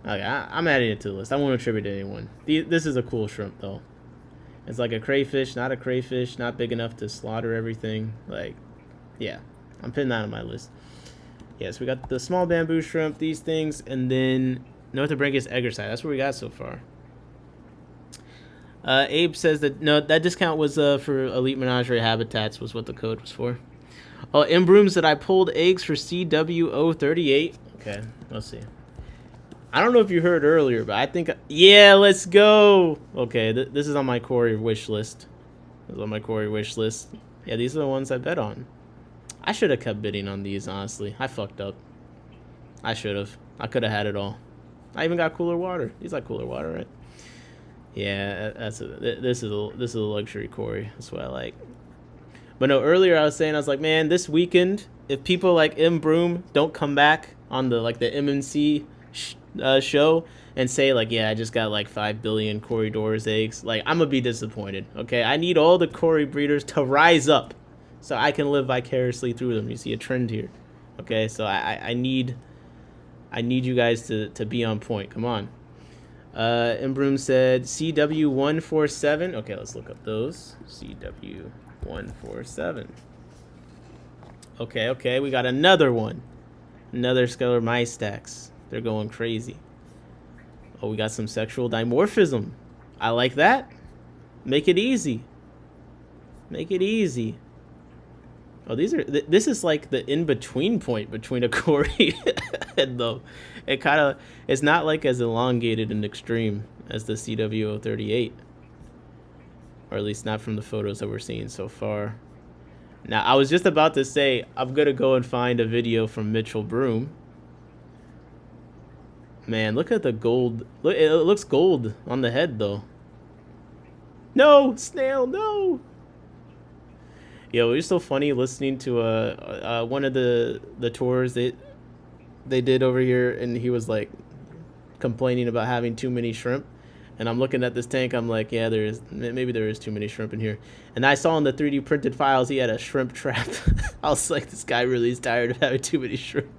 Okay, I'm adding it to the list. I won't attribute to anyone. This is a cool shrimp, though. It's like a crayfish, not a crayfish, not big enough to slaughter everything. Like, yeah, I'm putting that on my list. Yes, we got the small bamboo shrimp, these things, and then Nothabranchius eggersi. That's what we got so far. Abe says that, no, that discount was for Elite Menagerie Habitats was what the code was for. Oh, Imbrooms that I pulled eggs for CW038. Okay, let's see. I don't know if you heard earlier, but I think... Yeah, let's go! Okay, this is on my Cory wish list. This is on my Cory wish list. Yeah, these are the ones I bet on. I should have kept bidding on these, honestly. I fucked up. I should have. I could have had it all. I even got cooler water. These like cooler water, right? Yeah, this is a luxury Cory. That's what I like. But no, earlier I was like, man, this weekend, if people like M Broom don't come back on the MNC show and say like, yeah, I just got like 5 billion Corydoras eggs, like, I'm gonna be disappointed. Okay, I need all the Cory breeders to rise up so I can live vicariously through them. You see a trend here. Okay, so I need you guys to be on point. Come on. Imbroom said CW147. Okay, let's look up those. CW147. Okay, we got another one. Another Skeller Mystax. They're going crazy. Oh, we got some sexual dimorphism. I like that. Make it easy. Make it easy. Oh, this is like the in-between point between a Cory and the... It's not like as elongated and extreme as the CW038. Or at least not from the photos that we're seeing so far. Now, I was just about to say, I'm going to go and find a video from Mitchell Broom. Man, look at the gold. Look, it looks gold on the head, though. No, snail, no. Yo, it was so funny listening to one of the tours they did over here, and he was like complaining about having too many shrimp. And I'm looking at this tank. I'm like, yeah, maybe there is too many shrimp in here. And I saw in the 3D printed files he had a shrimp trap. I was like, this guy really is tired of having too many shrimp.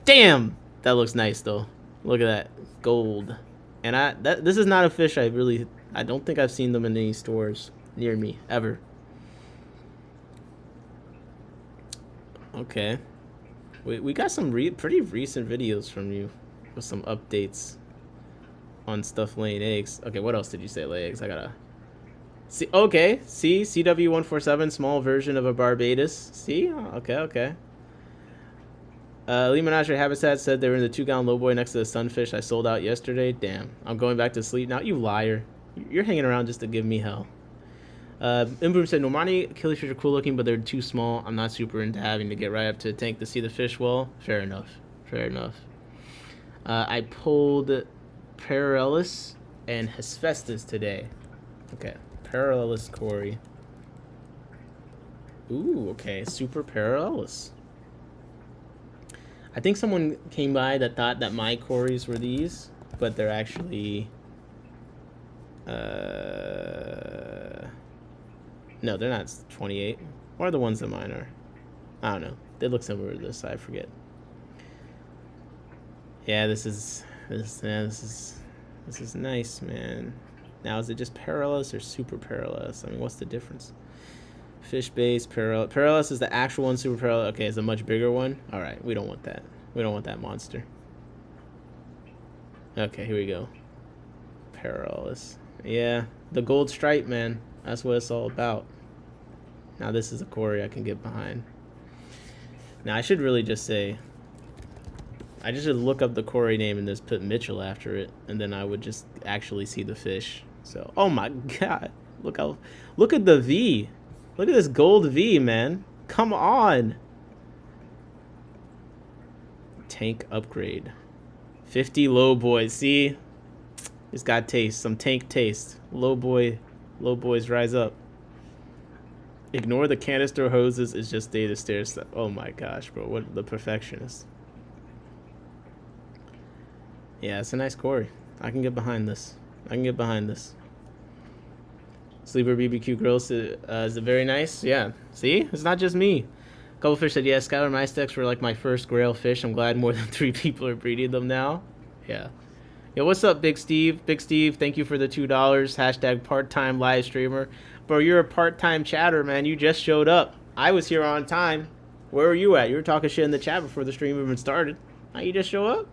Damn, that looks nice though. Look at that gold. And this is not a fish I don't think I've seen them in any stores near me ever. Okay. We got some pretty recent videos from you with some updates on stuff laying eggs. Okay, what else did you say lay eggs? I gotta see. Okay, see CW147, small version of a Barbados. See, okay. Lee Menagerie Habitat said they were in the 2-gallon lowboy next to the sunfish I sold out yesterday. Damn, I'm going back to sleep now. You liar! You're hanging around just to give me hell. Imboom said, Normani killifish are cool looking, but they're too small. I'm not super into having to get right up to the tank to see the fish well. Fair enough. I pulled Parallelus and Hesphestus today. Okay, Parallelus cory. Ooh, okay, super Parallelus. I think someone came by that thought that my corys were these, but they're actually... No, they're not 28. What are the ones that mine are? I don't know. They look similar to this. I forget. Yeah, this is nice, man. Now, is it just Parallelus or super Parallelus? I mean, what's the difference? Fish base Parallelus. Parallelus is the actual one. Super Parallelus. Okay, it's a much bigger one. All right, we don't want that. We don't want that monster. Okay, here we go. Parallelus. Yeah, the gold stripe, man. That's what it's all about. Now this is a cory I can get behind. Now I should really just say, I just should look up the cory name and just put Mitchell after it, and then I would just actually see the fish. So, oh my God, look at the V. Look at this gold V, man. Come on. Tank upgrade. 50 low boys. See, it's got taste, some tank taste. Low boys rise up. Ignore the canister hoses. It's just data stairs. Oh my gosh, bro. What the perfectionist. Yeah, it's a nice cory. I can get behind this. Sleeper BBQ grills. Is it very nice? Yeah. See? It's not just me. A couple fish said, yeah, Skylar Mystex were like my first grail fish. I'm glad more than 3 people are breeding them now. Yeah. Yo, what's up, Big Steve? Big Steve, thank you for the $2. Hashtag part-time live streamer. Bro, you're a part-time chatter, man. You just showed up. I was here on time. Where were you at? You were talking shit in the chat before the stream even started. Now you just show up?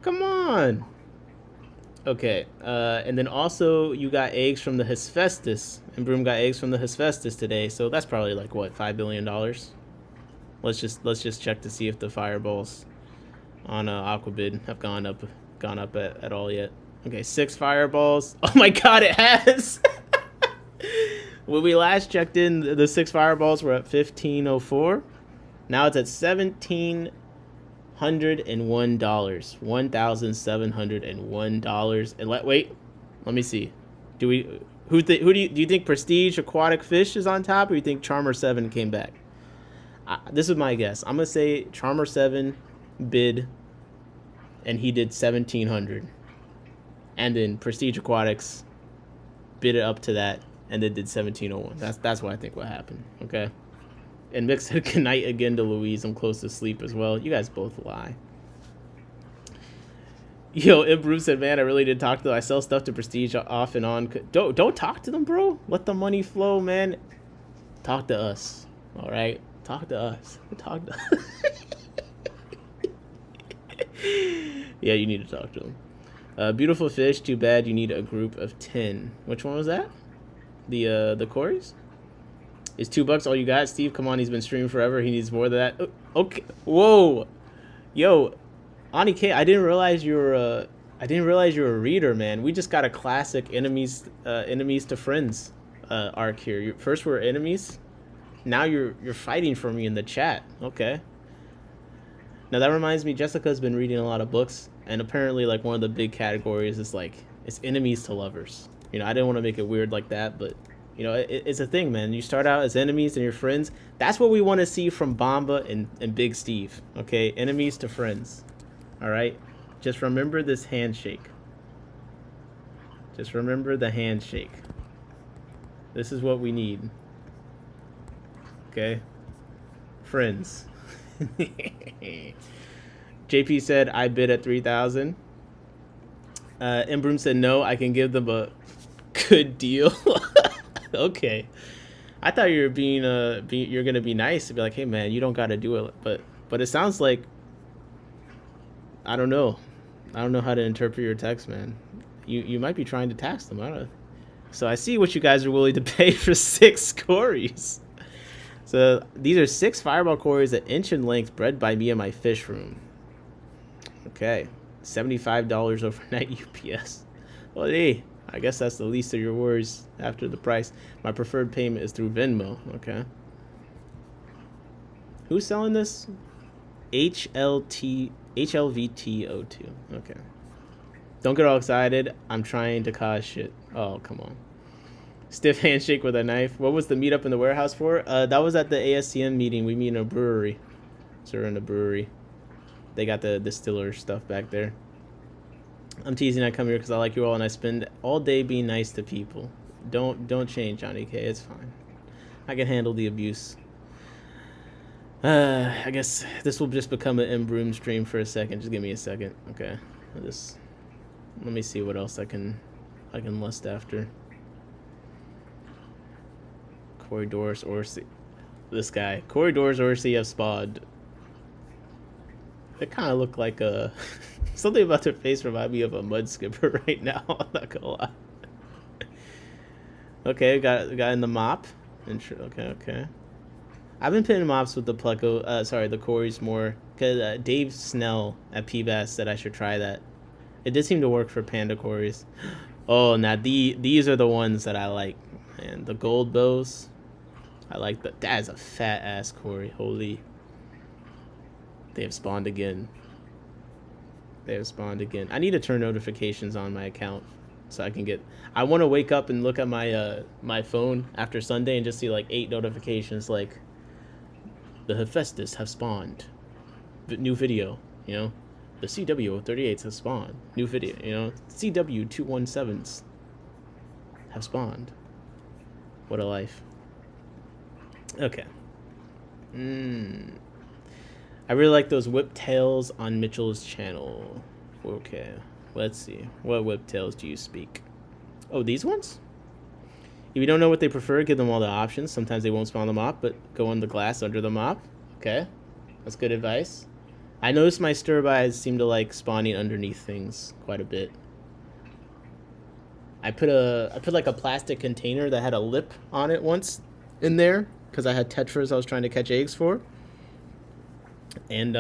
Come on. Okay, and then also you got eggs from the Hesphestus. And Broom got eggs from the Hesphestus today. So that's probably like, what, $5 billion? Let's just check to see if the fireballs on Aquabid have gone up at all yet. Okay, 6 fireballs. Oh my God, it has. When we last checked in, the 6 fireballs were at 1504. Now it's at $1,701. $1,701. And wait, let me see. Do you think Prestige Aquatic Fish is on top, or you think Charmer 7 came back? This is my guess. I'm gonna say Charmer 7 bid, and he did 1,700, and then Prestige Aquatics bid it up to that, and then did 1,701. That's what I think what happened. Okay. And Mick said good night again to Louise. I'm close to sleep as well. You guys both lie. Yo, Improve said, man, I really did talk to them. I sell stuff to Prestige off and on. Don't talk to them, bro. Let the money flow, man. Talk to us. All right? Talk to us. Talk to us. Yeah, you need to talk to them. Beautiful fish. Too bad you need a group of 10. Which one was that? The corys? Is $2 all you got? Steve, come on, he's been streaming forever. He needs more than that. Okay. Whoa. Yo, Ani K, I didn't realize you were a reader, man. We just got a classic enemies to friends arc here. First we're enemies. Now you're fighting for me in the chat. Okay. Now that reminds me, Jessica's been reading a lot of books, and apparently like one of the big categories is like it's enemies to lovers. You know, I didn't want to make it weird like that, but you know, it's a thing, man. You start out as enemies and you're friends. That's what we want to see from Bomba and Big Steve. Okay, enemies to friends. All right, just remember this handshake. Just remember the handshake. This is what we need. Okay, friends. JP said I bid at 3,000. Embroom said no, I can give them a good deal. Okay, I thought you were you're gonna be nice to be like, hey man, you don't gotta do it, but it sounds like I don't know how to interpret your text, man. You might be trying to tax them. I don't know. So I see what you guys are willing to pay for 6 corys. So these are 6 fireball corys, an inch in length, bred by me in my fish room. Okay, $75 overnight UPS. Well, hey, I guess that's the least of your worries after the price. My preferred payment is through Venmo. Okay. Who's selling this? HLVT02. Okay. Don't get all excited. I'm trying to cause shit. Oh, come on. Stiff handshake with a knife. What was the meetup in the warehouse for? That was at the ASTM meeting. We meet in a brewery. So we're in a brewery. They got the distiller stuff back there. I'm teasing. I come here because I like you all, and I spend all day being nice to people. Don't change, Johnny K. It's fine. I can handle the abuse. I guess this will just become an Embroom stream for a second. Just give me a second, okay? Let me see what else I can lust after. Corydoras Orsi. This guy, Corydoras Orsi have spawned. They kind of look like a something about their face remind me of a mud skipper right now. I'm not gonna lie. Okay, got in the mop. Okay. I've been pitting mops with the the corys more because Dave Snell at PBAS said I should try that. It did seem to work for panda corys. Oh, now these are the ones that I like, man. The gold bows. I like that. That is a fat ass cory. Holy. They have spawned again. I need to turn notifications on my account so I can get. I want to wake up and look at my my phone after Sunday and just see like 8 notifications like the Hephaestus have spawned. New video, you know. The CW38s have spawned. New video, you know. CW217s have spawned. What a life. Okay. I really like those whiptails on Mitchell's channel. Okay, let's see. What whiptails do you speak? Oh, these ones? If you don't know what they prefer, give them all the options. Sometimes they won't spawn the mop, but go on the glass under the mop. Okay, that's good advice. I noticed my stir-bys seem to like spawning underneath things quite a bit. I put like a plastic container that had a lip on it once in there because I had tetras I was trying to catch eggs for. And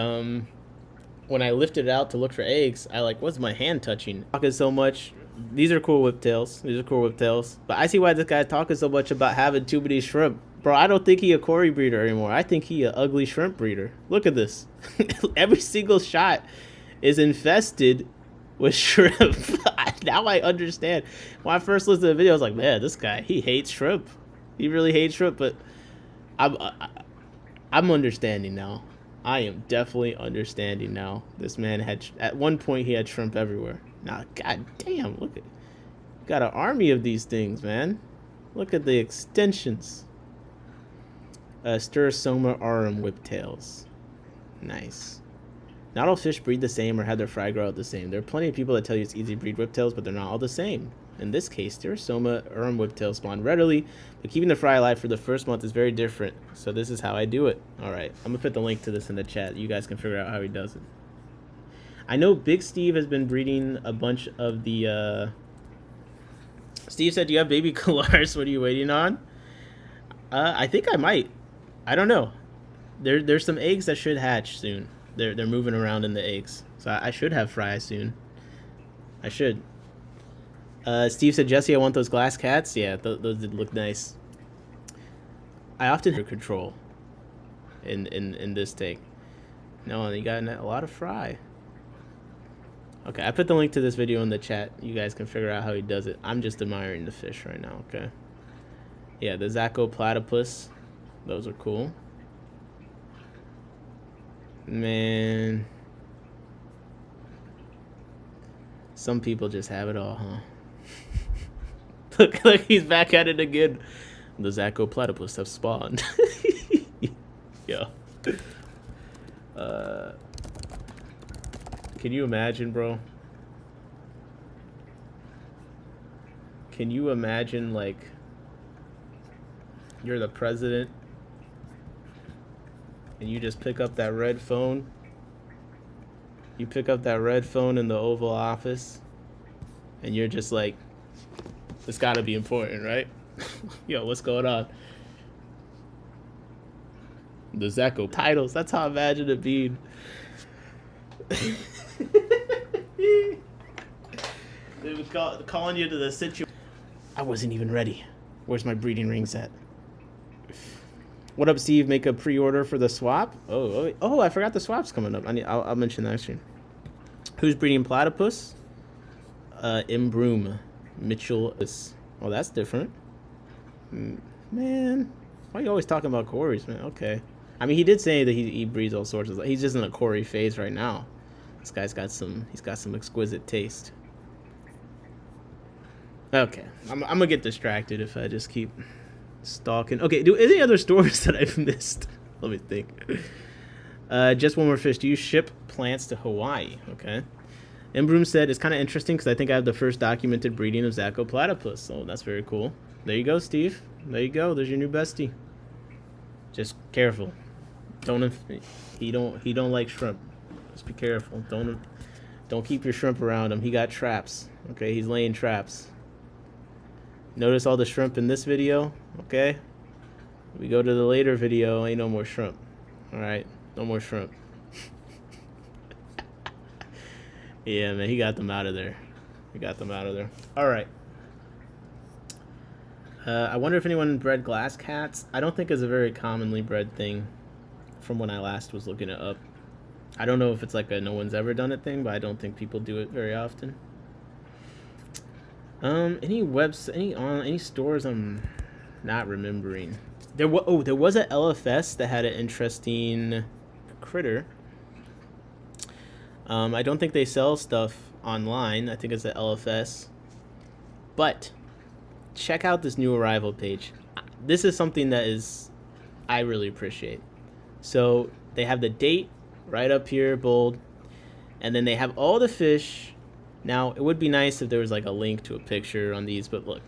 when I lifted it out to look for eggs, I like, what's my hand touching? Talking so much. These are cool whiptails. But I see why this guy's talking so much about having too many shrimp. Bro, I don't think he a cory breeder anymore. I think he a ugly shrimp breeder. Look at this. Every single shot is infested with shrimp. Now I understand. When I first listened to the video, I was like, man, this guy, he hates shrimp. He really hates shrimp, but I'm understanding now. I am definitely understanding now. This man had, at one point, he had shrimp everywhere. Now, god damn, look at, got an army of these things, man. Look at the extensions. Sturasoma aurum whiptails. Nice. Not all fish breed the same or have their fry grow out the same. There are plenty of people that tell you it's easy to breed whiptails, but they're not all the same. In this case, Sturasoma aurum whiptails spawn readily, but keeping the fry alive for the first month is very different. So this is how I do it. Alright, I'm going to put the link to this in the chat. You guys can figure out how he does it. I know Big Steve has been breeding a bunch of the... Steve said, do you have baby Colaris? What are you waiting on? I think I might. I don't know. There's some eggs that should hatch soon. They're moving around in the eggs. So I should have fry soon. I should. Steve said, Jesse, I want those glass cats. Yeah, those did look nice. I often control in this take. No, you got a lot of fry. Okay, I put the link to this video in the chat. You guys can figure out how he does it. I'm just admiring the fish right now, okay? Yeah, the Zaco platypus. Those are cool. Man. Some people just have it all, huh? Look, he's back at it again. The Zaco platypus have spawned. Yo. Can you imagine, bro? Can you imagine, like, you're the president and you just pick up that red phone? You pick up that red phone in the Oval Office and you're just like, it's gotta be important, right? Yo, what's going on? The Zaco titles, that's how I imagine it being. They was calling you to the situation. I wasn't even ready. Where's my breeding rings at? What up, Steve? Make a pre-order for the swap? Oh, I forgot the swap's coming up. I'll mention that soon. Who's breeding platypus? Imbroom. Mitchell is... Oh, that's different. Man, why are you always talking about corys, man? Okay. I mean, he did say that he breeds all sorts of... He's just in a cory phase right now. This guy's got some... He's got some exquisite taste. Okay. I'm gonna get distracted if I just keep stalking. Okay, do any other stores that I've missed? Let me think. Just one more fish. Do you ship plants to Hawaii? Okay. Imbroom said it's kind of interesting because I think I have the first documented breeding of Zaco platypus. So that's very cool. There you go, Steve. There you go. There's your new bestie. Just careful. He don't like shrimp. Just be careful. Don't keep your shrimp around him. He got traps. Okay, he's laying traps. Notice all the shrimp in this video. Okay. We go to the later video. Ain't no more shrimp. All right, no more shrimp. Yeah, man, he got them out of there. He got them out of there. All right. I wonder if anyone bred glass cats. I don't think it's a very commonly bred thing from when I last was looking it up. I don't know if it's like a no one's ever done it thing, but I don't think people do it very often. Any stores I'm not remembering. There was a LFS that had an interesting critter. I don't think they sell stuff online. I think it's an LFS. But check out this new arrival page. This is something that I really appreciate. So they have the date right up here, bold, and then they have all the fish. Now, it would be nice if there was like a link to a picture on these, but look,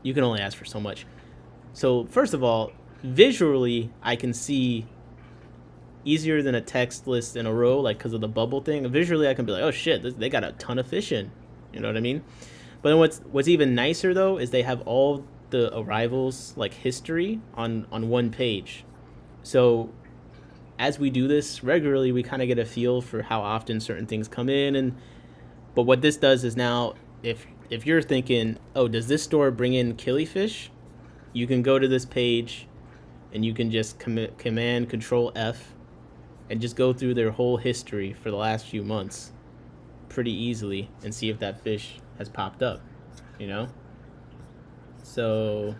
you can only ask for so much. So first of all, visually, I can see easier than a text list in a row, like because of the bubble thing. Visually, I can be like, oh shit, they got a ton of fish in. You know what I mean? But then what's even nicer though is they have all the arrivals like history on one page. So as we do this regularly, we kind of get a feel for how often certain things come in. But what this does is now, if you're thinking, oh, does this store bring in killifish? You can go to this page and you can just command Control F and just go through their whole history for the last few months pretty easily and see if that fish has popped up, you know? So,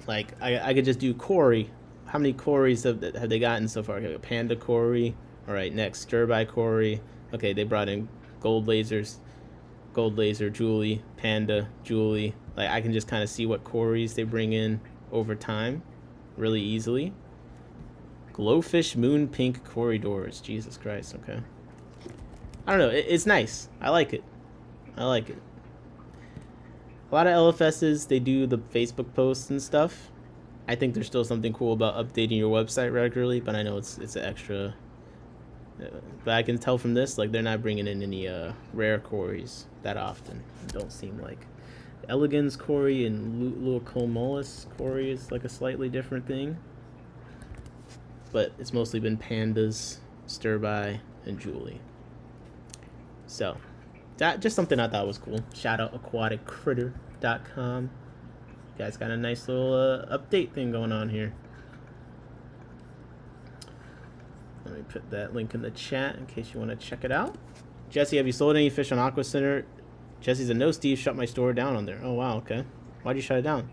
like, I could just do cory. How many corys have they gotten so far? Okay, panda cory. All right, next, stir-by cory. Okay, they brought in gold lasers, gold laser, Julie, panda, Julie. Like, I can just kind of see what corys they bring in over time really easily. Glowfish moon pink Corydoras. Jesus Christ, okay. I don't know, it's nice. I like it. I like it. A lot of LFSs, they do the Facebook posts and stuff. I think there's still something cool about updating your website regularly, but I know it's an extra... But I can tell from this, like, they're not bringing in any rare corys that often. It don't seem like. Elegans cory and Lucomolis cory is like a slightly different thing. But it's mostly been pandas, stir-by, and Julie. So, that just something I thought was cool. Shout out aquaticcritter.com. You guys got a nice little update thing going on here. Let me put that link in the chat in case you want to check it out. Jesse, have you sold any fish on Aqua Center? Jesse's a no, Steve shut my store down on there. Oh, wow, okay. Why'd you shut it down?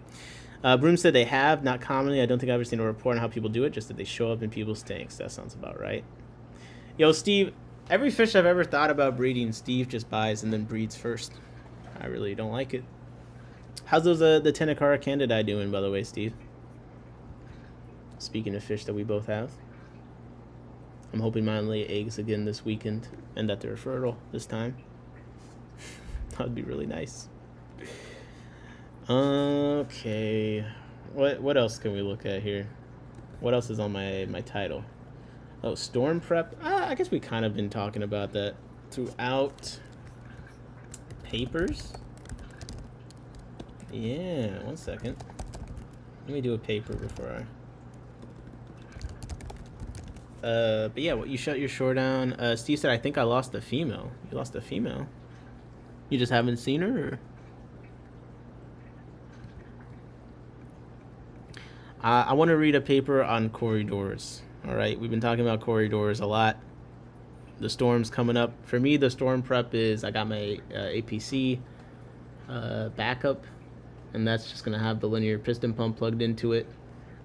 Broom said they have, not commonly. I don't think I've ever seen a report on how people do it, just that they show up in people's tanks. That sounds about right. Yo, Steve, every fish I've ever thought about breeding, Steve just buys and then breeds first. I really don't like it. How's those the Tenacara Candida doing, by the way, Steve? Speaking of fish that we both have. I'm hoping mine lay eggs again this weekend and that they're fertile this time. That would be really nice. Okay. What else can we look at here? What else is on my title? Oh, storm prep. I guess we kind of been talking about that throughout. Papers. Yeah, 1 second. Let me do a paper before I. But yeah, you shut your shore down. Steve said, I think I lost a female. You lost a female? You just haven't seen her? Or? I want to read a paper on Corydoras. All right, we've been talking about Corydoras a lot. The storm's coming up. For me, the storm prep is I got my APC backup, and that's just going to have the linear piston pump plugged into it.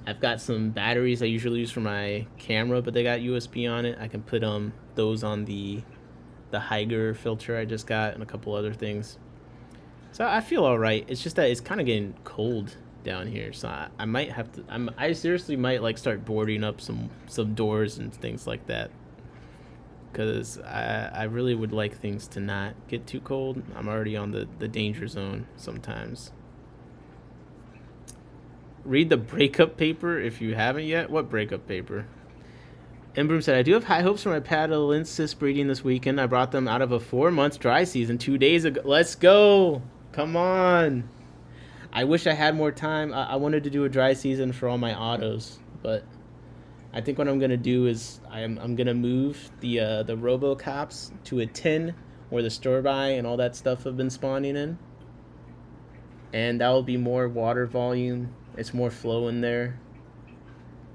I've got some batteries I usually use for my camera, but they got USB on it. I can put those on the Higer filter I just got and a couple other things. So I feel all right. It's just that it's kind of getting cold down here, so I might have to. I seriously might like start boarding up some doors and things like that, because I really would like things to not get too cold. I'm already on the danger zone sometimes. Read the breakup paper if you haven't yet. What breakup paper? Embroom said, I do have high hopes for my patalensis breeding this weekend. I brought them out of a 4-month dry season 2 days ago. Let's go. Come on. I wish I had more time. I wanted to do a dry season for all my autos, but I think what I'm going to do is I'm going to move the Robocops to a tin where the store-buy and all that stuff have been spawning in. And that will be more water volume. It's more flow in there.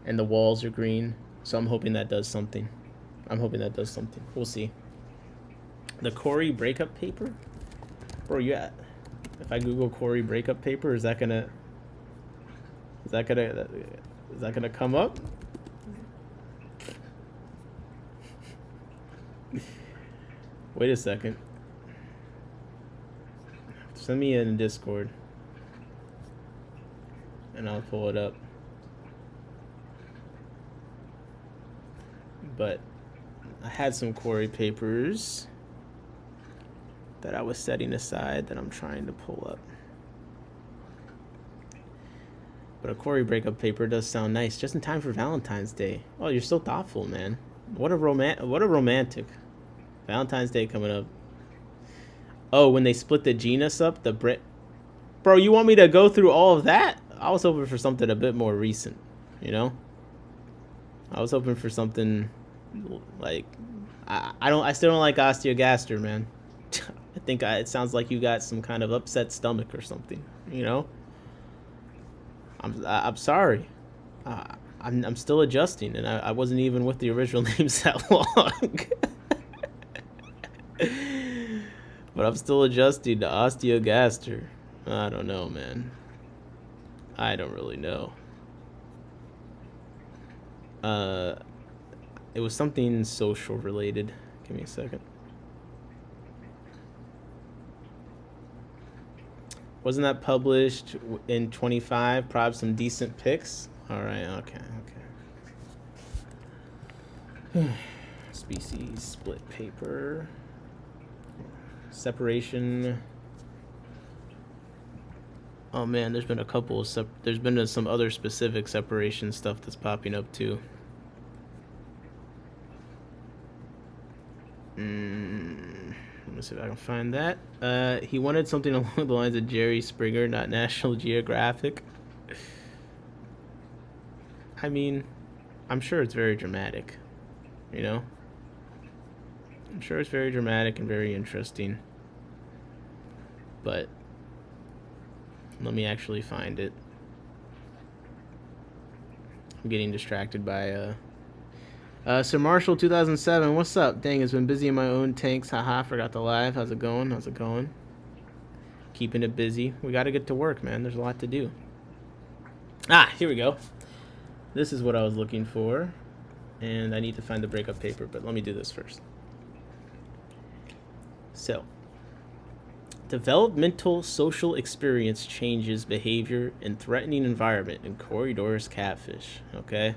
And the walls are green. So I'm hoping that does something. We'll see. The Cory breakup paper? Bro, yeah. If I Google Cory breakup paper, is that gonna come up? Wait a second. Send me in Discord, and I'll pull it up. But I had some Cory papers that I was setting aside that I'm trying to pull up. But a Cory breakup paper does sound nice, just in time for Valentine's Day. Oh, you're so thoughtful, man. What a romantic. Valentine's Day coming up. Oh, when they split the genus up, Bro, you want me to go through all of that? I was hoping for something a bit more recent, you know? I was hoping for something like I still don't like Osteogaster, man. I think it sounds like you got some kind of upset stomach or something, you know? I'm sorry. I'm still adjusting, and I wasn't even with the original names that long. But I'm still adjusting to Osteogaster. I don't know, man. I don't really know. It was something social related. Give me a second. Wasn't that published in 25? Probably some decent pics. All right, okay. Species split paper. Separation. Oh man, there's been a couple of there's been some other specific separation stuff that's popping up too. Let me see if I can find that. He wanted something along the lines of Jerry Springer, not National Geographic. I mean, I'm sure it's very dramatic, you know? I'm sure it's very dramatic and very interesting. But let me actually find it. I'm getting distracted by Sir Marshall 2007, what's up? Dang, it's been busy in my own tanks. Haha, forgot to live. How's it going? How's it going? Keeping it busy. We got to get to work, man. There's a lot to do. Ah, here we go. This is what I was looking for. And I need to find the breakup paper, but let me do this first. So, developmental social experience changes behavior in threatening environment in Corydoras catfish. Okay.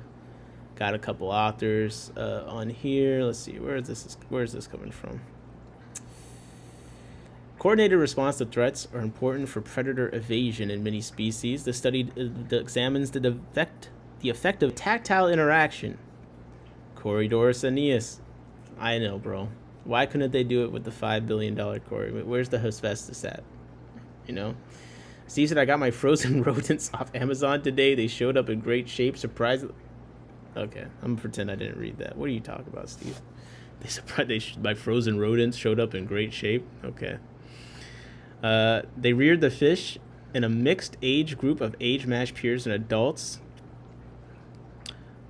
Got a couple authors on here. Let's see, where is this coming from? Coordinated response to threats are important for predator evasion in many species. The study examines the effect of tactile interaction. Corydoras aeneas. I know, bro. Why couldn't they do it with the $5 billion cory? Where's the Hephaestus at? You know? Steve said, I got my frozen rodents off Amazon today. They showed up in great shape. Surprisingly. Okay, I'm gonna pretend I didn't read that. What are you talking about, Steve? My frozen rodents showed up in great shape. Okay. They reared the fish in a mixed age group of age-matched peers and adults,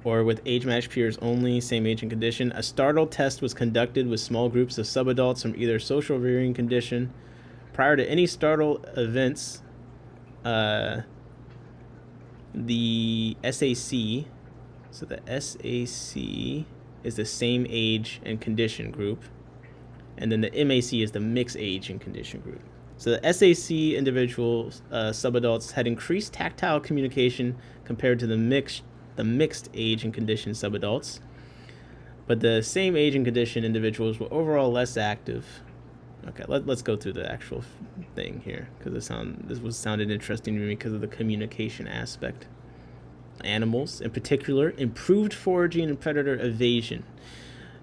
or with age-matched peers only, same age and condition. A startle test was conducted with small groups of subadults from either social rearing condition. Prior to any startle events, the SAC, so the SAC is the same age and condition group, and then the MAC is the mixed age and condition group. So the SAC individuals, subadults, had increased tactile communication compared to the mixed age and condition subadults, but the same age and condition individuals were overall less active. Okay, let's go through the actual thing here, because this sounded interesting to me because of the communication aspect. Animals, in particular, improved foraging and predator evasion.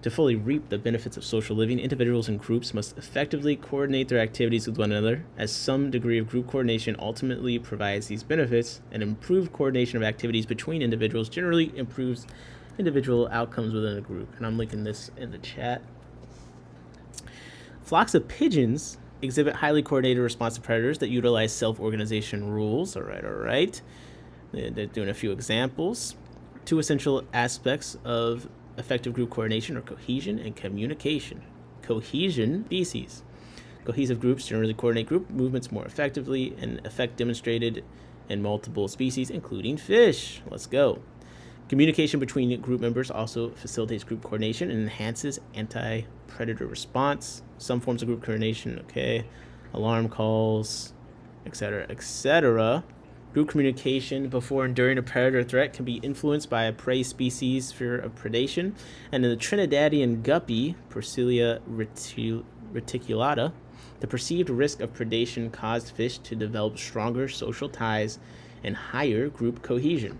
To fully reap the benefits of social living, individuals and groups must effectively coordinate their activities with one another, as some degree of group coordination ultimately provides these benefits, and improved coordination of activities between individuals generally improves individual outcomes within a group. And I'm linking this in the chat. Flocks of pigeons exhibit highly coordinated response to predators that utilize self-organization rules. All right. They're doing a few examples. Two essential aspects of effective group coordination are cohesion and communication. Cohesion species. Cohesive groups generally coordinate group movements more effectively, and effect demonstrated in multiple species, including fish. Let's go. Communication between group members also facilitates group coordination and enhances anti-predator response. Some forms of group coordination, okay, alarm calls, etc., etc. Group communication before and during a predator threat can be influenced by a prey species' fear of predation. And in the Trinidadian guppy, Porcelia reticulata, the perceived risk of predation caused fish to develop stronger social ties and higher group cohesion.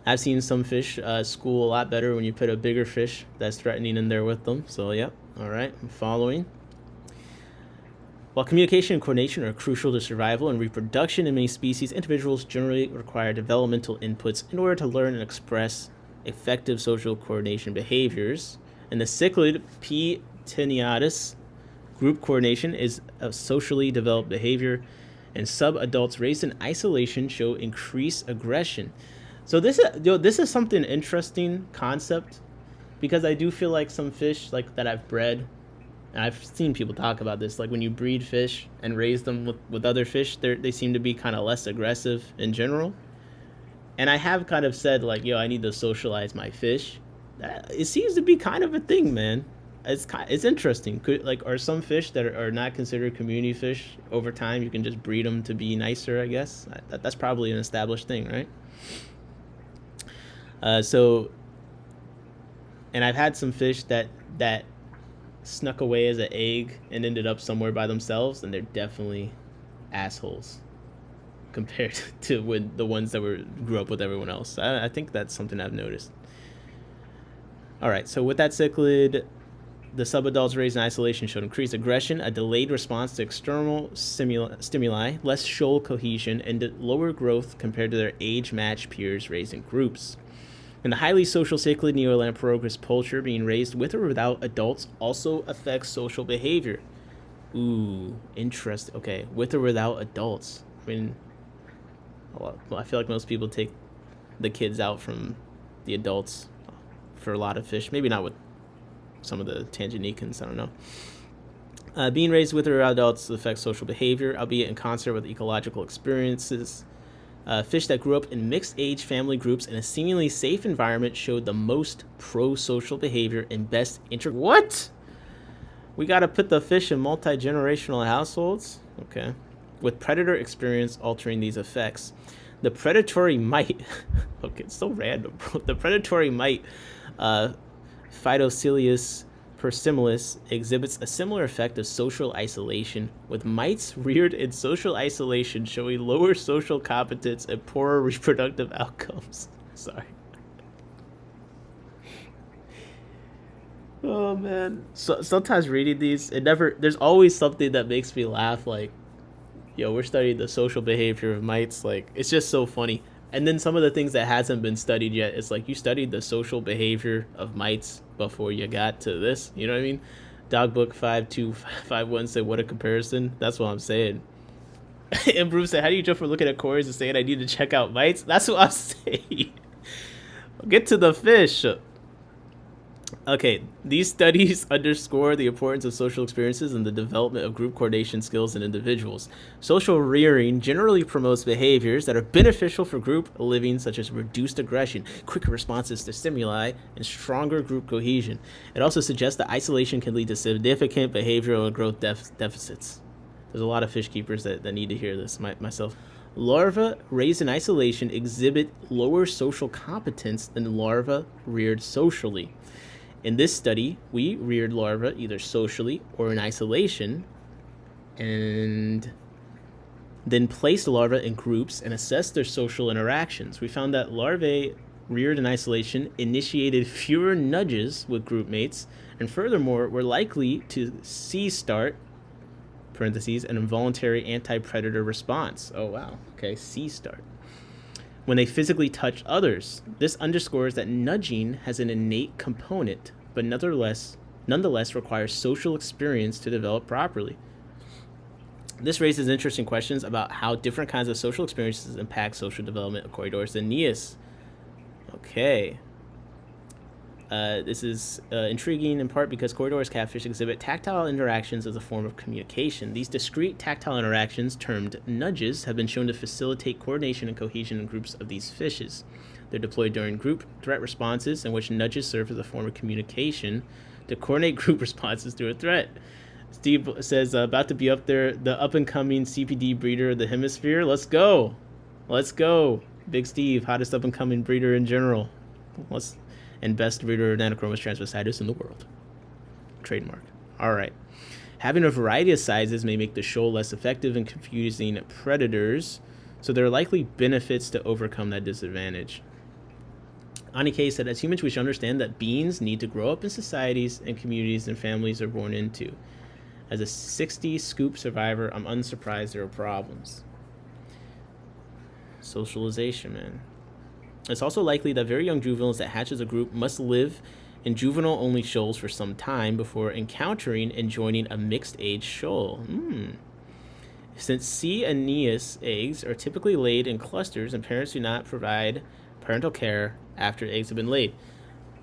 I've seen some fish school a lot better when you put a bigger fish that's threatening in there with them. So, yep. All right, I'm following. While communication and coordination are crucial to survival and reproduction in many species, individuals generally require developmental inputs in order to learn and express effective social coordination behaviors. In the cichlid P. tenuatus, group coordination is a socially developed behavior, and subadults raised in isolation show increased aggression. So this is something interesting concept, because I do feel like some fish like that I've bred, and I've seen people talk about this, like when you breed fish and raise them with other fish, they seem to be kind of less aggressive in general. And I have kind of said, like, yo, I need to socialize my fish. It seems to be kind of a thing, man. It's interesting. Are some fish that are not considered community fish, over time you can just breed them to be nicer, I guess? That's probably an established thing, right? And I've had some fish that snuck away as an egg and ended up somewhere by themselves, and they're definitely assholes compared to the ones that grew up with everyone else. I think that's something I've noticed. All right, so with that cichlid, the subadults raised in isolation showed increased aggression, a delayed response to external stimuli, less shoal cohesion, and lower growth compared to their age-matched peers raised in groups. In the highly social cichlid Neolamprogris poultry, being raised with or without adults also affects social behavior. Ooh, interesting. Okay, with or without adults. I mean, well, I feel like most people take the kids out from the adults for a lot of fish. Maybe not with some of the Tanganicans, I don't know. Being raised with or adults affects social behavior, albeit in concert with ecological experiences. Fish that grew up in mixed-age family groups in a seemingly safe environment showed the most pro-social behavior and best What? We gotta put the fish in multi-generational households? Okay. With predator experience altering these effects. The predatory mite... okay, it's so random, bro. The predatory mite, Phytocilius persimilis, exhibits a similar effect of social isolation, with mites reared in social isolation showing lower social competence and poorer reproductive outcomes. Sorry. Oh man. So sometimes reading these, there's always something that makes me laugh, like, yo, we're studying the social behavior of mites. Like, it's just so funny. And then some of the things that hasn't been studied yet, it's like you studied the social behavior of mites before you got to this. You know what I mean? Dogbook 5251 said, what a comparison. That's what I'm saying. And Bruce said, how do you jump from looking at corys and saying I need to check out mites? That's what I'm saying. Get to the fish. Okay, these studies underscore the importance of social experiences and the development of group coordination skills in individuals. Social rearing generally promotes behaviors that are beneficial for group living, such as reduced aggression, quicker responses to stimuli, and stronger group cohesion. It also suggests that isolation can lead to significant behavioral and growth deficits. There's a lot of fish keepers that need to hear this, myself. Larvae raised in isolation exhibit lower social competence than larvae reared socially. In this study, we reared larvae either socially or in isolation, and then placed larvae in groups and assessed their social interactions. We found that larvae reared in isolation initiated fewer nudges with group mates, and furthermore, were likely to C-start, parentheses, an involuntary anti-predator response. Oh, wow. Okay, C-start. When they physically touch others. This underscores that nudging has an innate component, but nonetheless requires social experience to develop properly. This raises interesting questions about how different kinds of social experiences impact social development of Corydoras and Aeneas. Okay. This is intriguing in part because Corydoras catfish exhibit tactile interactions as a form of communication. These discrete tactile interactions, termed nudges, have been shown to facilitate coordination and cohesion in groups of these fishes. They're deployed during group threat responses, in which nudges serve as a form of communication to coordinate group responses to a threat. Steve says, about to be up there, the up-and-coming CPD breeder of the hemisphere. Let's go. Let's go. Big Steve, hottest up-and-coming breeder in general. And best breeder of Nanochromis transvestitis in the world. Trademark. All right. Having a variety of sizes may make the shoal less effective in confusing predators, so there are likely benefits to overcome that disadvantage. Anike said, as humans, we should understand that beings need to grow up in societies and communities and families are born into. As a 60 scoop survivor, I'm unsurprised there are problems. Socialization, man. It's also likely that very young juveniles that hatch as a group must live in juvenile-only shoals for some time before encountering and joining a mixed-age shoal. Since C. Aeneas eggs are typically laid in clusters and parents do not provide parental care after eggs have been laid.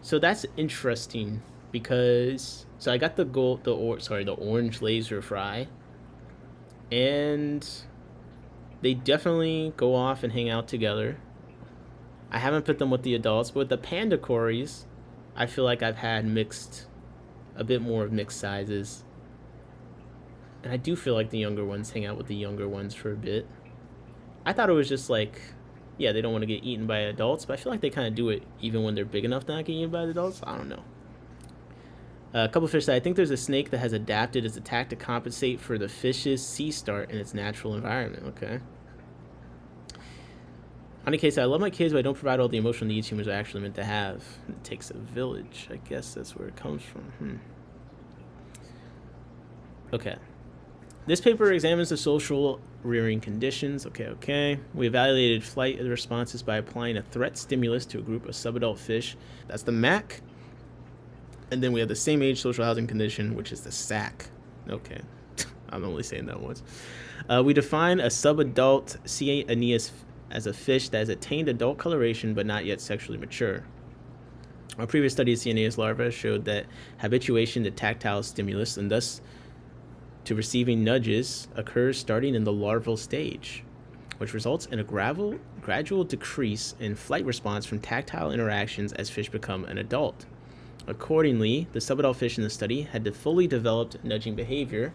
So that's interesting because... So I got the orange laser fry, and they definitely go off and hang out together. I haven't put them with the adults, but with the panda corys, I feel like I've had a bit more of mixed sizes. And I do feel like the younger ones hang out with the younger ones for a bit. I thought it was just like, yeah, they don't want to get eaten by adults, but I feel like they kind of do it even when they're big enough to not get eaten by the adults. I don't know. A couple of fish said, I think there's a snake that has adapted its attack to compensate for the fish's C-start in its natural environment. Okay. On the case, I love my kids, but I don't provide all the emotional needs humans are actually meant to have. It takes a village. I guess that's where it comes from. Okay. This paper examines the social rearing conditions. Okay. We evaluated flight responses by applying a threat stimulus to a group of subadult fish. That's the MAC. And then we have the same age social housing condition, which is the SAC. Okay. I'm only saying that once. We define a subadult C. Aeneas as a fish that has attained adult coloration but not yet sexually mature. A previous study of Cyaneus larvae showed that habituation to tactile stimulus and thus to receiving nudges occurs starting in the larval stage, which results in a gradual decrease in flight response from tactile interactions as fish become an adult. Accordingly, the subadult fish in the study had the fully developed nudging behavior.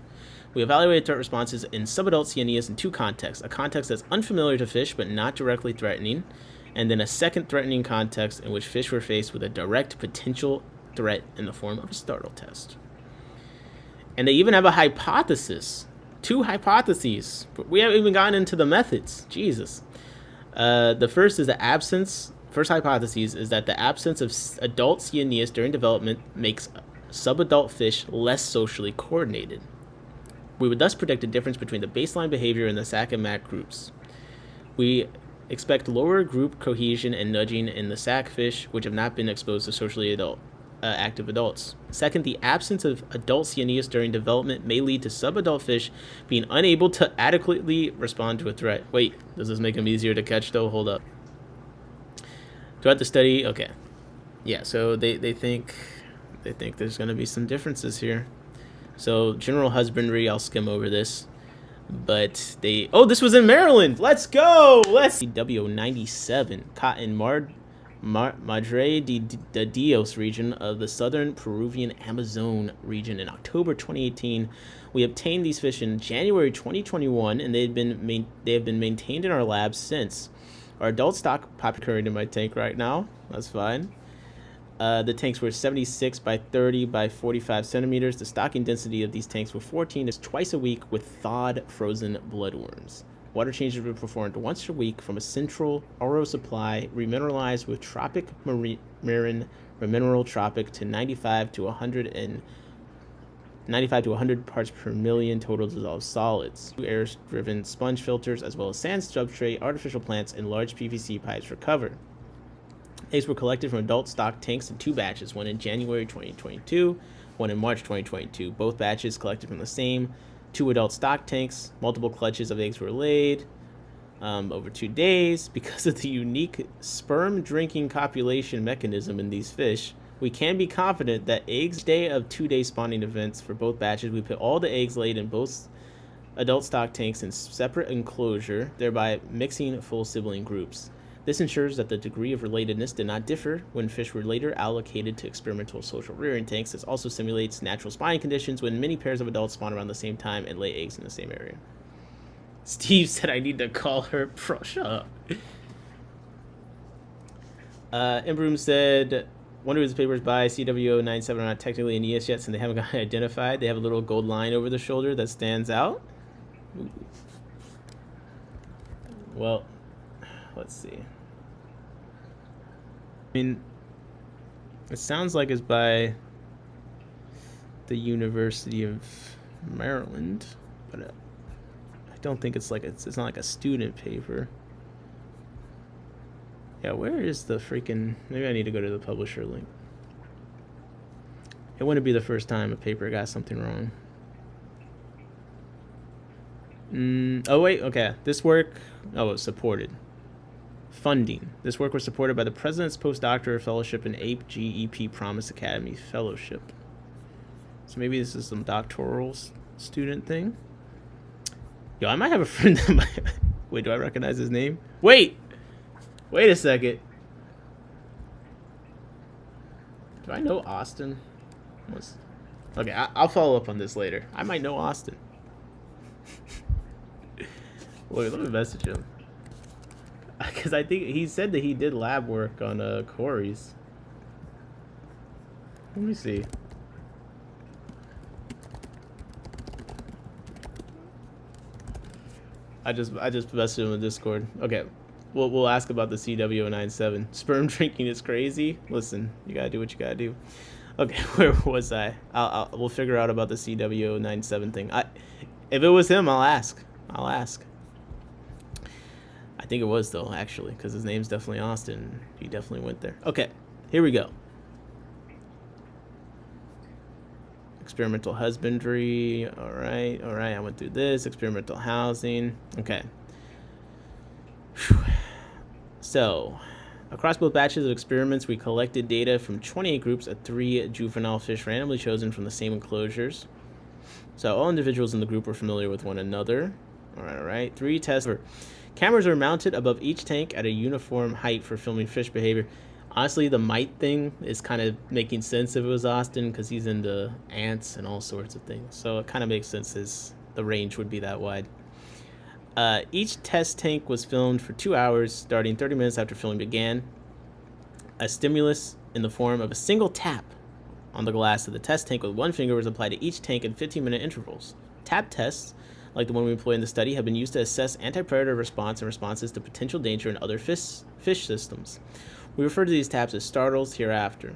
We evaluated threat responses in subadult Cyaneus in two contexts: a context that's unfamiliar to fish but not directly threatening, and then a second threatening context in which fish were faced with a direct potential threat in the form of a startle test. And they even have a hypothesis. 2 hypotheses. But we haven't even gotten into the methods. Jesus. The first is first hypothesis is that the absence of adult Cyaneus during development makes subadult fish less socially coordinated. We would thus predict a difference between the baseline behavior in the sac and mac groups. We expect lower group cohesion and nudging in the sac fish, which have not been exposed to socially active adults. Second, the absence of adult Cyaneus during development may lead to subadult fish being unable to adequately respond to a threat. Wait, does this make them easier to catch though? Hold up. Throughout the study, okay. Yeah, so they think there's going to be some differences here. So general husbandry, I'll skim over this. But this was in Maryland. Let's go. CW97, cotton Madre de Dios region of the southern Peruvian Amazon region in October 2018. We obtained these fish in January 2021, and they have been maintained in our lab since. Our adult stock occurring in my tank right now. That's fine. The tanks were 76 by 30 by 45 centimeters. The stocking density of these tanks were 14. It's twice a week with thawed frozen bloodworms. Water changes were performed once a week from a central RO supply, remineralized with tropic marine remineral tropic to 95 to 100 parts per million total dissolved solids. 2 air-driven sponge filters, as well as sand substrate, artificial plants, and large PVC pipes for cover. Eggs were collected from adult stock tanks in 2 batches, one in January 2022, one in March 2022. Both batches collected from the same 2 adult stock tanks. Multiple clutches of eggs were laid over 2 days. Because of the unique sperm drinking copulation mechanism in these fish, we can be confident that eggs day of 2-day spawning events for both batches. We put all the eggs laid in both adult stock tanks in separate enclosure, thereby mixing full sibling groups. This ensures that the degree of relatedness did not differ when fish were later allocated to experimental social rearing tanks. This also simulates natural spawning conditions when many pairs of adults spawn around the same time and lay eggs in the same area. Steve said I need to call her. Bro, shut up. Embroom said, wonder who this paper is by. CW97 are not technically in ES yet, since they haven't gotten identified. They have a little gold line over the shoulder that stands out. Ooh. Well, let's see. I mean, it sounds like it's by the University of Maryland, but I don't think it's not like a student paper. Yeah, where is the freaking... Maybe I need to go to the publisher link. It wouldn't be the first time a paper got something wrong. Oh, wait, okay. This work... Oh, it was supported. Funding. This work was supported by the President's Postdoctoral Fellowship and APE Promise Academy Fellowship. So maybe this is some doctoral student thing. Yo, I might have a friend that might... Wait, do I recognize his name? Wait a second. Do I know Austin? Okay, I'll follow up on this later. I might know Austin. Wait, let me message him. Because I think he said that he did lab work on corys. Let me see. I just messaged him in Discord. Okay, we'll ask about the CW97. Sperm drinking is crazy. Listen, you gotta do what you gotta do. Okay, where was I? We'll figure out about the CW97 thing. If it was him, I'll ask. I think it was, though, actually, because his name's definitely Austin. He definitely went there. Okay, here we go. Experimental husbandry. All right. I went through this. Experimental housing. Okay. Whew. So, Across both batches of experiments, we collected data from 28 groups of 3 juvenile fish randomly chosen from the same enclosures. So all individuals in the group were familiar with one another. All right. 3 tests. Cameras are mounted above each tank at a uniform height for filming fish behavior. Honestly, the mite thing is kind of making sense if it was Austin, because he's into ants and all sorts of things. So it kind of makes sense as the range would be that wide. Each test tank was filmed for 2 hours, starting 30 minutes after filming began. A stimulus in the form of a single tap on the glass of the test tank with one finger was applied to each tank in 15-minute intervals. Tap tests, like the one we employ in the study, have been used to assess anti-predator response and responses to potential danger in other fish systems. We refer to these taps as startles hereafter.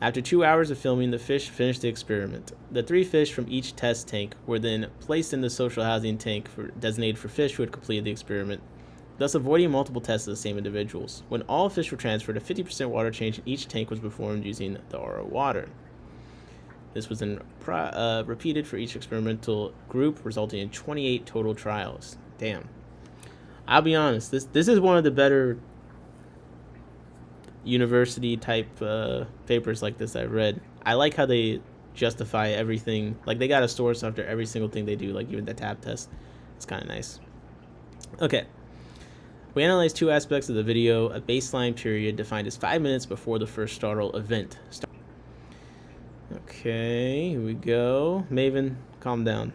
After 2 hours of filming, the fish finished the experiment. The 3 fish from each test tank were then placed in the social housing tank designated for fish who had completed the experiment, thus avoiding multiple tests of the same individuals. When all fish were transferred, a 50% water change in each tank was performed using the RO water. This was then repeated for each experimental group, resulting in 28 total trials. Damn. I'll be honest, this is one of the better university type papers like this I've read. I like how they justify everything. Like, they got a source after every single thing they do, like even the tap test. It's kind of nice. Okay. We analyzed 2 aspects of the video: a baseline period defined as 5 minutes before the first startle event. Okay, here we go. Maven, calm down.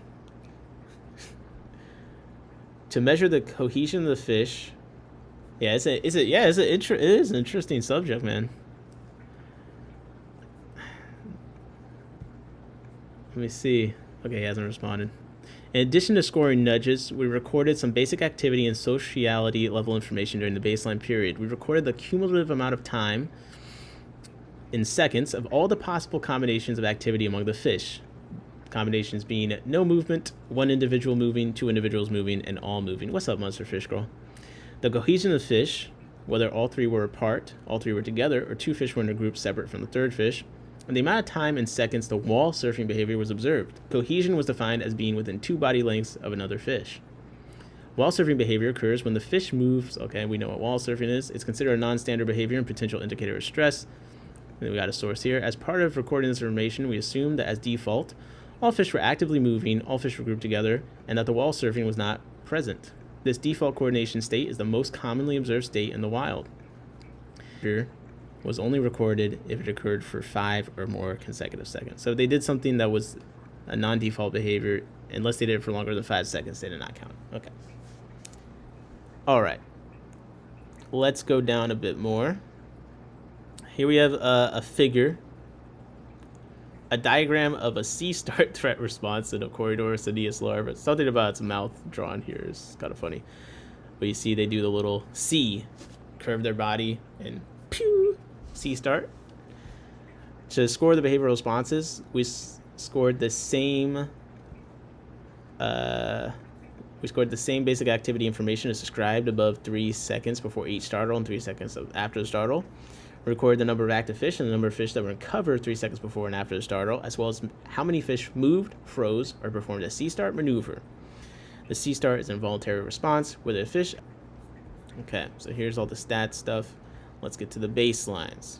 To measure the cohesion of the fish. Yeah, it is an interesting subject, man. Let me see. Okay, he hasn't responded. In addition to scoring nudges, we recorded some basic activity and sociality level information during the baseline period. We recorded the cumulative amount of time in seconds of all the possible combinations of activity among the fish. Combinations being no movement, 1 individual moving, 2 individuals moving, and all moving. What's up, Monster Fish Girl? The cohesion of fish, whether all 3 were apart, all 3 were together, or 2 fish were in a group separate from the 3rd fish, and the amount of time in seconds the wall surfing behavior was observed. Cohesion was defined as being within 2 body lengths of another fish. Wall surfing behavior occurs when the fish moves. Okay, we know what wall surfing is. It's considered a non-standard behavior and potential indicator of stress. And then we got a source here. As part of recording this information, we assumed that as default, all fish were actively moving, all fish were grouped together, and that the wall surfing was not present. This default coordination state is the most commonly observed state in the wild. Here was only recorded if it occurred for 5 or more consecutive seconds. So if they did something that was a non-default behavior, unless they did it for longer than 5 seconds, they did not count. Okay. All right. Let's go down a bit more. Here we have a figure, a diagram of a sea start threat response in a Corydoras aeneas larva. Something about its mouth drawn here is kind of funny. But you see they do the little C, curve their body, and pew, sea start. To score the behavioral responses, we scored the same basic activity information as described above 3 seconds before each startle and 3 seconds after the startle. We recorded the number of active fish and the number of fish that were in cover 3 seconds before and after the startle, as well as how many fish moved, froze, or performed a sea start maneuver. The sea start is an involuntary response where the fish... Okay, so here's all the stats stuff. Let's get to the baselines.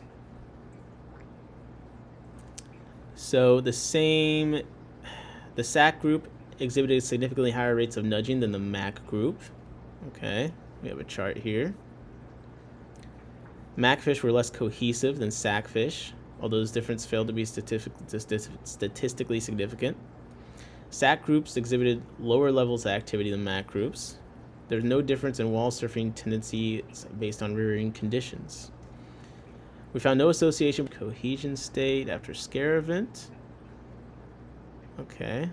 So the SAC group exhibited significantly higher rates of nudging than the MAC group. Okay, we have a chart here. MAC fish were less cohesive than SAC fish, although this difference failed to be statistically significant. SAC groups exhibited lower levels of activity than MAC groups. There's no difference in wall surfing tendencies based on rearing conditions. We found no association with cohesion state after scare event. Okay.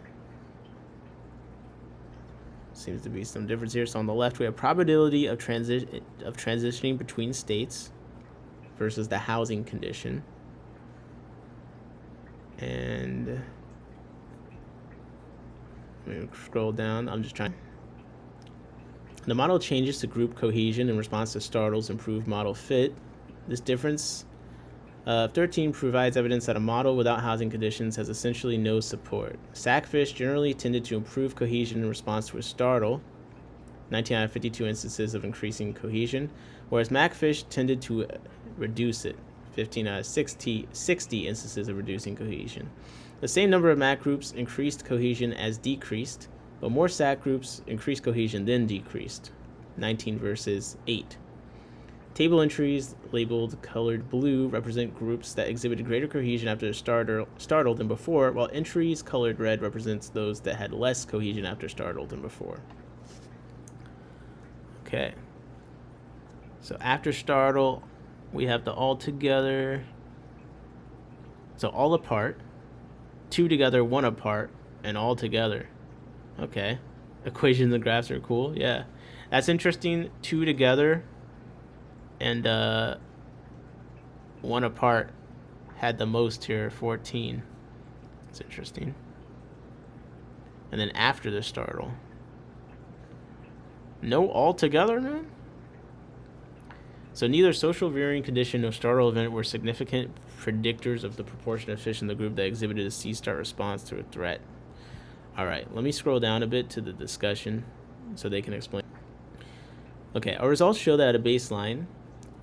Seems to be some difference here. So on the left, we have probability of transitioning between states versus the housing condition. And let me scroll down. I'm just trying. The model changes to group cohesion in response to startles, improved model fit. This difference of 13 provides evidence that a model without housing conditions has essentially no support. SAC fish generally tended to improve cohesion in response to a startle, 19 out of 52 instances of increasing cohesion, whereas macfish tended to reduce it, 15 out of 60 instances of reducing cohesion. The same number of mac groups increased cohesion as decreased, but more sac groups increased cohesion than decreased, 19 versus 8. Table entries labeled colored blue represent groups that exhibited greater cohesion after startled than before, while entries colored red represents those that had less cohesion after startled than before. Okay. So after startle, we have the all together. So all apart, two together, one apart, and all together. Okay. Equations and graphs are cool. Yeah. That's interesting. Two together and one apart had the most here, 14. That's interesting. And then after the startle. No all together, man? So neither social varying condition nor startle event were significant predictors of the proportion of fish in the group that exhibited a C-start response to a threat. All right, let me scroll down a bit to the discussion so they can explain. Okay, our results show that at a baseline,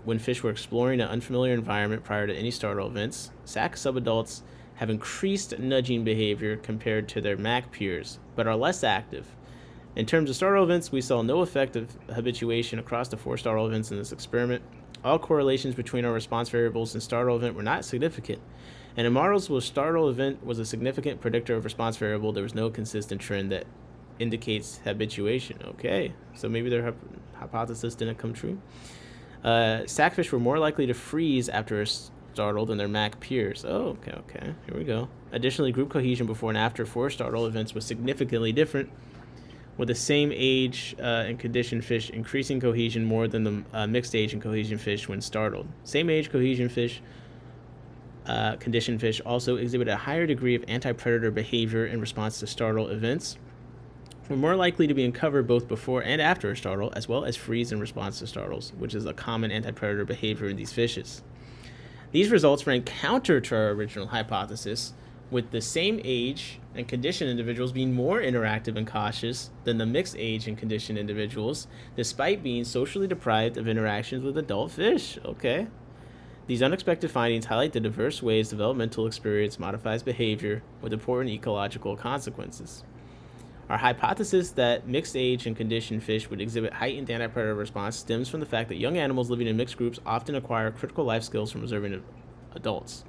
when fish were exploring an unfamiliar environment prior to any startle events, sac subadults have increased nudging behavior compared to their mac peers, but are less active. In terms of startle events, we saw no effect of habituation across the 4 startle events in this experiment. All correlations between our response variables and startle event were not significant. And in models where startle event was a significant predictor of response variable, there was no consistent trend that indicates habituation. Okay, so maybe their hypothesis didn't come true. Sackfish were more likely to freeze after a startle than their mac peers. Oh, okay, here we go. Additionally, group cohesion before and after 4 startle events was significantly different, with the same age and condition fish increasing cohesion more than the mixed age and cohesion fish when startled. Same age cohesion fish, condition fish also exhibited a higher degree of anti-predator behavior in response to startle events. Were more likely to be uncovered both before and after a startle, as well as freeze in response to startles, which is a common anti-predator behavior in these fishes. These results ran counter to our original hypothesis, with the same age and condition individuals being more interactive and cautious than the mixed age and condition individuals, despite being socially deprived of interactions with adult fish. Okay. These unexpected findings highlight the diverse ways developmental experience modifies behavior with important ecological consequences. Our hypothesis that mixed age and condition fish would exhibit heightened anti-predator response stems from the fact that young animals living in mixed groups often acquire critical life skills from observing adults.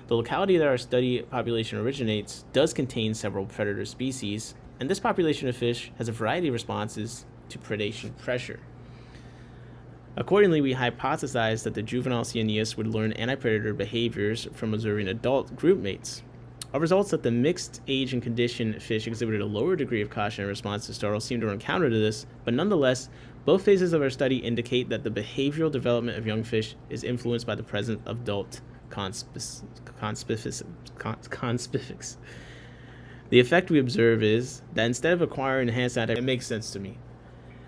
The locality that our study population originates does contain several predator species, and this population of fish has a variety of responses to predation pressure. Accordingly, we hypothesized that the juvenile Cyaneus would learn anti-predator behaviors from observing adult group mates. Our results that the mixed age and condition fish exhibited a lower degree of caution in response to startle seem to run counter to this, but nonetheless, both phases of our study indicate that the behavioral development of young fish is influenced by the presence of adult conspifics. The effect we observe is that instead of acquiring enhanced it makes sense to me.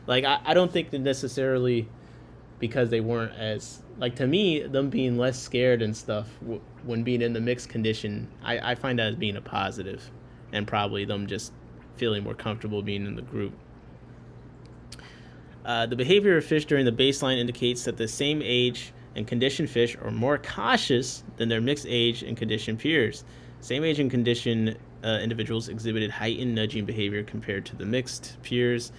Like, I don't think that necessarily because they weren't as, like, to me, them being less scared and stuff when being in the mixed condition, I find that as being a positive, and probably them just feeling more comfortable being in the group. The behavior of fish during the baseline indicates that the same age and condition fish are more cautious than their mixed age and condition peers. Same age and condition individuals exhibited heightened nudging behavior compared to the mixed peers,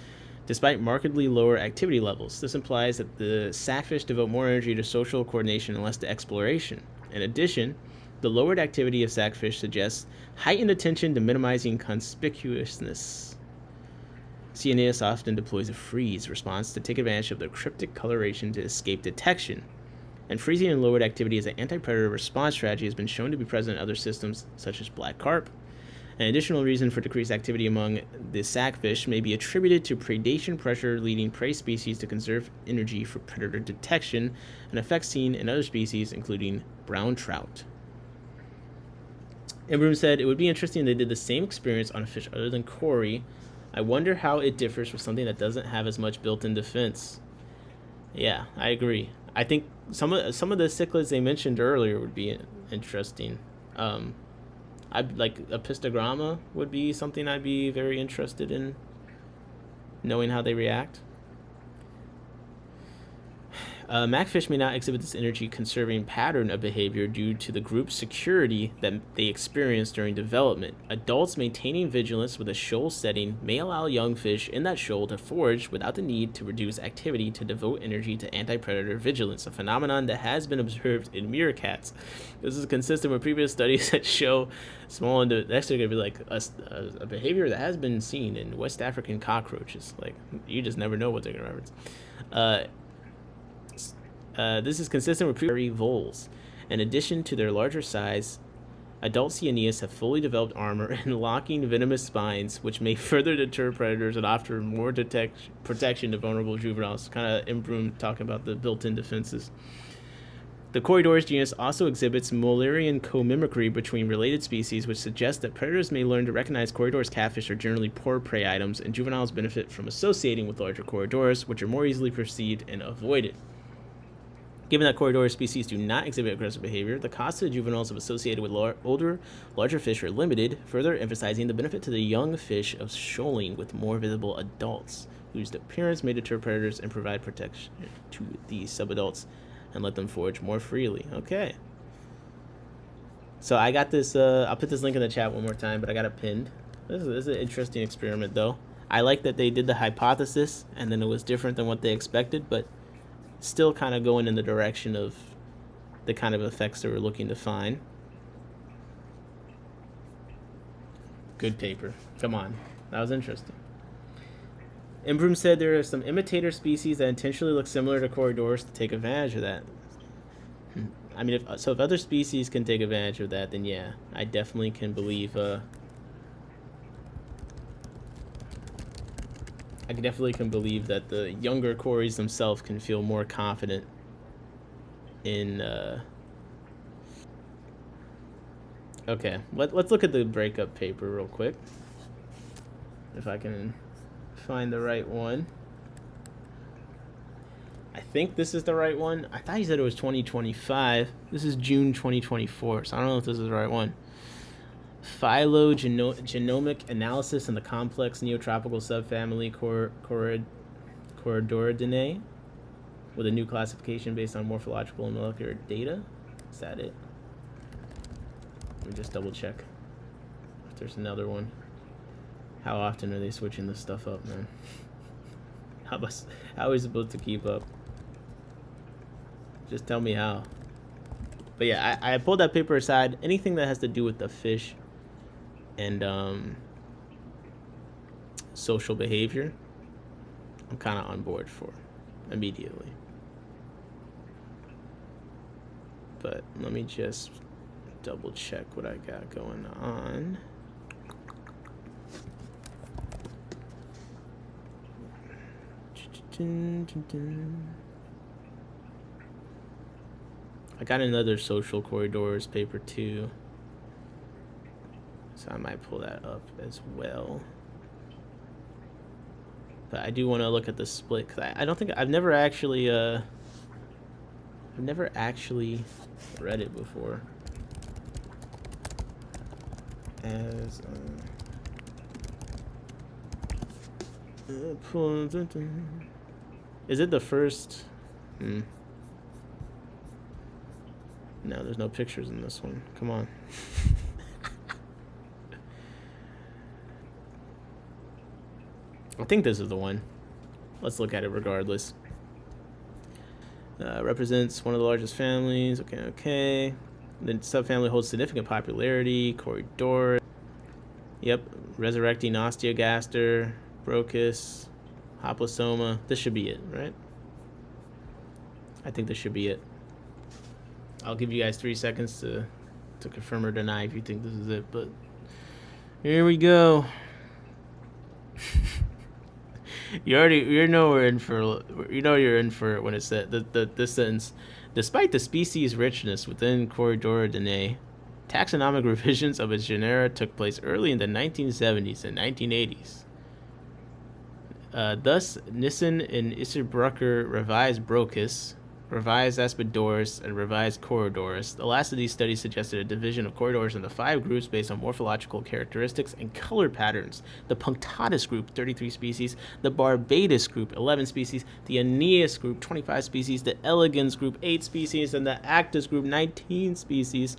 despite markedly lower activity levels. This implies that the sackfish devote more energy to social coordination and less to exploration. In addition, the lowered activity of sackfish suggests heightened attention to minimizing conspicuousness. Cyaneus often deploys a freeze response to take advantage of their cryptic coloration to escape detection. And freezing and lowered activity as an anti-predator response strategy has been shown to be present in other systems, such as black carp. An additional reason for decreased activity among the sackfish may be attributed to predation pressure leading prey species to conserve energy for predator detection, an effect seen in other species, including brown trout. Imbroom said, it would be interesting if they did the same experience on a fish other than cory. I wonder how it differs with something that doesn't have as much built-in defense. Yeah, I agree. I think some of the cichlids they mentioned earlier would be interesting. I'd like a pistogramma would be something I'd be very interested in knowing how they react. Macfish may not exhibit this energy-conserving pattern of behavior due to the group's security that they experience during development. Adults maintaining vigilance with a shoal setting may allow young fish in that shoal to forage without the need to reduce activity to devote energy to anti-predator vigilance, a phenomenon that has been observed in meerkats. This is consistent with previous studies that show small that's going to be like a behavior that has been seen in West African cockroaches. Like, you just never know what they're going to reference. This is consistent with prairie voles. In addition to their larger size, adult Cyaneus have fully developed armor and locking venomous spines, which may further deter predators and offer more protection to vulnerable juveniles. Kind of Imbroom talking about the built-in defenses. The Corydoras genus also exhibits Mullerian co-mimicry between related species, which suggests that predators may learn to recognize Corydoras catfish are generally poor prey items, and juveniles benefit from associating with larger Corydoras, which are more easily perceived and avoided. Given that Corydoras species do not exhibit aggressive behavior, the costs of juveniles associated with larger fish are limited, further emphasizing the benefit to the young fish of shoaling with more visible adults, whose appearance may deter predators and provide protection to the subadults and let them forage more freely. Okay. So I got this, I'll put this link in the chat one more time, but I got it pinned. This is an interesting experiment, though. I like that they did the hypothesis, and then it was different than what they expected, but still kind of going in the direction of the kind of effects they were looking to find. Good paper. Come on. That was interesting. Imbroom said there are some imitator species that intentionally look similar to Corydoras to take advantage of that. I mean, if other species can take advantage of that, then yeah, I definitely can believe I definitely can believe that the younger corys themselves can feel more confident in okay, let's look at the breakup paper real quick, if I can find the right one. I think this is the right one. I thought you said it was 2025. This is June 2024, so I don't know if this is the right one. Phylogenomic analysis in the complex neotropical subfamily Corydoras with a new classification based on morphological and molecular data. Is that it? Let me just double check if there's another one. How often are they switching this stuff up, man? How are we supposed to keep up? Just tell me how. But yeah, I pulled that paper aside. Anything that has to do with the fish and social behavior, I'm kind of on board for immediately. But let me just double check what I got going on. I got another social Corydoras paper too, so I might pull that up as well. But I do want to look at the split, because I don't think I've never actually read it before. As is it the first? No, there's no pictures in this one. Come on. I think this is the one. Let's look at it regardless. Represents one of the largest families. Okay. The subfamily holds significant popularity. Corydoras. Yep. Resurrecting osteogaster, Brochus, Hoplosoma. This should be it, right? I think this should be it. I'll give you guys 3 seconds to confirm or deny if you think this is it, but here we go. You know you're in for it when it said this sentence. Despite the species richness within Corydoras, taxonomic revisions of its genera took place early in the 1970s and 1980s. Thus, Nissen and Isserbrucker revised Brochus, revised Aspedoras, and revised Corydoras. The last of these studies suggested a division of Corydoras into 5 groups based on morphological characteristics and color patterns. The Punctatus group, 33 species, the Barbatus group, 11 species, the Aeneas group, 25 species, the Elegans group, 8 species, and the Actus group, 19 species.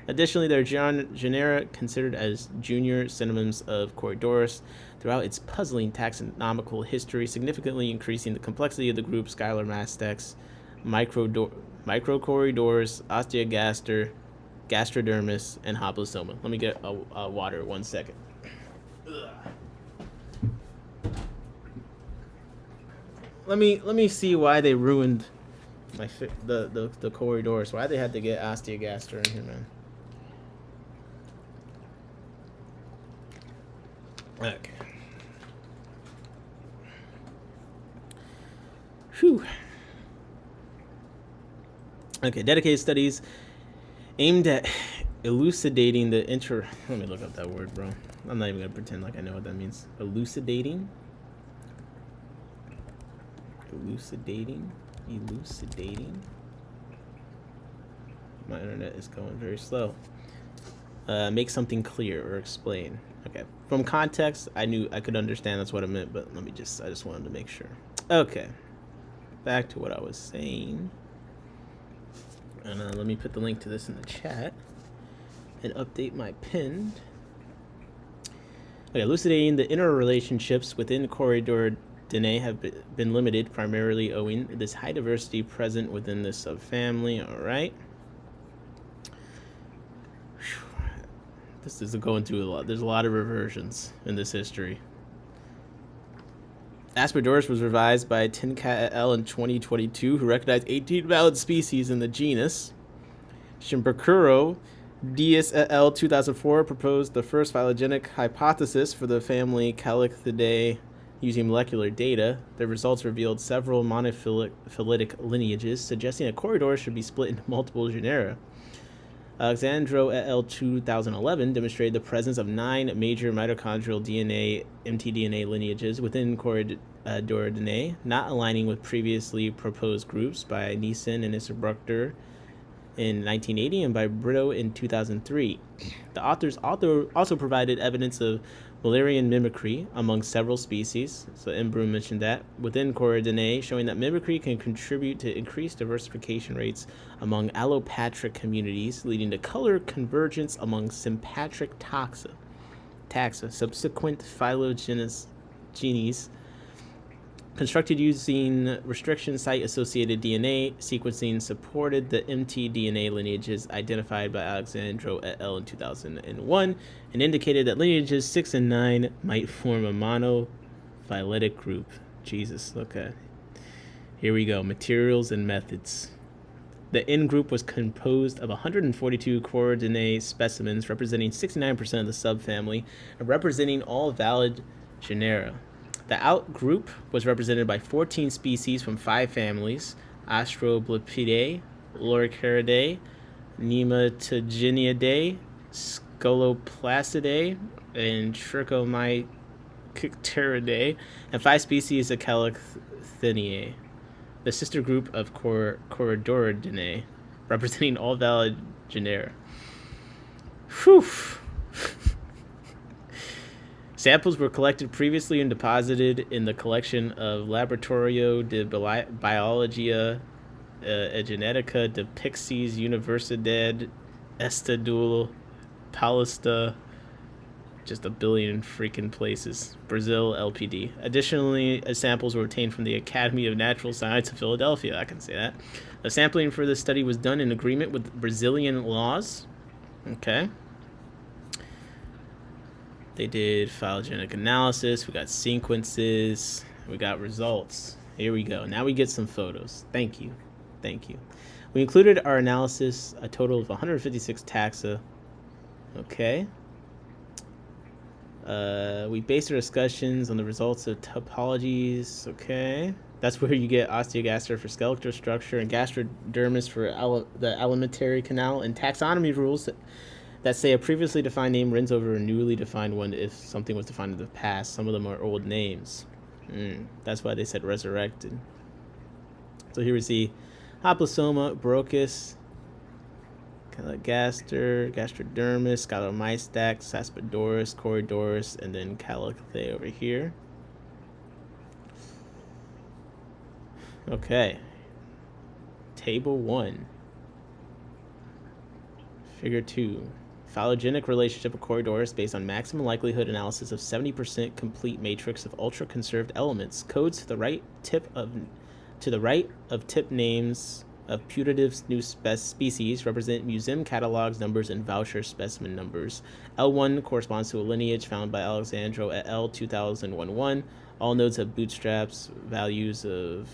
Additionally, there are genera considered as junior synonyms of Corydoras throughout its puzzling taxonomical history, significantly increasing the complexity of the group. Skylar Mastex, Microcorydoras, Osteogaster, Gastrodermis, and Hoplosoma. Let me get a water 1 second. Let me see why they ruined the Corydoras. Why they had to get Osteogaster in here, man. Okay. Whew. Okay, dedicated studies aimed at elucidating the Let me look up that word, bro. I'm not even gonna pretend like I know what that means. Elucidating. My internet is going very slow. Make something clear or explain. Okay. From context, I knew I could understand that's what it meant, but I just wanted to make sure. Okay. Back to what I was saying. And let me put the link to this in the chat and update my pin. Okay, elucidating the interrelationships within Corydoras have been limited, primarily owing to this high diversity present within this subfamily. All right. This is going through a lot. There's a lot of reversions in this history. Aspedoras was revised by Tinkat et al. In 2022, who recognized 18 valid species in the genus. Shimbakuro Diaz et al. 2004 proposed the first phylogenetic hypothesis for the family Calyxidae using molecular data. The results revealed several monophyletic lineages, suggesting that Corydoras should be split into multiple genera. Alexandro et al. 2011 demonstrated the presence of 9 major mitochondrial DNA, mtDNA lineages within Corydoras, not aligning with previously proposed groups by Neeson and Isabrucker in 1980 and by Brito in 2003. The authors also provided evidence of Mullerian mimicry among several species, so Embroom mentioned that, within Corydoras, showing that mimicry can contribute to increased diversification rates among allopatric communities, leading to color convergence among sympatric taxa. Subsequent phylogenies constructed using restriction site-associated DNA sequencing supported the mtDNA lineages identified by Alexandro et al. In 2001 and indicated that lineages 6 and 9 might form a monophyletic group. Jesus, okay. Here we go, materials and methods. The N group was composed of 142 Corydoras specimens representing 69% of the subfamily and representing all valid genera. The out group was represented by 14 species from 5 families: Astroblepidae, Loricaridae, Nematogenidae, Scoloplacidae, and Trichomycteridae, and 5 species of Calyxinae. The sister group of Corydoras, representing all valid genera. Whew. Samples were collected previously and deposited in the collection of Laboratorio de Biologia e Genetica de Pixies Universidad Estadual Paulista, just a billion freaking places, Brazil, LPD. Additionally, samples were obtained from the Academy of Natural Science of Philadelphia. I can say that. The sampling for this study was done in agreement with Brazilian laws. Okay. They did phylogenetic analysis. We got sequences. We got results. Here we go. Now we get some photos. Thank you. We included our analysis a total of 156 taxa. Okay. We based our discussions on the results of topologies. Okay. That's where you get Osteogaster for skeletal structure and Gastrodermis for the alimentary canal, and taxonomy rules that say a previously defined name runs over a newly defined one if something was defined in the past. Some of them are old names. That's why they said resurrected. So here we see Hoplosoma, Brocus, Caligaster, Gastrodermis, Scalomystax, Saspodorus, Corydoras, and then Calithae over here. Okay. Table 1. Figure 2. Phylogenetic relationship of Corydoras based on maximum likelihood analysis of 70% complete matrix of ultra conserved elements. Codes to the right of tip names of putative new species represent museum catalogs numbers and voucher specimen numbers. L1 corresponds to a lineage found by Alexandro et al. 2001. All nodes have bootstraps, values of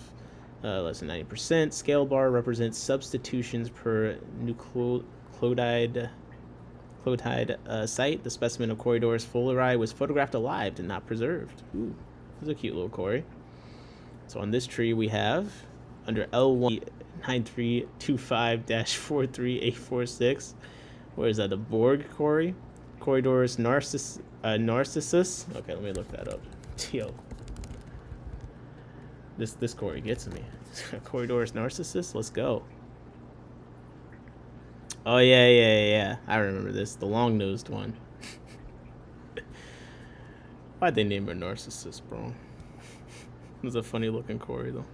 less than 90%. Scale bar represents substitutions per nucleotide site. The specimen of Corydoras fowleri was photographed alive and not preserved. Ooh, this is a cute little cory. So on this tree we have, under L1 9325-43846, where is that? The Borg cory, Corydoras narcissus. Okay, let me look that up. Yo, this cory gets me. Corydoras narcissus. Let's go. Oh yeah. I remember this. The long-nosed one. Why'd they name her Narcissus, bro? It was a funny-looking cory, though.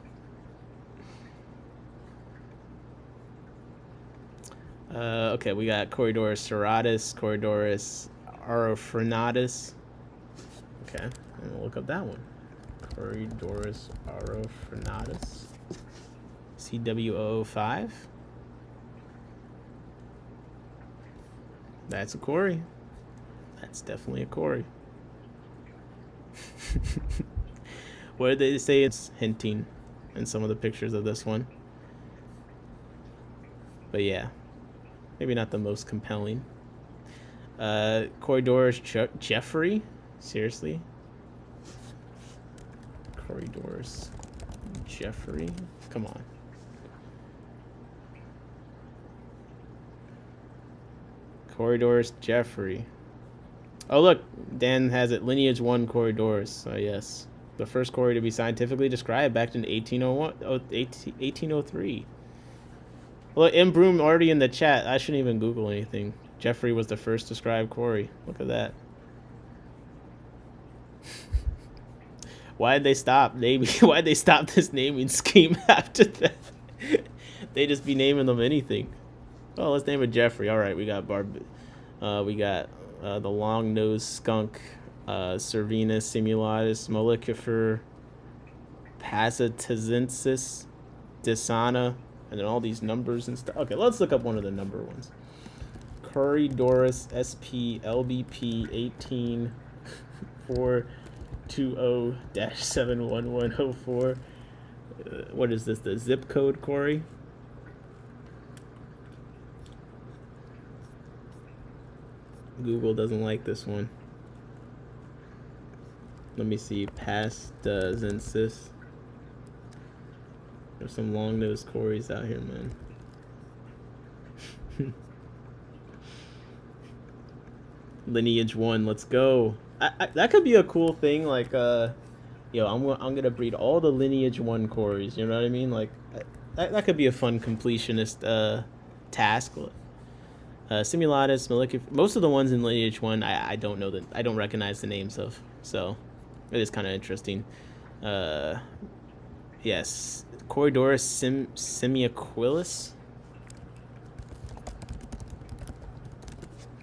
Okay, we got Corydoras serratus, Corydoras aerophragnatus. Okay, I'm gonna look up that one. Corydoras aerophragnatus. CW005. That's a cory. That's definitely a cory. What did they say? It's hinting in some of the pictures of this one. But yeah, maybe not the most compelling. Corydoras Jeffrey? Seriously? Corydoras Jeffrey? Come on. Corydoras Jeffrey. Oh look, Dan has it. Lineage 1 Corydoras. Oh yes. The first cory to be scientifically described back in 1803. Look, M. Broom already in the chat. I shouldn't even Google anything. Jeffrey was the first described cory. Look at that. Why'd they stop? Why'd they stop this naming scheme after that? They just be naming them anything. Oh, let's name it Jeffrey. All right, we got the long-nosed skunk, Cervinus simulatus, Mollififer, Pasitazensis, Disana, and then all these numbers and stuff. Okay, let's look up one of the number ones. Corydoras SP LBP 18420-71104. What is this? The zip code cory? Google doesn't like this one. Let me see. Pasitazensis. There's some long-nosed corys out here, man. Lineage 1, let's go. That could be a cool thing, like, yo, I'm gonna breed all the Lineage 1 corys, you know what I mean? Like, that could be a fun completionist task. Simulatus, Mollififer, most of the ones in Lineage 1, I don't know I don't recognize the names of, so it is kind of interesting. Yes, Corydoras semiaquilius.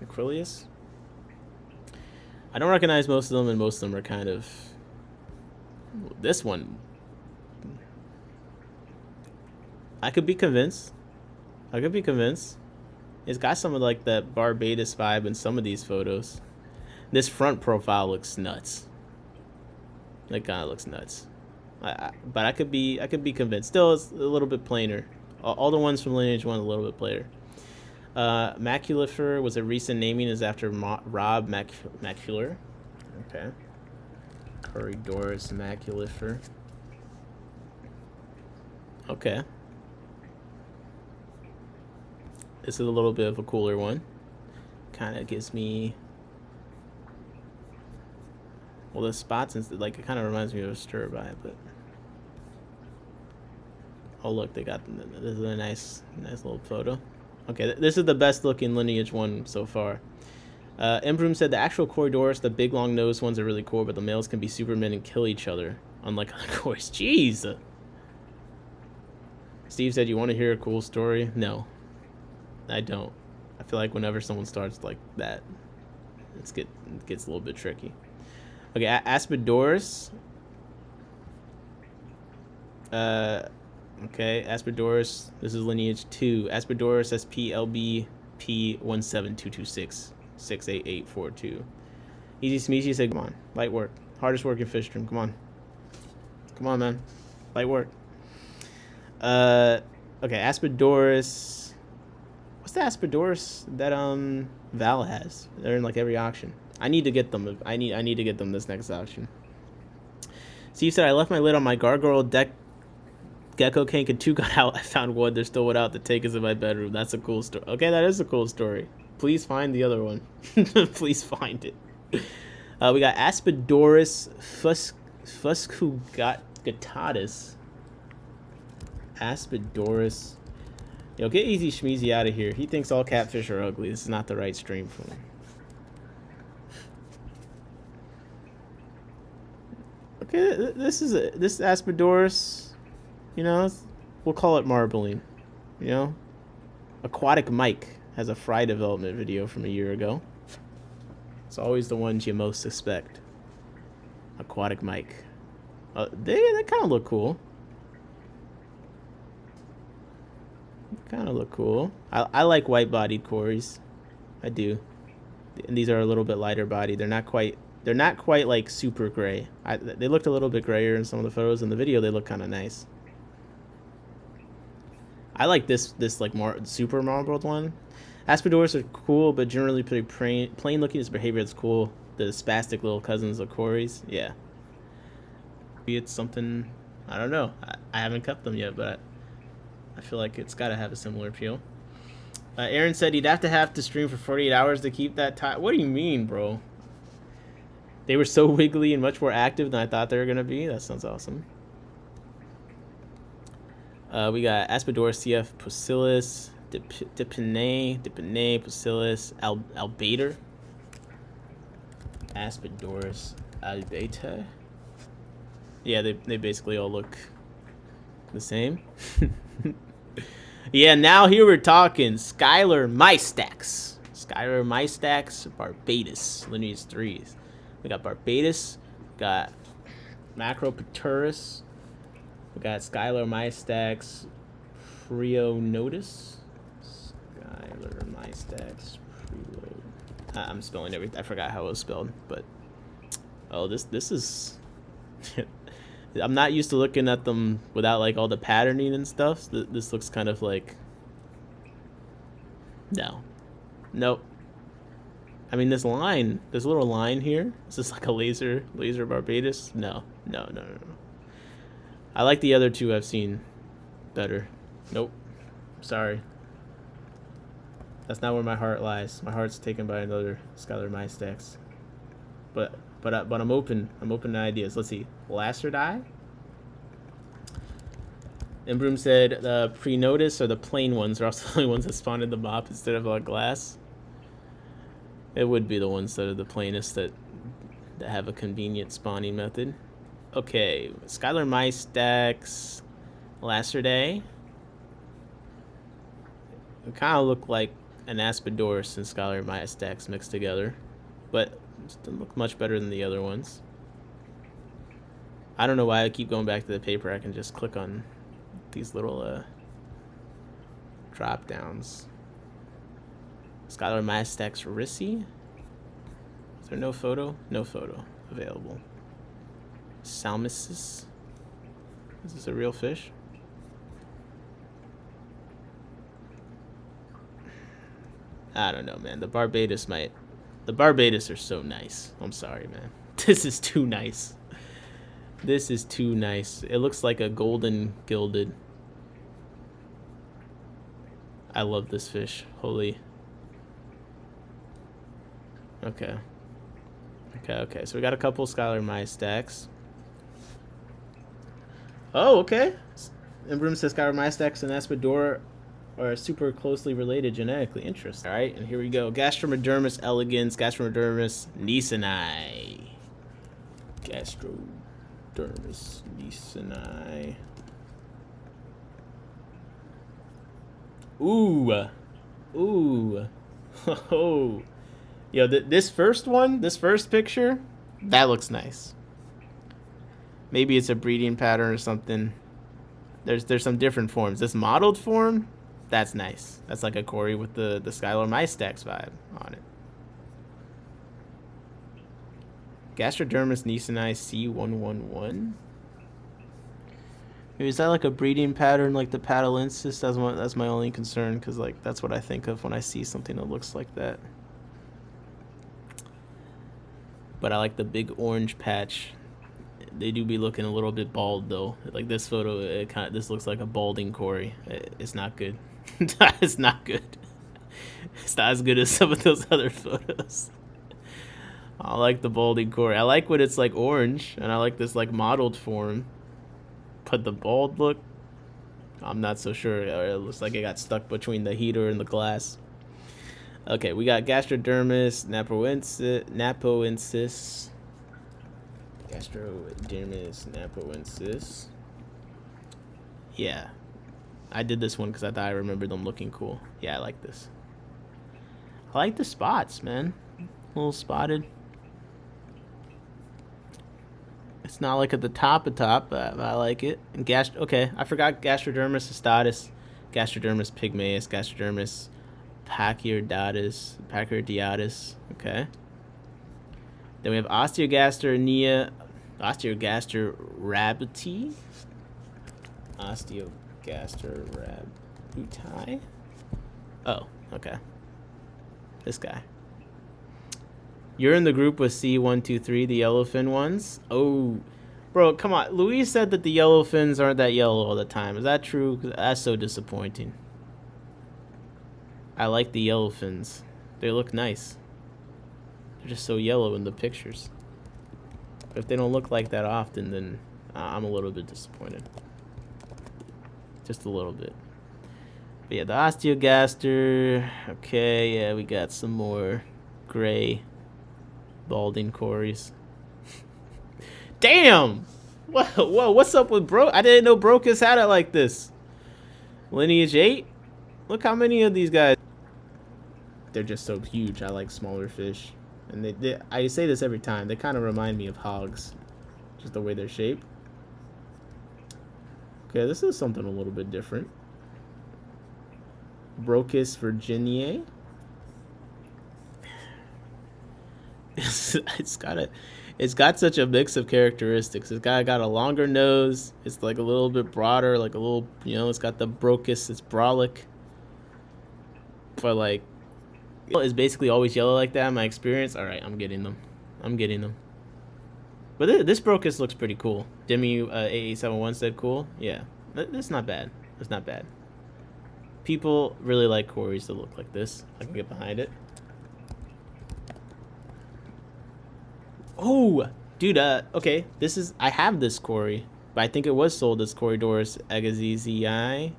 Aquilius. I don't recognize most of them, and most of them are kind of. This one, I could be convinced. It's got some of like that Barbados vibe in some of these photos. This front profile looks nuts. That kind of looks nuts. But I could be convinced. Still, it's a little bit plainer. All the ones from Lineage 1 a little bit plainer. Maculifer was a recent naming, is after Rob Macular. Okay. Corydoras Maculifer. Okay. This is a little bit of a cooler one. Kind of gives me, well, the spots and like it kind of reminds me of a stir by, but Oh look, they got this is a nice little photo. Okay, this is the best looking lineage one so far. Embroom said the actual Corydoras, the big long nosed ones, are really cool, but the males can be supermen and kill each other, unlike other corys. Jeez. Steve said, "You want to hear a cool story?" No, I don't. I feel like whenever someone starts like that, it gets a little bit tricky. Okay, Aspidoras. Okay, Aspidoras. This is lineage 2. Aspidoras SPLBP17226688842. Easy Smeezy said, "Come on, light work. Hardest working fish stream. Come on, man, light work." Okay, Aspidoras. What's the Aspidoras that Val has? They're in like every auction. I need to get them. I need to get them this next auction. Steve said, "I left my lid on my gargoyle deck. Gecko Kank and 2 got out. I found one. They're still without. The tank is in my bedroom." That's a cool story. Okay, that is a cool story. Please find the other one. Please find it. We got Aspidoras fuscugatatus. Aspidoras. Yo, get Easy Schmeezy out of here. He thinks all catfish are ugly. This is not the right stream for him. Okay, this Aspidoras. You know, we'll call it marbling. You know, Aquatic Mike has a fry development video from a year ago. It's always the ones you most suspect. Aquatic Mike. They kind of look cool. Kind of look cool. I like white-bodied corys. I do. And these are a little bit lighter body. They're not quite like super gray. They looked a little bit grayer in some of the photos. In the video, they look kind of nice. I like this like more super marbled one. Aspidoras are cool, but generally pretty plain looking. This behavior is cool. The spastic little cousins of corys. Yeah. Maybe it's something, I don't know. I haven't kept them yet, but I feel like it's got to have a similar appeal. Aaron said he'd have to stream for 48 hours to keep that time. What do you mean, bro? They were so wiggly and much more active than I thought they were going to be. That sounds awesome. We got Aspidoras CF Pusillus, Dipine, Pusillus, Albater. Aspidoras Albater. Yeah, they basically all look the same. Yeah, now here we're talking Skylar Mystax. Barbados, lineage 3s. We got Barbados, we got Macropterus, we got Skylar Mystax Prionotus. Skylar Mystax Preload. I'm spelling everything. I forgot how it was spelled, but oh, this is. I'm not used to looking at them without like all the patterning and stuff. This looks kind of like. Nope. I mean, this little line here. Is this like a laser Barbados? No. I like the other two I've seen better. Nope. Sorry. That's not where my heart lies. My heart's taken by another Skylar Mystax. But I'm open. I'm open to ideas. Let's see. Lacerdi. Embroom said the pre-notice or the plain ones are also the only ones that spawn in the mop instead of glass. It would be the ones that are the plainest that have a convenient spawning method. Okay, Skylar Mystax, Lacerdi. It kind of look like an Aspidoras and Skylar Mystax mixed together, but still look much better than the other ones. I don't know why I keep going back to the paper. I can just click on these little drop downs. Skylar Mystax Rissi. Is there no photo? No photo available. Salmesis. Is this a real fish? I don't know, man. The Barbados are so nice. I'm sorry, man. This is too nice. This is too nice. It looks like a golden gilded. I love this fish. Holy. Okay. So we got a couple Skylar Mystax. Oh, okay. Imbrim says Skyromastax and Aspidora are super closely related genetically. Interesting. All right, and here we go. Gastrodermis elegans, Gastrodermis neesoni. Gastrodermis neesoni. Ooh. Ooh. Oh. Yo, this first one, this first picture, that looks nice. Maybe it's a breeding pattern or something. There's some different forms. This modeled form, that's nice. That's like a cory with the Skyromastax vibe on it. Gastrodermis neesoni C111. Maybe is that like a breeding pattern like the patalensis? That's my only concern, because like that's what I think of when I see something that looks like that. But I like the big orange patch. They do be looking a little bit bald though. Like this photo, this looks like a balding cory. It's not good. It's not good. It's not as good as some of those other photos. I like the balding cory. I like when it's like orange, and I like this like modeled form. But the bald look, I'm not so sure. It looks like it got stuck between the heater and the glass. Okay, we got Gastrodermis napoensis. Gastrodermis napoensis. Yeah. I did this one because I thought I remembered them looking cool. Yeah, I like this. I like the spots, man. A little spotted. It's not like at the top, but I like it. And okay, I forgot Gastrodermis cystatus, Gastrodermis pygmaeus, Gastrodermis pachyardatus. Okay. Then we have Osteogaster rabbiti. Osteogaster rabbiti. Oh, okay. This guy. You're in the group with C123, the yellowfin ones. Oh, bro, come on. Louise said that the yellowfins aren't that yellow all the time. Is that true? 'Cause that's so disappointing. I like the yellowfins. They look nice. They're just so yellow in the pictures. If they don't look like that often, then I'm a little bit disappointed. Just a little bit. But yeah, the Osteogaster. Okay, yeah, we got some more gray balding corys. Damn! Whoa, what's up with bro? I didn't know Brocus had it like this. Lineage 8? Look how many of these guys. They're just so huge. I like smaller fish. And I say this every time. They kind of remind me of hogs. Just the way they're shaped. Okay, this is something a little bit different. Brocus virginiae. It's got such a mix of characteristics. It's got a longer nose. It's like a little bit broader, like a little, it's got the brocus. It's brolic. But like, it's basically always yellow like that in my experience. All right, I'm getting them. But this brocus looks pretty cool. Demi 8871 said cool. Yeah, that's not bad. That's not bad. People really like corys that look like this. I can get behind it. Oh, dude, okay, I have this cory, but I think it was sold as Corydoras agazizi,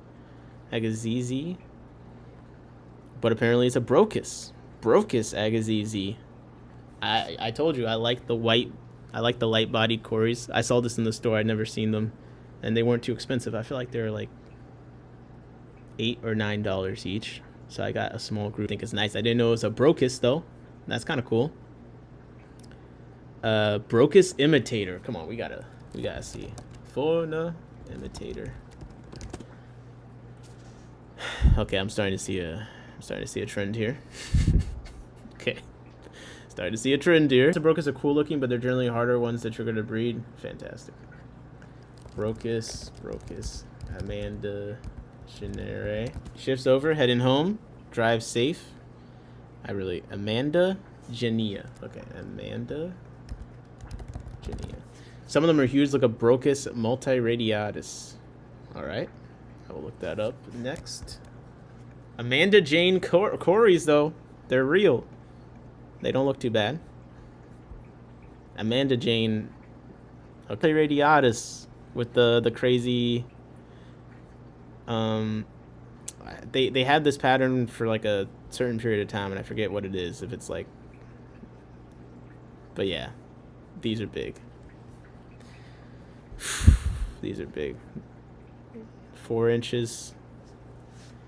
but apparently it's a brocus agazizi. I told you I like the light-bodied corys. I saw this in the store. I'd never seen them, and they weren't too expensive. I feel like they were like $8 or $9 each, so I got a small group. I think it's nice. I didn't know it was a brocus though. That's kind of cool. Brocus imitator. Come on, we gotta see. Fauna imitator. Okay, I'm starting to see a trend here. Okay, starting to see a trend here. The brocus are cool looking, but they're generally harder ones to trigger to breed. Fantastic. Brocus, Amanda Genere. Shifts over, heading home. Drive safe. Amanda Genia. Okay, Amanda Genia. Some of them are huge, like a Brocus multiradiatus. Alright. I will look that up next. Amanda Jane corys, though. They're real. They don't look too bad. Amanda Jane multiradiatus with the crazy They had this pattern for like a certain period of time, and I forget what it is. If it's like, but yeah, these are big. These are big. 4 inches.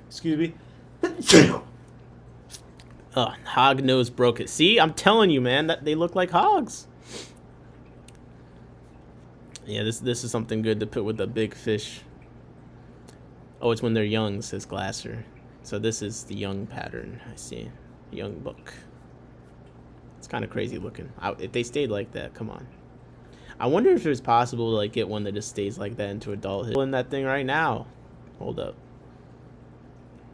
Excuse me. Oh, hog nose broke it. See, I'm telling you, man, that they look like hogs. Yeah, this is something good to put with a big fish. Oh, it's when they're young, says Glasser. So this is the young pattern. I see. Young buck. It's kind of crazy looking. If they stayed like that, come on. I wonder if it's possible to like get one that just stays like that into adulthood. In that thing right now. Hold up.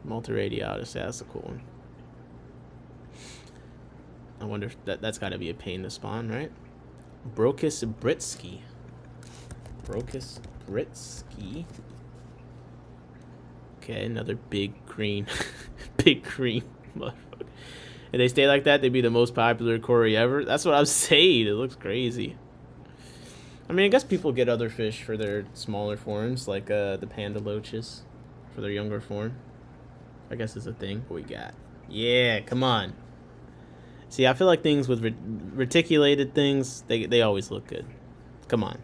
Multiradiatus. That's a cool one. I wonder if that's got to be a pain to spawn, right? Brocus Britsky. Brocus Britsky. Okay, another big green. Big green motherfucker. If they stay like that, they'd be the most popular cory ever. That's what I'm saying. It looks crazy. I mean, I guess people get other fish for their smaller forms, like the panda loaches for their younger form. I guess it's a thing. What we got? Yeah, come on. See, I feel like things with reticulated things, they always look good. Come on.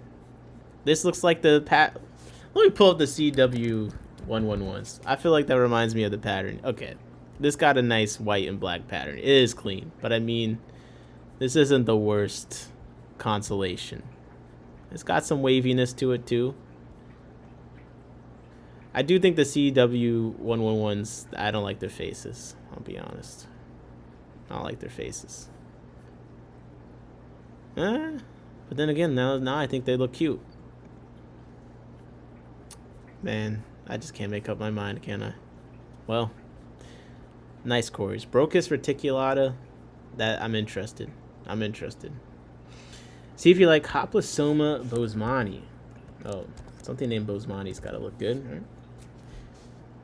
This looks like the Let me pull up the CW111s. I feel like that reminds me of the pattern. Okay. This got a nice white and black pattern. It is clean. But I mean, this isn't the worst consolation. It's got some waviness to it too. I do think the CW111s, I don't like their faces. I'll be honest. I don't like their faces. But then again, now I think they look cute. Man, I just can't make up my mind, can I? Well, nice corys. Brocus reticulata. That I'm interested. I'm interested. See if you like Hoplosoma bosemani. Oh, something named Bosemani's got to look good, right?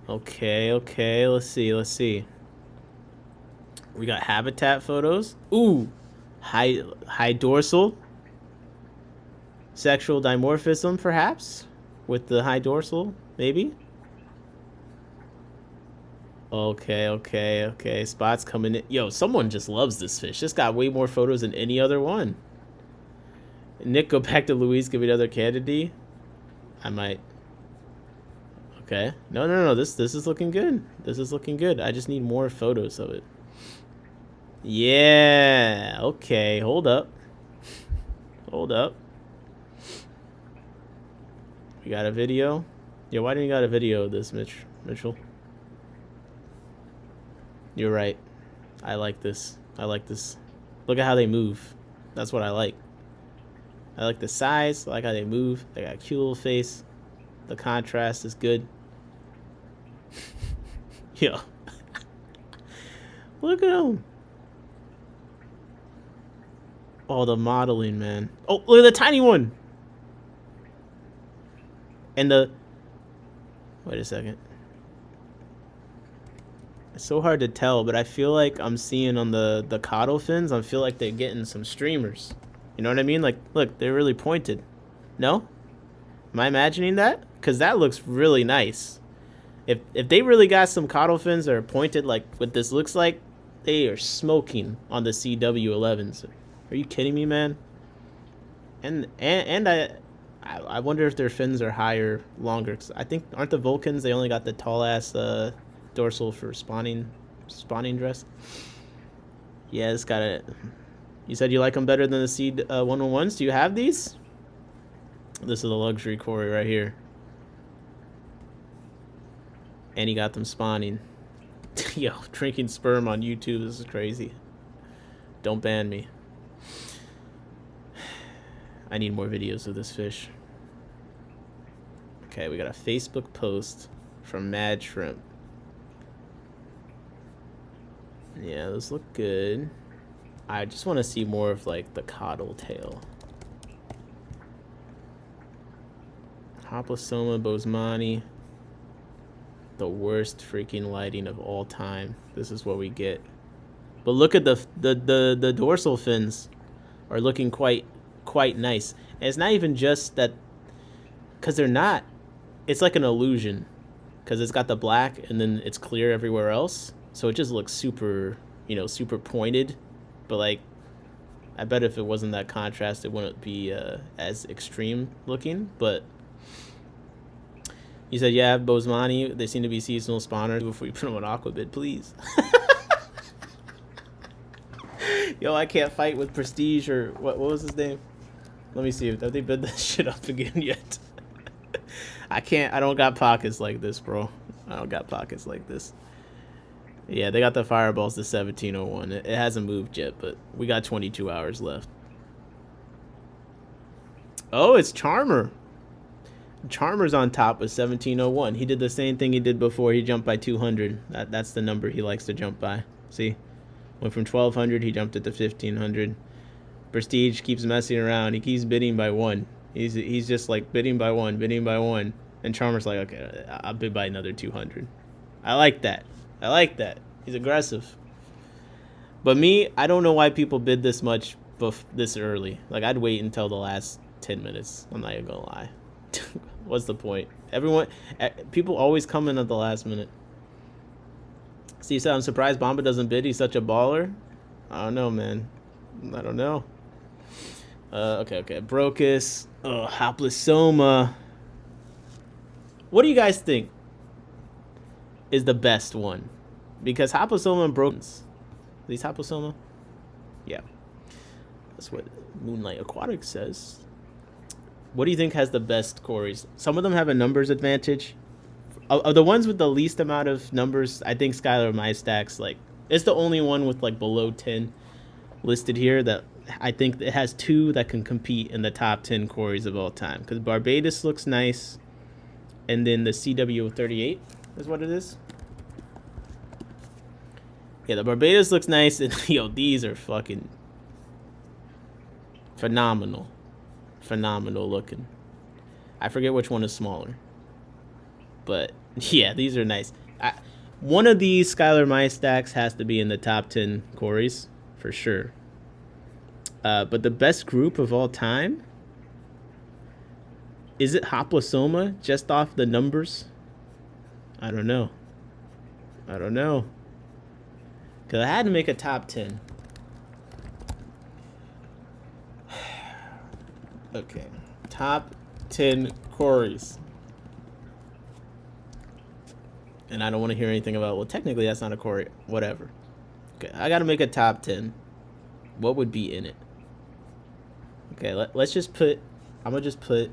Okay. Let's see. We got habitat photos. Ooh, high dorsal. Sexual dimorphism, perhaps, with the high dorsal, maybe. Okay. Spots coming in. Yo, someone just loves this fish. This got way more photos than any other one. Nick, go back to Louise. Give me another candidate. I might. Okay. No. This is looking good. This is looking good. I just need more photos of it. Yeah. Okay. Hold up. We got a video. Yeah. Why didn't you got a video of this, Mitchell? You're right. I like this. Look at how they move. That's what I like. I like the size. I like how they move. They got a cute little face. The contrast is good. Yo. Look at them. Oh, the modeling, man. Oh, look at the tiny one. And the... Wait a second. It's so hard to tell, but I feel like I'm seeing on the caudal fins, I feel like they're getting some streamers. You know what I mean? Like, look, they're really pointed. No? Am I imagining that? Because that looks really nice. If they really got some caudal fins that are pointed like what this looks like, they are smoking on the CW11s. Are you kidding me, man? And I wonder if their fins are higher, longer. 'Cause I think, aren't the Vulcans, they only got the tall ass dorsal for spawning dress? Yeah, it's got it. You said you like them better than the C111s. Do you have these? This is the luxury cory right here. And he got them spawning. Yo, drinking sperm on YouTube. This is crazy. Don't ban me. I need more videos of this fish. Okay, we got a Facebook post from Mad Shrimp. Yeah, those look good. I just want to see more of like the caudal tail. Hoplosoma bosemani. The worst freaking lighting of all time. This is what we get. But look at the dorsal fins are looking quite nice. And it's not even just that, because they're not. It's like an illusion. because it's got the black and then it's clear everywhere else. So it just looks super, super pointed. But like, I bet if it wasn't that contrast, it wouldn't be as extreme looking. But you said, yeah, Bosemani, they seem to be seasonal spawners. Before you put them on Aquabid, please. Yo, I can't fight with Prestige or what was his name? Let me see if they bid that shit up again yet. I don't got pockets like this, bro. I don't got pockets like this. Yeah, they got the fireballs to 1701. It hasn't moved yet, but we got 22 hours left. Oh, it's Charmer. Charmer's on top with 1701. He did the same thing he did before. He jumped by 200. That's the number he likes to jump by. See? Went from 1200, he jumped it to 1500. Prestige keeps messing around. He keeps bidding by 1. He's just like bidding by 1, bidding by 1. And Charmer's like, okay, I'll bid by another 200. I like that. I like that. He's aggressive. But me, I don't know why people bid this much this early. Like, I'd wait until the last 10 minutes. I'm not even gonna lie. What's the point? People always come in at the last minute. Steve said, I'm surprised Bomba doesn't bid. He's such a baller. I don't know, man. I don't know. Okay. Brocus. Oh, Haplosoma. What do you guys think is the best one? Because Haplosoma and Brocus. At least Haplosoma? Yeah. That's what Moonlight Aquatic says. What do you think has the best corys? Some of them have a numbers advantage. Of the ones with the least amount of numbers, I think Skylar My Stacks, like, it's the only one with like below 10 listed here that I think it has 2 that can compete in the top 10 corys of all time. Because Barbados looks nice, and then the CW38 is what it is. Yeah, the Barbados looks nice, and yo, these are fucking phenomenal looking. I forget which one is smaller. But, yeah, these are nice. One of these Skylar My Stacks has to be in the top 10 corys, for sure. But the best group of all time? Is it Haplosoma, just off the numbers? I don't know. Because I had to make a top 10. Okay. Top 10 corys. And I don't want to hear anything about, well, technically that's not a cory. Whatever. Okay, I got to make a top 10. What would be in it? Okay, let's just put, I'm going to just put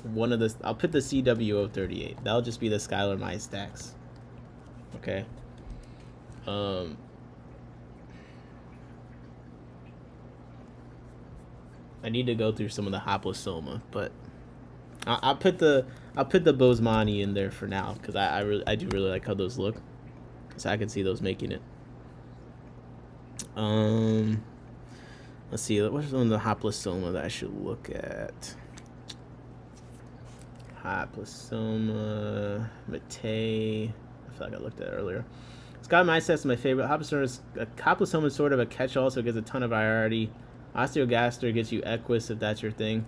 one of the, I'll put the CW038. That'll just be the Skylar My Stacks. Okay. I need to go through some of the Haplosoma, but I'll put the Bosemani in there for now because I do really like how those look, so I can see those making it. Let's see, what's one of the Haplosoma that I should look at? Haplosoma, Matei. I feel like I looked at it earlier. Scott Mindset's my favorite. Haplosoma is sort of a catch-all, so it gets a ton of variety. Osteogaster gets you Equus if that's your thing.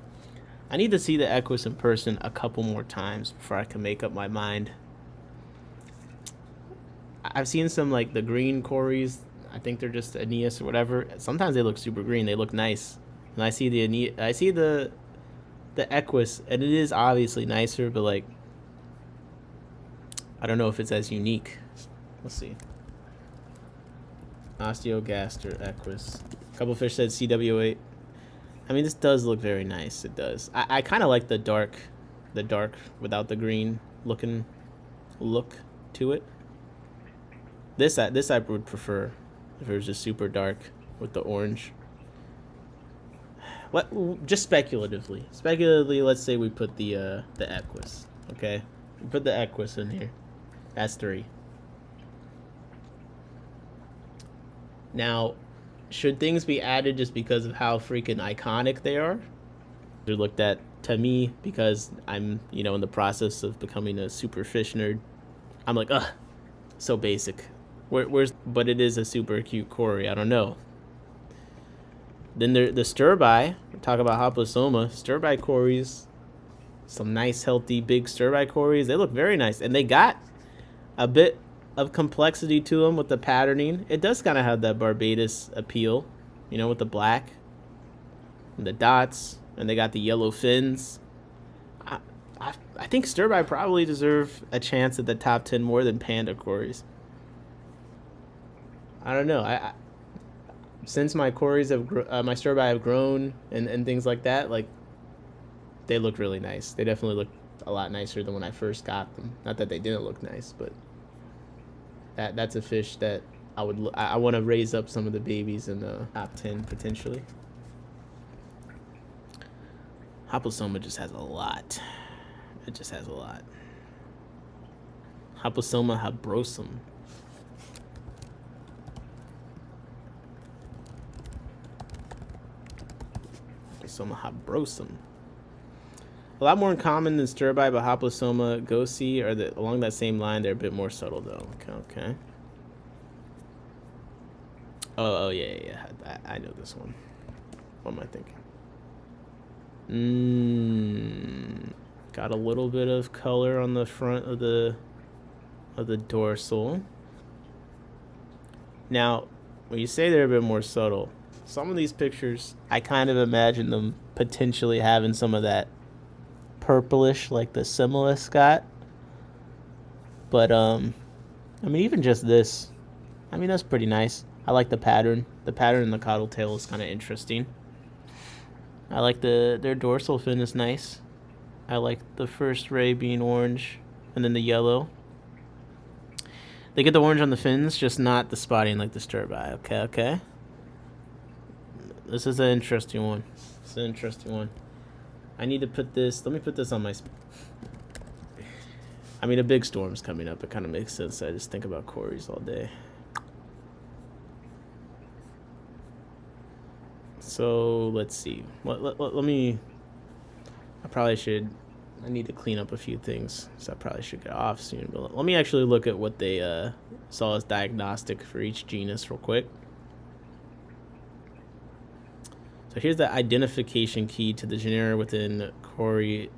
I need to see the Equus in person a couple more times before I can make up my mind. I've seen some like the green corys. I think they're just Aeneas or whatever. Sometimes they look super green. They look nice. And I see the Aeneas, I see the Equus, and it is obviously nicer, but like I don't know if it's as unique. Let's see. Osteogaster, Equus. A couple fish said CW8. I mean, this does look very nice. It does. I kind of like the dark without the green looking look to it. This I would prefer if it was just super dark with the orange. What? Just speculatively, let's say we put the Equus. Okay, we put the Equus in here. That's 3. Now, should things be added just because of how freaking iconic they are? They're looked at to me because I'm, in the process of becoming a super fish nerd. I'm like, ugh, so basic. But it is a super cute cory. I don't know. Then the Stirby. Talk about Haplosoma. Stirby corys. Some nice, healthy, big stir-by corys. They look very nice, and they got a bit of complexity to them with the patterning. It does kind of have that Barbados appeal, you know, with the black and the dots, and they got the yellow fins. I think stir-by probably deserve a chance at the top 10 more than panda corys. I don't know. I since my corys have my stir-by have grown and things like that, like, they look really nice. They definitely look a lot nicer than when I first got them. Not that they didn't look nice, but that's a fish that I want to raise up some of the babies in the top 10 potentially. Hoplosoma just has a lot. It just has a lot. Hoplosoma habrosum. Hoplosoma habrosum. A lot more in common than stir-by, but Hoplosoma gosi are along that same line. They're a bit more subtle, though. Okay. Oh yeah. I know this one. What am I thinking? Got a little bit of color on the front of the dorsal. Now, when you say they're a bit more subtle, some of these pictures, I kind of imagine them potentially having some of that purplish, like the Similis got. But I mean, even just this, I mean, that's pretty nice. I like the pattern. The pattern in the caudal tail is kind of interesting. I like their dorsal fin is nice. I like the first ray being orange and then the yellow. They get the orange on the fins, just not the spotting like the stir-by. Okay. This is an interesting one. It's an interesting one. I need to put this, let me put this on my, I mean, a big storm's coming up. It kind of makes sense. I just think about corys all day. So let's see. Let me, I need to clean up a few things, so I probably should get off soon. But let me actually look at what they saw as diagnostic for each genus real quick. So here's the identification key to the genera within Corydoras.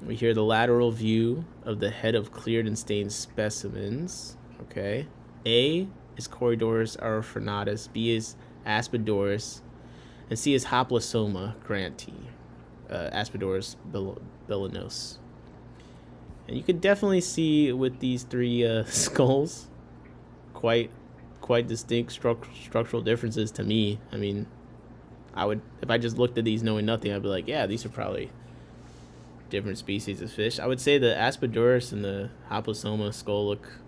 We hear the lateral view of the head of cleared and stained specimens. Okay. A is Corydoras aerophragnatus, B is Aspidoras, and C is Hoplosoma grantee, Aspidoras belanos. And you can definitely see with these three skulls quite distinct structural differences to me. I mean, I would, if I just looked at these knowing nothing, I'd be like, yeah, these are probably different species of fish. I would say the Aspidoras and the Hoplosoma skull look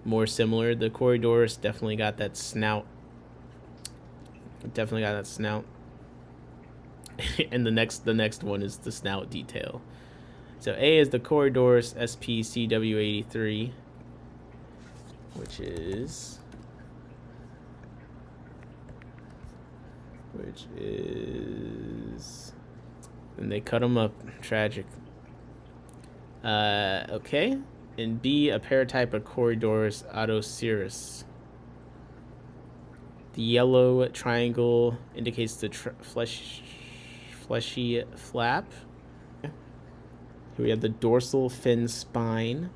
more similar. The Corydoras definitely got that snout. And the next one is the snout detail. So A is the Corydoras SPCW83, which is and they cut them up. Tragic. Okay. And B, a paratype of Corydoras autocerus. The yellow triangle indicates the fleshy flap. Here we have the dorsal fin spine.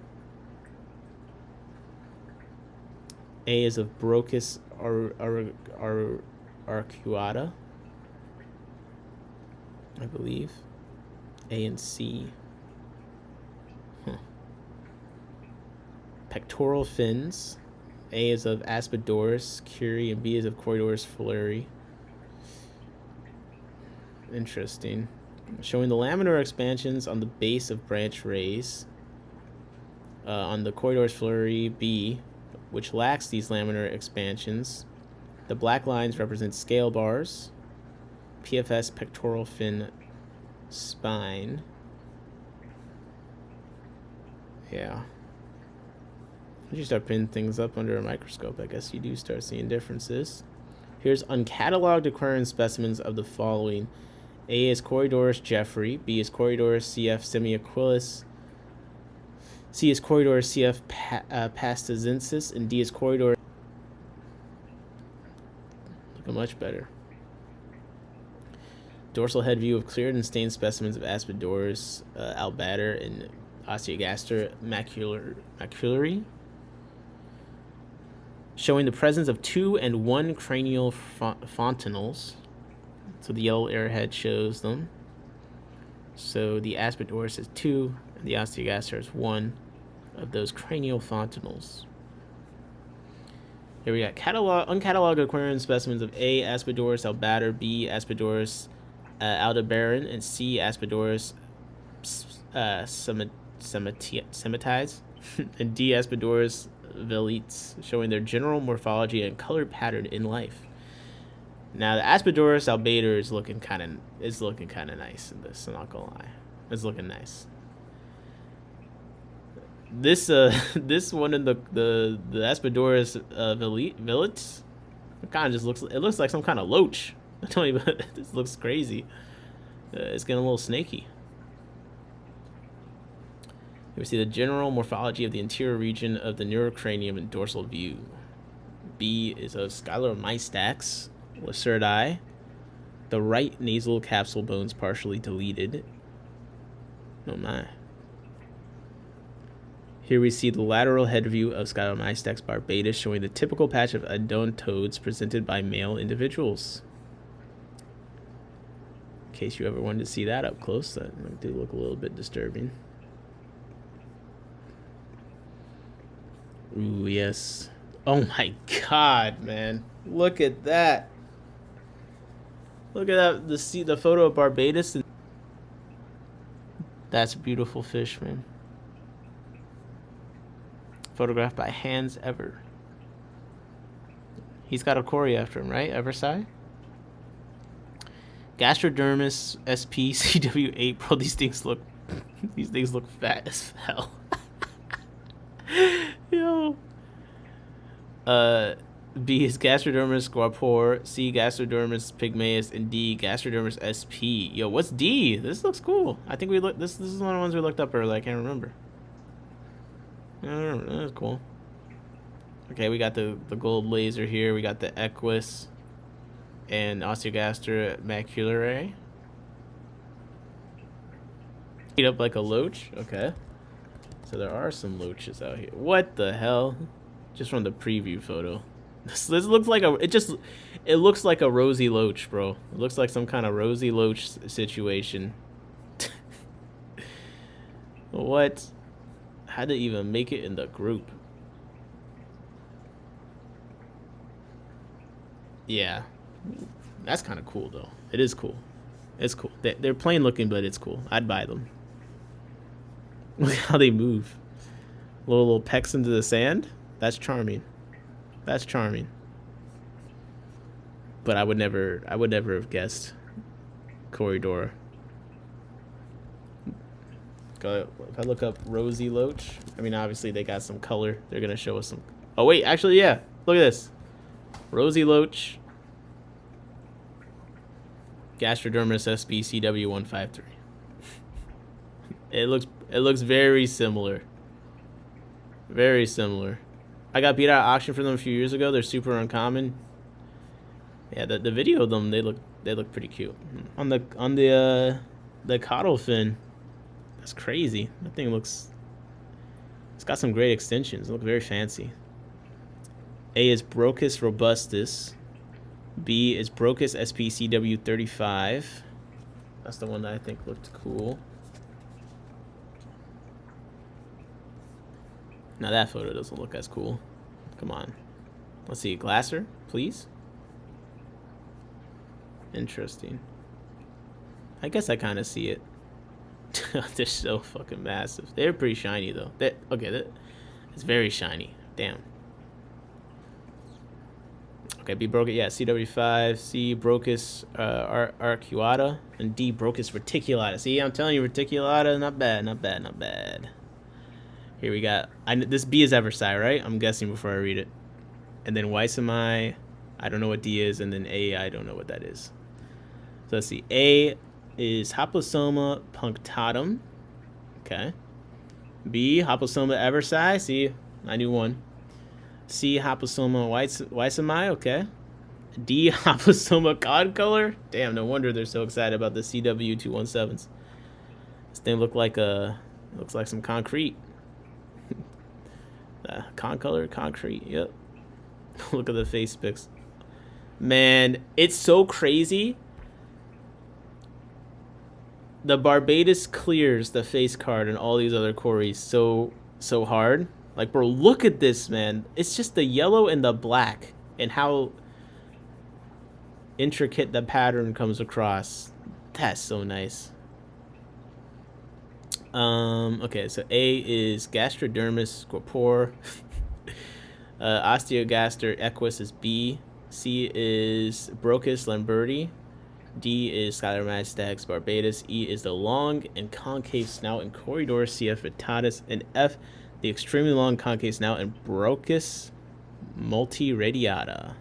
A is of Brochus arcuata, I believe. A and C. Pectoral fins. A is of Aspidoras curie and B is of Corydoras fleury. Interesting. Showing the laminar expansions on the base of branch rays. On the Corydoras fleury B, which lacks these laminar expansions, the black lines represent scale bars. PFS pectoral fin spine. Yeah. Once you start pinning things up under a microscope, I guess you do start seeing differences. Here's uncatalogued aquarium specimens of the following. A is Corydoras jeffrey, B is Corydoras cf semiaquilis, C is Corydoras cf pastazensis, and D is Corydoras. Looking much better. Dorsal head view of cleared and stained specimens of Aspidoras albater and Osteogaster maculari, showing the presence of 2 and 1 cranial fontanelles. So the yellow arrowhead shows them. So the Aspidoras has 2, and the Osteogaster has 1 of those cranial fontanelles. Here we got uncatalogued aquarium specimens of A. Aspidoras albater, B. Aspidoras aldebaran, and C. Aspidoras sematides, and D. Aspidoras velites, showing their general morphology and color pattern in life. Now the Aspidoras albater is looking kind of nice in this. I'm not gonna lie, it's looking nice. This this one in the Aspidoras velites, it kind of just looks like some kind of loach. I don't even. This looks crazy. It's getting a little snaky. Here we see the general morphology of the interior region of the neurocranium and dorsal view. B is of Scylomystax lacerdae. The right nasal capsule bones partially deleted. Oh my. Here we see the lateral head view of Scylomystax barbatus, showing the typical patch of odontodes presented by male individuals. In case you ever wanted to see that up close, that did look a little bit disturbing. Ooh, yes. Oh my god, man. Look at that. Look at that. The photo of barbatus. That's a beautiful fish, man. Photographed by Hans Ever. He's got a cory after him, right? Eversai? Gastrodermis SP CW8. Bro, these things look fat as hell. Yo. B is Gastrodermis guapor, C Gastrodermis pygmaeus, and D Gastrodermis SP. Yo, what's D? This looks cool. I think this is one of the ones we looked up earlier. I can't remember. That's cool. Okay, we got the gold laser here. We got the Equus and Osteogaster maculare. Eat up like a loach. Okay. So there are some loaches out here. What the hell? Just from the preview photo. This looks like it looks like a rosy loach, bro. It looks like some kind of rosy loach situation. What? How to even make it in the group? Yeah, that's kind of cool though. It is cool. It's cool. They're plain looking, but it's cool. I'd buy them. Look how they move. Little pecks into the sand. That's charming. That's charming. But I would never have guessed Corydora. If I look up rosy loach, I mean, obviously they got some color. They're gonna show us some. Oh wait, actually, yeah. Look at this. Rosy loach. Gastrodermis SBCW153. It looks very similar. Very similar. I got beat out at auction for them a few years ago. They're super uncommon. Yeah, the video of them, they look pretty cute. On the caudal fin. That's crazy. That thing it's got some great extensions. It looks very fancy. A is Brochus robustus. B is Brochus SPCW35. That's the one that I think looked cool. Now that photo doesn't look as cool. Come on. Let's see. Glasser, please. Interesting. I guess I kind of see it. They're so fucking massive. They're pretty shiny though. It's very shiny. Damn. Okay, B Brochus, yeah, CW5, C Brochus arcuata, and D Brochus reticulata. See, I'm telling you, reticulata, not bad, not bad, not bad. Here we got, this B is Eversai, right? I'm guessing before I read it. And then Weissemi, I don't know what D is, and then A, I don't know what that is. So let's see, A is Haplosoma punctatum. Okay. B, Haplosoma Eversai. See, I knew one. C, Haplosoma Weissemi. Okay. D. Haplosoma concolor. Damn, no wonder they're so excited about the CW217s. This thing looks like some concrete. Concolor, concrete. Yep. Look at the face pics. Man, it's so crazy. The Barbados clears the face card and all these other corys so hard. Like, bro, look at this, man. It's just the yellow and the black and how intricate the pattern comes across. That's so nice. Okay, so A is Gastrodermis corpore. Osteogaster equus is B. C is Brocus lamberti. D is Skylarmastax barbatus. E is the long and concave snout in Corydoras cf vittatus. And F, the extremely long concave snout in Brocus multiradiata.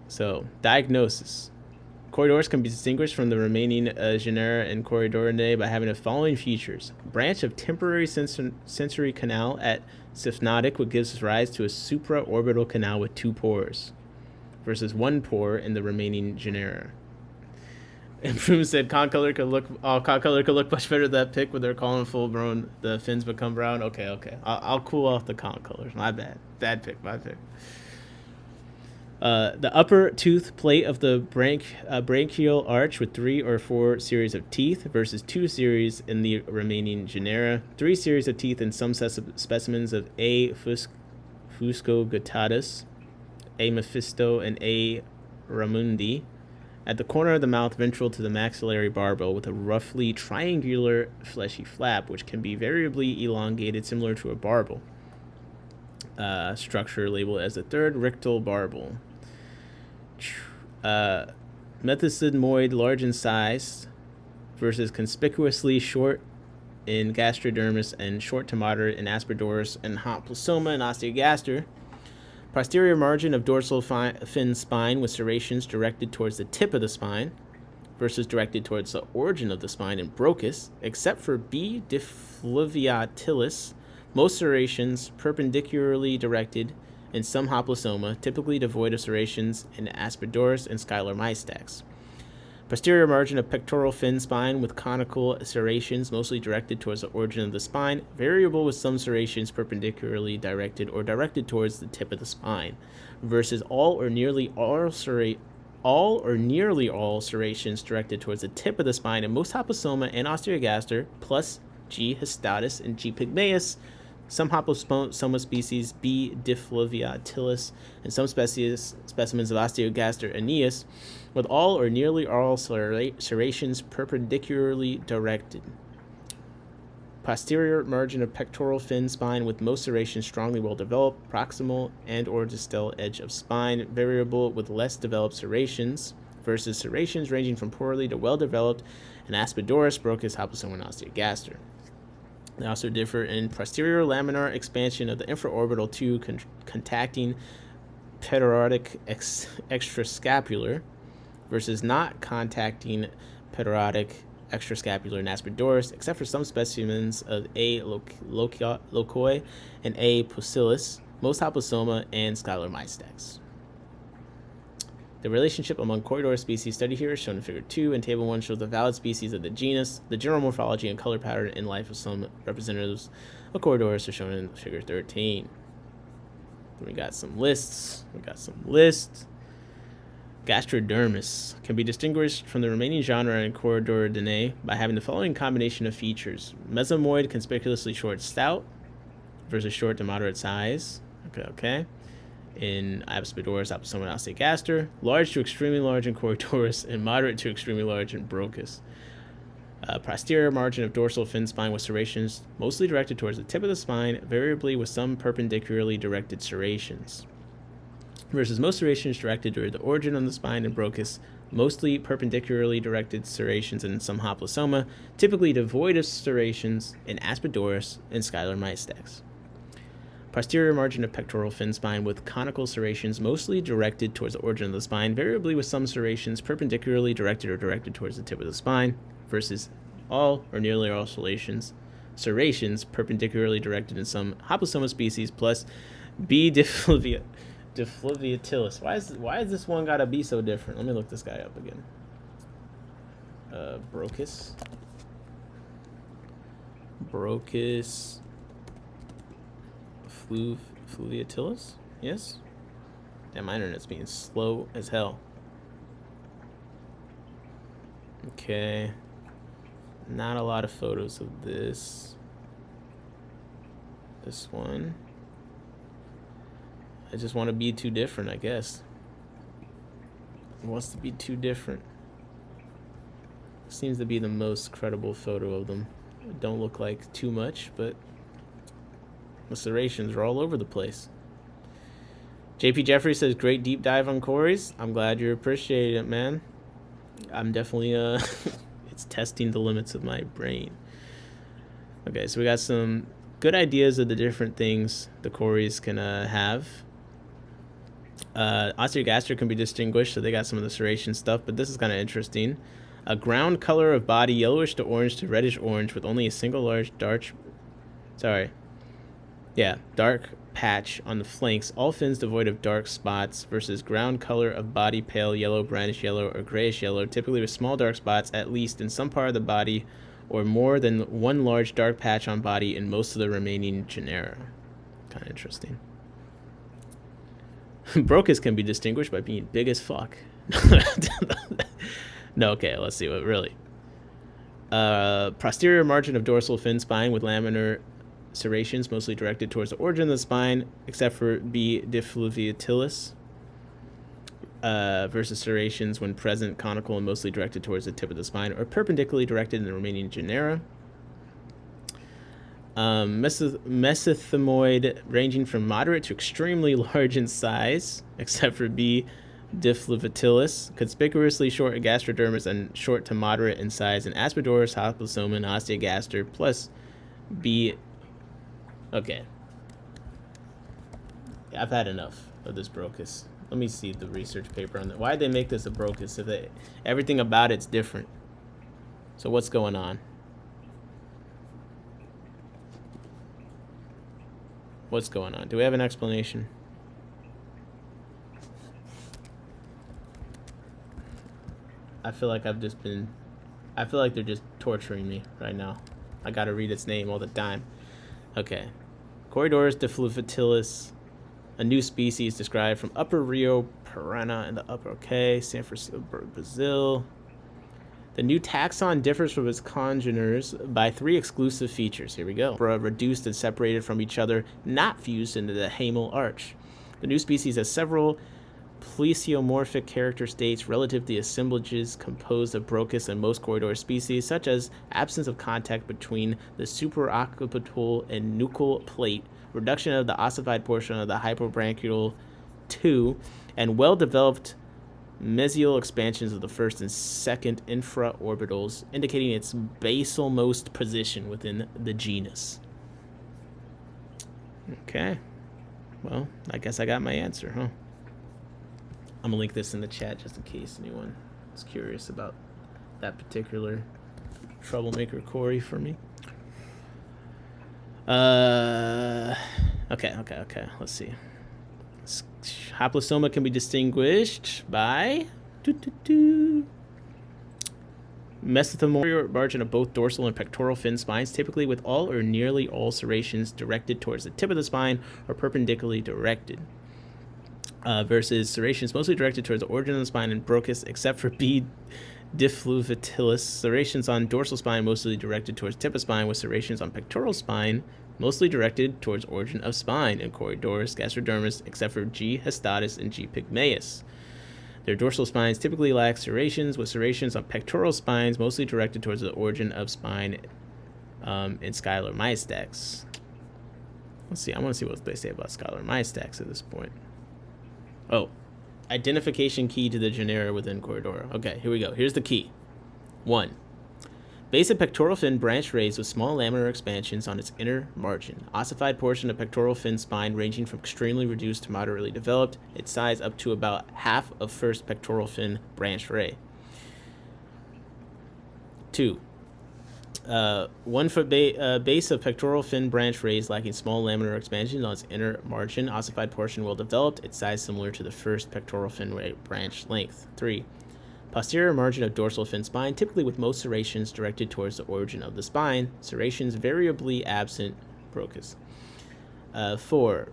So, diagnosis. Corydoras can be distinguished from the remaining genera in Corydorinae by having the following features. Branch of temporary sensory canal at syphnotic, which gives rise to a supraorbital canal with 2 pores, versus 1 pore in the remaining genera. And Broom said concolor could look much better than that pic with their column full grown. The fins become brown. Okay. I'll cool off the concolors. My bad. Bad pic. My pic. The upper tooth plate of the branchial arch with 3 or 4 series of teeth versus 2 series in the remaining genera. 3 series of teeth in some specimens of A. fuscoguttatus, A. mephisto, and A. ramundi. At the corner of the mouth ventral to the maxillary barbel with a roughly triangular fleshy flap, which can be variably elongated similar to a barbel. Structure labeled as the 3rd rectal barbel. Methosigmoid large in size versus conspicuously short in Gastrodermis and short to moderate in Aspergillus and Haplosoma and Osteogaster. Posterior margin of dorsal fin spine with serrations directed towards the tip of the spine versus directed towards the origin of the spine in Brocus, except for B. diffluviatilis, most serrations perpendicularly directed in some Haplosoma, typically devoid of serrations in Aspergillus and Skylarmastax. Posterior margin of pectoral fin spine with conical serrations mostly directed towards the origin of the spine, variable with some serrations perpendicularly directed or directed towards the tip of the spine, versus all or nearly all serrations directed towards the tip of the spine in most Haplosoma and Osteogaster, plus G. histatus and G. pygmaeus, some Haplosoma species B. diffluviatilis, and some specimens of Osteogaster aeneas, with all or nearly all serrations perpendicularly directed. Posterior margin of pectoral fin spine with most serrations strongly well developed, proximal and or distal edge of spine, variable with less developed serrations, versus serrations ranging from poorly to well developed in Aspergillus, Brocus, Haplosoma, and Osteogaster. They also differ in posterior laminar expansion of the infraorbital 2 contacting pterotic extrascapular versus not contacting pterotic extrascapular in Aspergillus, except for some specimens of A. locoi and A. pusillus, most Haplosoma, and Skylarmastax. The relationship among Corydoras species studied here is shown in Figure 2, and Table 1 shows the valid species of the genus. The general morphology and color pattern in life of some representatives of Corydoras are shown in Figure 13. Then we got some lists. Gastrodermis can be distinguished from the remaining genre in Corydorinae by having the following combination of features. Mesomoid, conspicuously short stout versus short to moderate size. Okay. In Aspergillus, Haplosoma, and Osteogaster, large to extremely large in Corydoras, and moderate to extremely large in Brocus. Posterior margin of dorsal fin spine with serrations mostly directed towards the tip of the spine, variably with some perpendicularly directed serrations. Versus most serrations directed toward the origin of the spine in Brocus, mostly perpendicularly directed serrations in some Haplosoma, typically devoid of serrations in Aspergillus and Skylarmastax. Posterior margin of pectoral fin spine with conical serrations mostly directed towards the origin of the spine, variably with some serrations perpendicularly directed or directed towards the tip of the spine, versus all or nearly all serrations perpendicularly directed in some Haplosoma species, plus B. Developmental. Why is this one gotta be so different? Let me look this guy up again. Brocus. Fluviatilis? Yes? Damn, my internet's being slow as hell. Okay. Not a lot of photos of this. This one. I just want to be too different, I guess. It wants to be too different. Seems to be the most credible photo of them. Don't look like too much, but the serrations are all over the place. JP Jeffrey says, great deep dive on corys. I'm glad you appreciate it, man. I'm definitely it's testing the limits of my brain. Okay, so we got some good ideas of the different things the corys can have. Osteogaster can be distinguished, so they got some of the serration stuff, but this is kind of interesting. A ground color of body yellowish to orange to reddish orange with only a single large dark patch on the flanks, all fins devoid of dark spots, versus ground color of body pale yellow, brownish yellow, or grayish yellow, typically with small dark spots at least in some part of the body or more than one large dark patch on body in most of the remaining genera. Kind of interesting. Brocus can be distinguished by being big as fuck. No, okay, let's see what really. Posterior margin of dorsal fin spine with laminar serrations mostly directed towards the origin of the spine, except for B. diffluviatilis, versus serrations when present conical and mostly directed towards the tip of the spine or perpendicularly directed in the remaining genera. Mesothymoid ranging from moderate to extremely large in size, except for B. diffluviatilis, conspicuously short in gastrodermis and short to moderate in size in Aspidoris, Hopplosoma, and Osteogaster, plus B. Okay. I've had enough of this brocus. Let me see the research paper on that. Why'd they make this a brocus if everything about it's different? So what's going on? What's going on? Do we have an explanation? I feel like I feel like they're just torturing me right now. I gotta read its name all the time. Okay. Corydoras defluvatilis, a new species described from Upper Rio Parana in the Upper San Francisco, Brazil. The new taxon differs from its congeners by 3 exclusive features. Here we go. Reduced and separated from each other, not fused into the haemal arch. The new species has several plesiomorphic character states relative to the assemblages composed of brocus and most Corydoras species, such as absence of contact between the supraoccipital and nuchal plate, reduction of the ossified portion of the hypobranchial 2, and well-developed mesial expansions of the first and second infraorbitals, indicating its basalmost position within the genus. Okay. Well, I guess I got my answer, huh? I'm gonna link this in the chat just in case anyone is curious about that particular troublemaker cory for me. Okay. Let's see. Haplosoma can be distinguished by mesothymoid margin of both dorsal and pectoral fin spines, typically with all or nearly all serrations directed towards the tip of the spine or perpendicularly directed. Versus serrations mostly directed towards the origin of the spine and brocus, except for B. diffluvatilis. Serrations on dorsal spine mostly directed towards tip of spine, with serrations on pectoral spine mostly directed towards origin of spine in Corydoras gastrodermis, except for G. histatus and G. pygmaeus. Their dorsal spines typically lack serrations, with serrations on pectoral spines mostly directed towards the origin of spine in Scylormyistax. Let's see. I want to see what they say about Scylormyistax at this point. Oh, identification key to the genera within Corydora. Okay, here we go. Here's the key. 1. Base of pectoral fin branch raised with small laminar expansions on its inner margin. Ossified portion of pectoral fin spine ranging from extremely reduced to moderately developed. Its size up to about half of first pectoral fin branch ray. 2. 1 foot base of pectoral fin branch raised, lacking small laminar expansion on its inner margin. Ossified portion well developed. Its size similar to the first pectoral fin branch length. 3. Posterior margin of dorsal fin spine, typically with most serrations directed towards the origin of the spine. Serrations variably absent. Brochus. 4.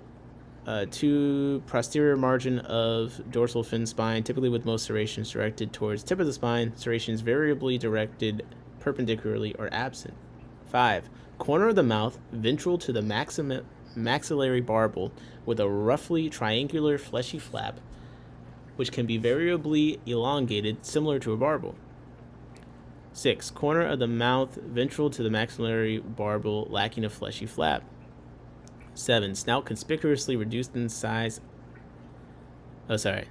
2. Posterior margin of dorsal fin spine, typically with most serrations directed towards tip of the spine. Serrations variably directed perpendicularly or absent. 5. Corner of the mouth, ventral to the maxillary barbel, with a roughly triangular fleshy flap, which can be variably elongated, similar to a barbel. 6. Corner of the mouth, ventral to the maxillary barbel, lacking a fleshy flap. 7. Snout conspicuously reduced in size. Oh, sorry.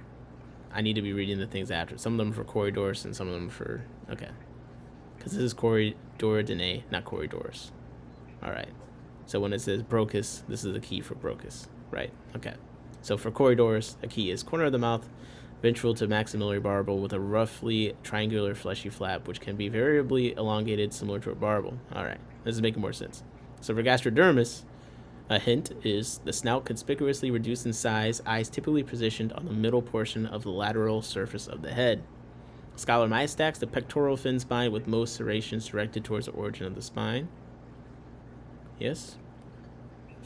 I need to be reading the things after. Some of them for Corydoras and some of them for... Okay. Because this is Corydoras, not Corydoras. All right. So when it says Brochus, this is a key for Brochus. Right. Okay. So for Corydoras, a key is corner of the mouth, ventral to maxillary barbel, with a roughly triangular fleshy flap, which can be variably elongated, similar to a barbel. All right. This is making more sense. So for Gastrodermis, a hint is the snout conspicuously reduced in size, eyes typically positioned on the middle portion of the lateral surface of the head. Scholar Mystax, the pectoral fin spine with most serrations directed towards the origin of the spine. Yes.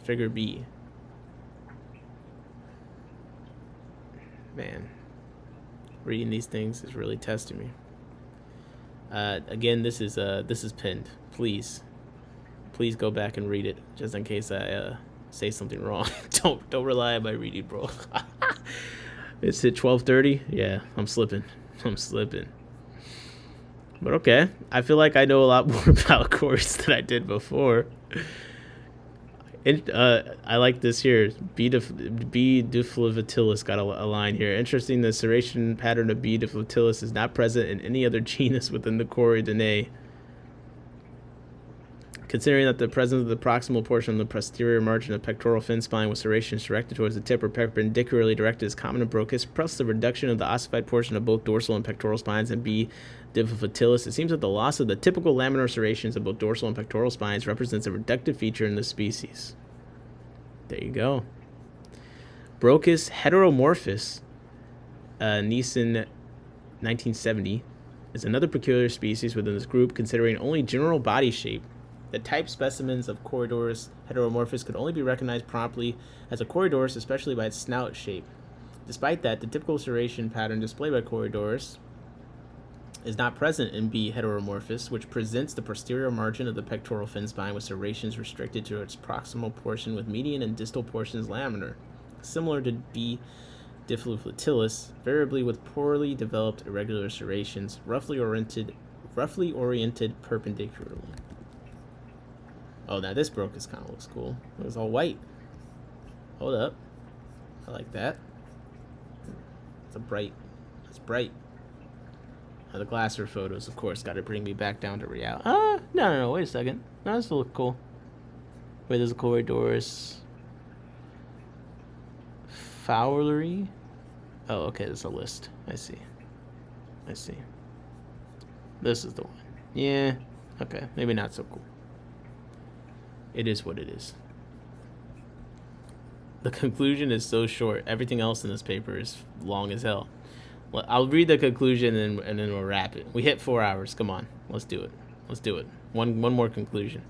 Figure B. Man, reading these things is really testing me. Again, this is pinned. Please go back and read it, just in case I say something wrong. Don't rely on my reading, bro. It's at 12:30. Yeah, I'm slipping. But okay, I feel like I know a lot more about corys than I did before. I like this here. B. duflivatilis got a line here. Interesting, the serration pattern of B. duflivatilis is not present in any other genus within the Corydoras. Considering that the presence of the proximal portion of the posterior margin of pectoral fin spine with serrations directed towards the tip or perpendicularly directed is common to Brochus, plus the reduction of the ossified portion of both dorsal and pectoral spines in B. duflivatilis, it seems that the loss of the typical laminar serrations of both dorsal and pectoral spines represents a reductive feature in this species. There you go. Brochus heteromorphus, Neeson 1970, is another peculiar species within this group, considering only general body shape. The type specimens of Corydoras heteromorphus could only be recognized promptly as a Corydoras, especially by its snout shape. Despite that, the typical serration pattern displayed by Corydoras is not present in B. heteromorphus, which presents the posterior margin of the pectoral fin spine with serrations restricted to its proximal portion with median and distal portions laminar, similar to B. duflivatilis, variably with poorly developed irregular serrations, roughly oriented perpendicularly. Oh, now this Brochus kind of looks cool. It was all white. Hold up. I like that. It's bright. Now the Glasser photos, of course, got to bring me back down to reality. No, wait a second. No, this will look cool. Wait, there's a Corydoras Fowlery. Oh, okay, there's a list. I see. This is the one. Yeah. Okay, maybe not so cool. It is what it is. The conclusion is so short. Everything else in this paper is long as hell. Well, I'll read the conclusion and then we'll wrap it. We hit 4 hours. Come on. Let's do it. One more conclusion.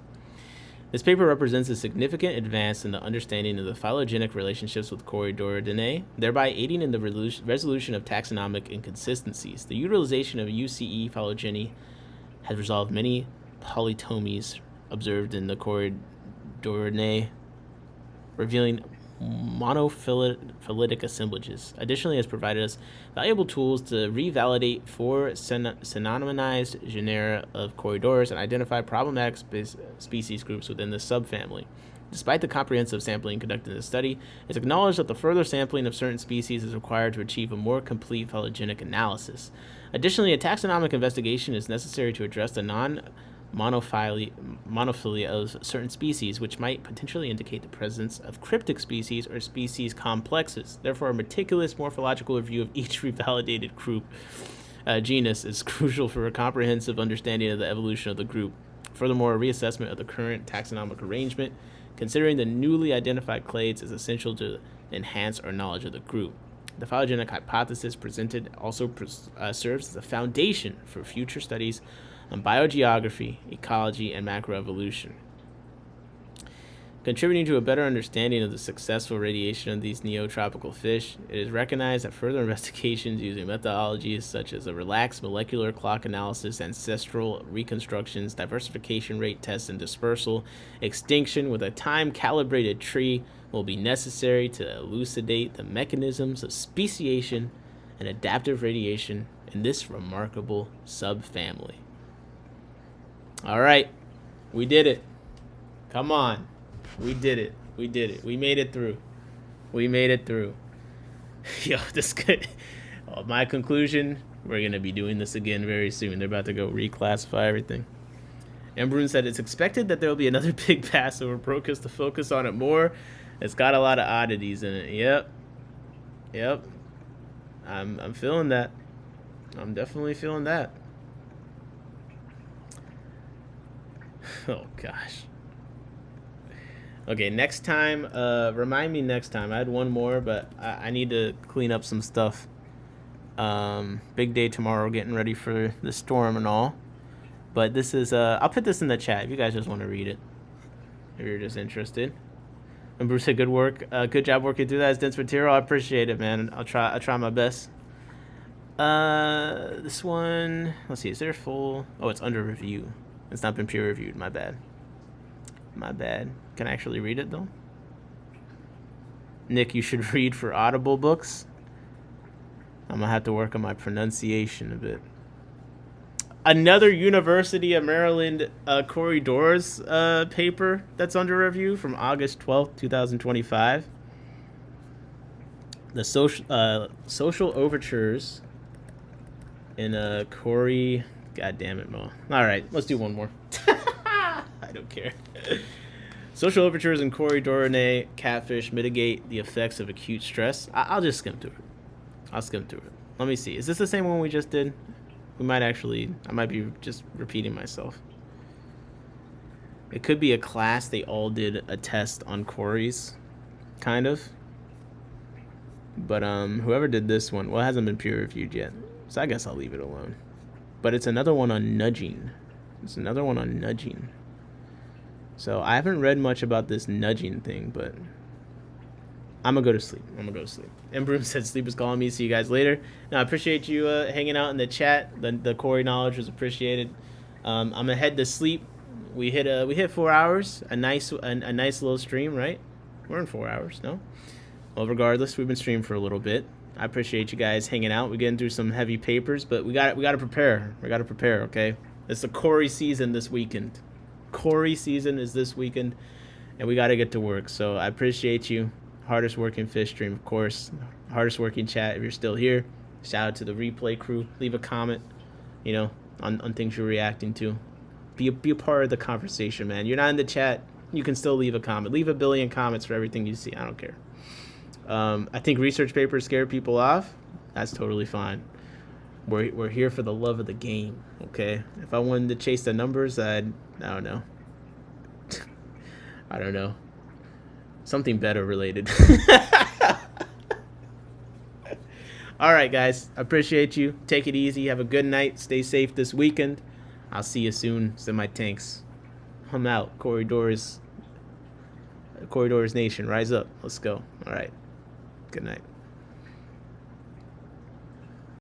This paper represents a significant advance in the understanding of the phylogenetic relationships with Corydoras, thereby aiding in the resolution of taxonomic inconsistencies. The utilization of UCE phylogeny has resolved many polytomies observed in the Corydoras, revealing monophyletic assemblages. Additionally, has provided us valuable tools to revalidate 4 synonymized genera of Corydoras and identify problematic species groups within the subfamily. Despite the comprehensive sampling conducted in this study, it's acknowledged that the further sampling of certain species is required to achieve a more complete phylogenetic analysis. Additionally, a taxonomic investigation is necessary to address the monophyly of certain species, which might potentially indicate the presence of cryptic species or species complexes. Therefore, a meticulous morphological review of each revalidated group genus is crucial for a comprehensive understanding of the evolution of the group. Furthermore, a reassessment of the current taxonomic arrangement, considering the newly identified clades, is essential to enhance our knowledge of the group. The phylogenetic hypothesis presented also serves as a foundation for future studies on biogeography, ecology, and macroevolution. Contributing to a better understanding of the successful radiation of these neotropical fish, it is recognized that further investigations using methodologies such as a relaxed molecular clock analysis, ancestral reconstructions, diversification rate tests, and dispersal extinction with a time-calibrated tree will be necessary to elucidate the mechanisms of speciation and adaptive radiation in this remarkable subfamily. All right, we did it. Come on. We did it. We did it. We made it through. We made it through. Yo, this good. My conclusion, we're going to be doing this again very soon. They're about to go reclassify everything. And Brun said it's expected that there will be another big pass over Brocus to focus on it more. It's got a lot of oddities in it. Yep. I'm feeling that. I'm definitely feeling that. Oh, gosh. Okay, next time, remind me next time. I had one more, but I need to clean up some stuff. Big day tomorrow, getting ready for the storm and all. But this is, I'll put this in the chat if you guys just want to read it. If you're just interested. And Bruce said, good work. Good job working through that as dense material. I appreciate it, man. I'll try my best. This one, let's see, is there full? Oh, it's under review. It's not been peer reviewed. My bad. Can I actually read it, though? Nick, you should read for Audible books. I'm going to have to work on my pronunciation a bit. Another University of Maryland Corydoras paper that's under review from August 12th, 2025. The social overtures in cory. God damn it, Mo. All right, let's do one more. I don't care. Social overtures in Corydoras catfish mitigate the effects of acute stress. I'll just skim through it. Let me see. Is this the same one we just did? I might be just repeating myself. It could be a class. They all did a test on corys, kind of. But whoever did this one, well, it hasn't been peer reviewed yet, so I guess I'll leave it alone. But it's another one on nudging. So I haven't read much about this nudging thing, but I'm going to go to sleep. And Broom said sleep is calling me. See you guys later. Now, I appreciate you hanging out in the chat. The Cory knowledge was appreciated. I'm going to head to sleep. We hit 4 hours. A nice little stream, right? We're in 4 hours, no? Well, regardless, we've been streaming for a little bit. I appreciate you guys hanging out. We're getting through some heavy papers, but we got to prepare. Okay? It's the Cory season this weekend. Cory season is this weekend, and we got to get to work. So I appreciate you. Hardest working fish stream, of course. Hardest working chat if you're still here. Shout out to the replay crew. Leave a comment, on things you're reacting to. Be a part of the conversation, man. You're not in the chat, you can still leave a comment. Leave a billion comments for everything you see. I don't care. I think research papers scare people off. That's totally fine. We're here for the love of the game, okay? If I wanted to chase the numbers, I don't know. I don't know. Something better related. All right, guys. I appreciate you. Take it easy. Have a good night. Stay safe this weekend. I'll see you soon. Send my tanks. I'm out. Corydoras Nation, rise up. Let's go. All right. Good night.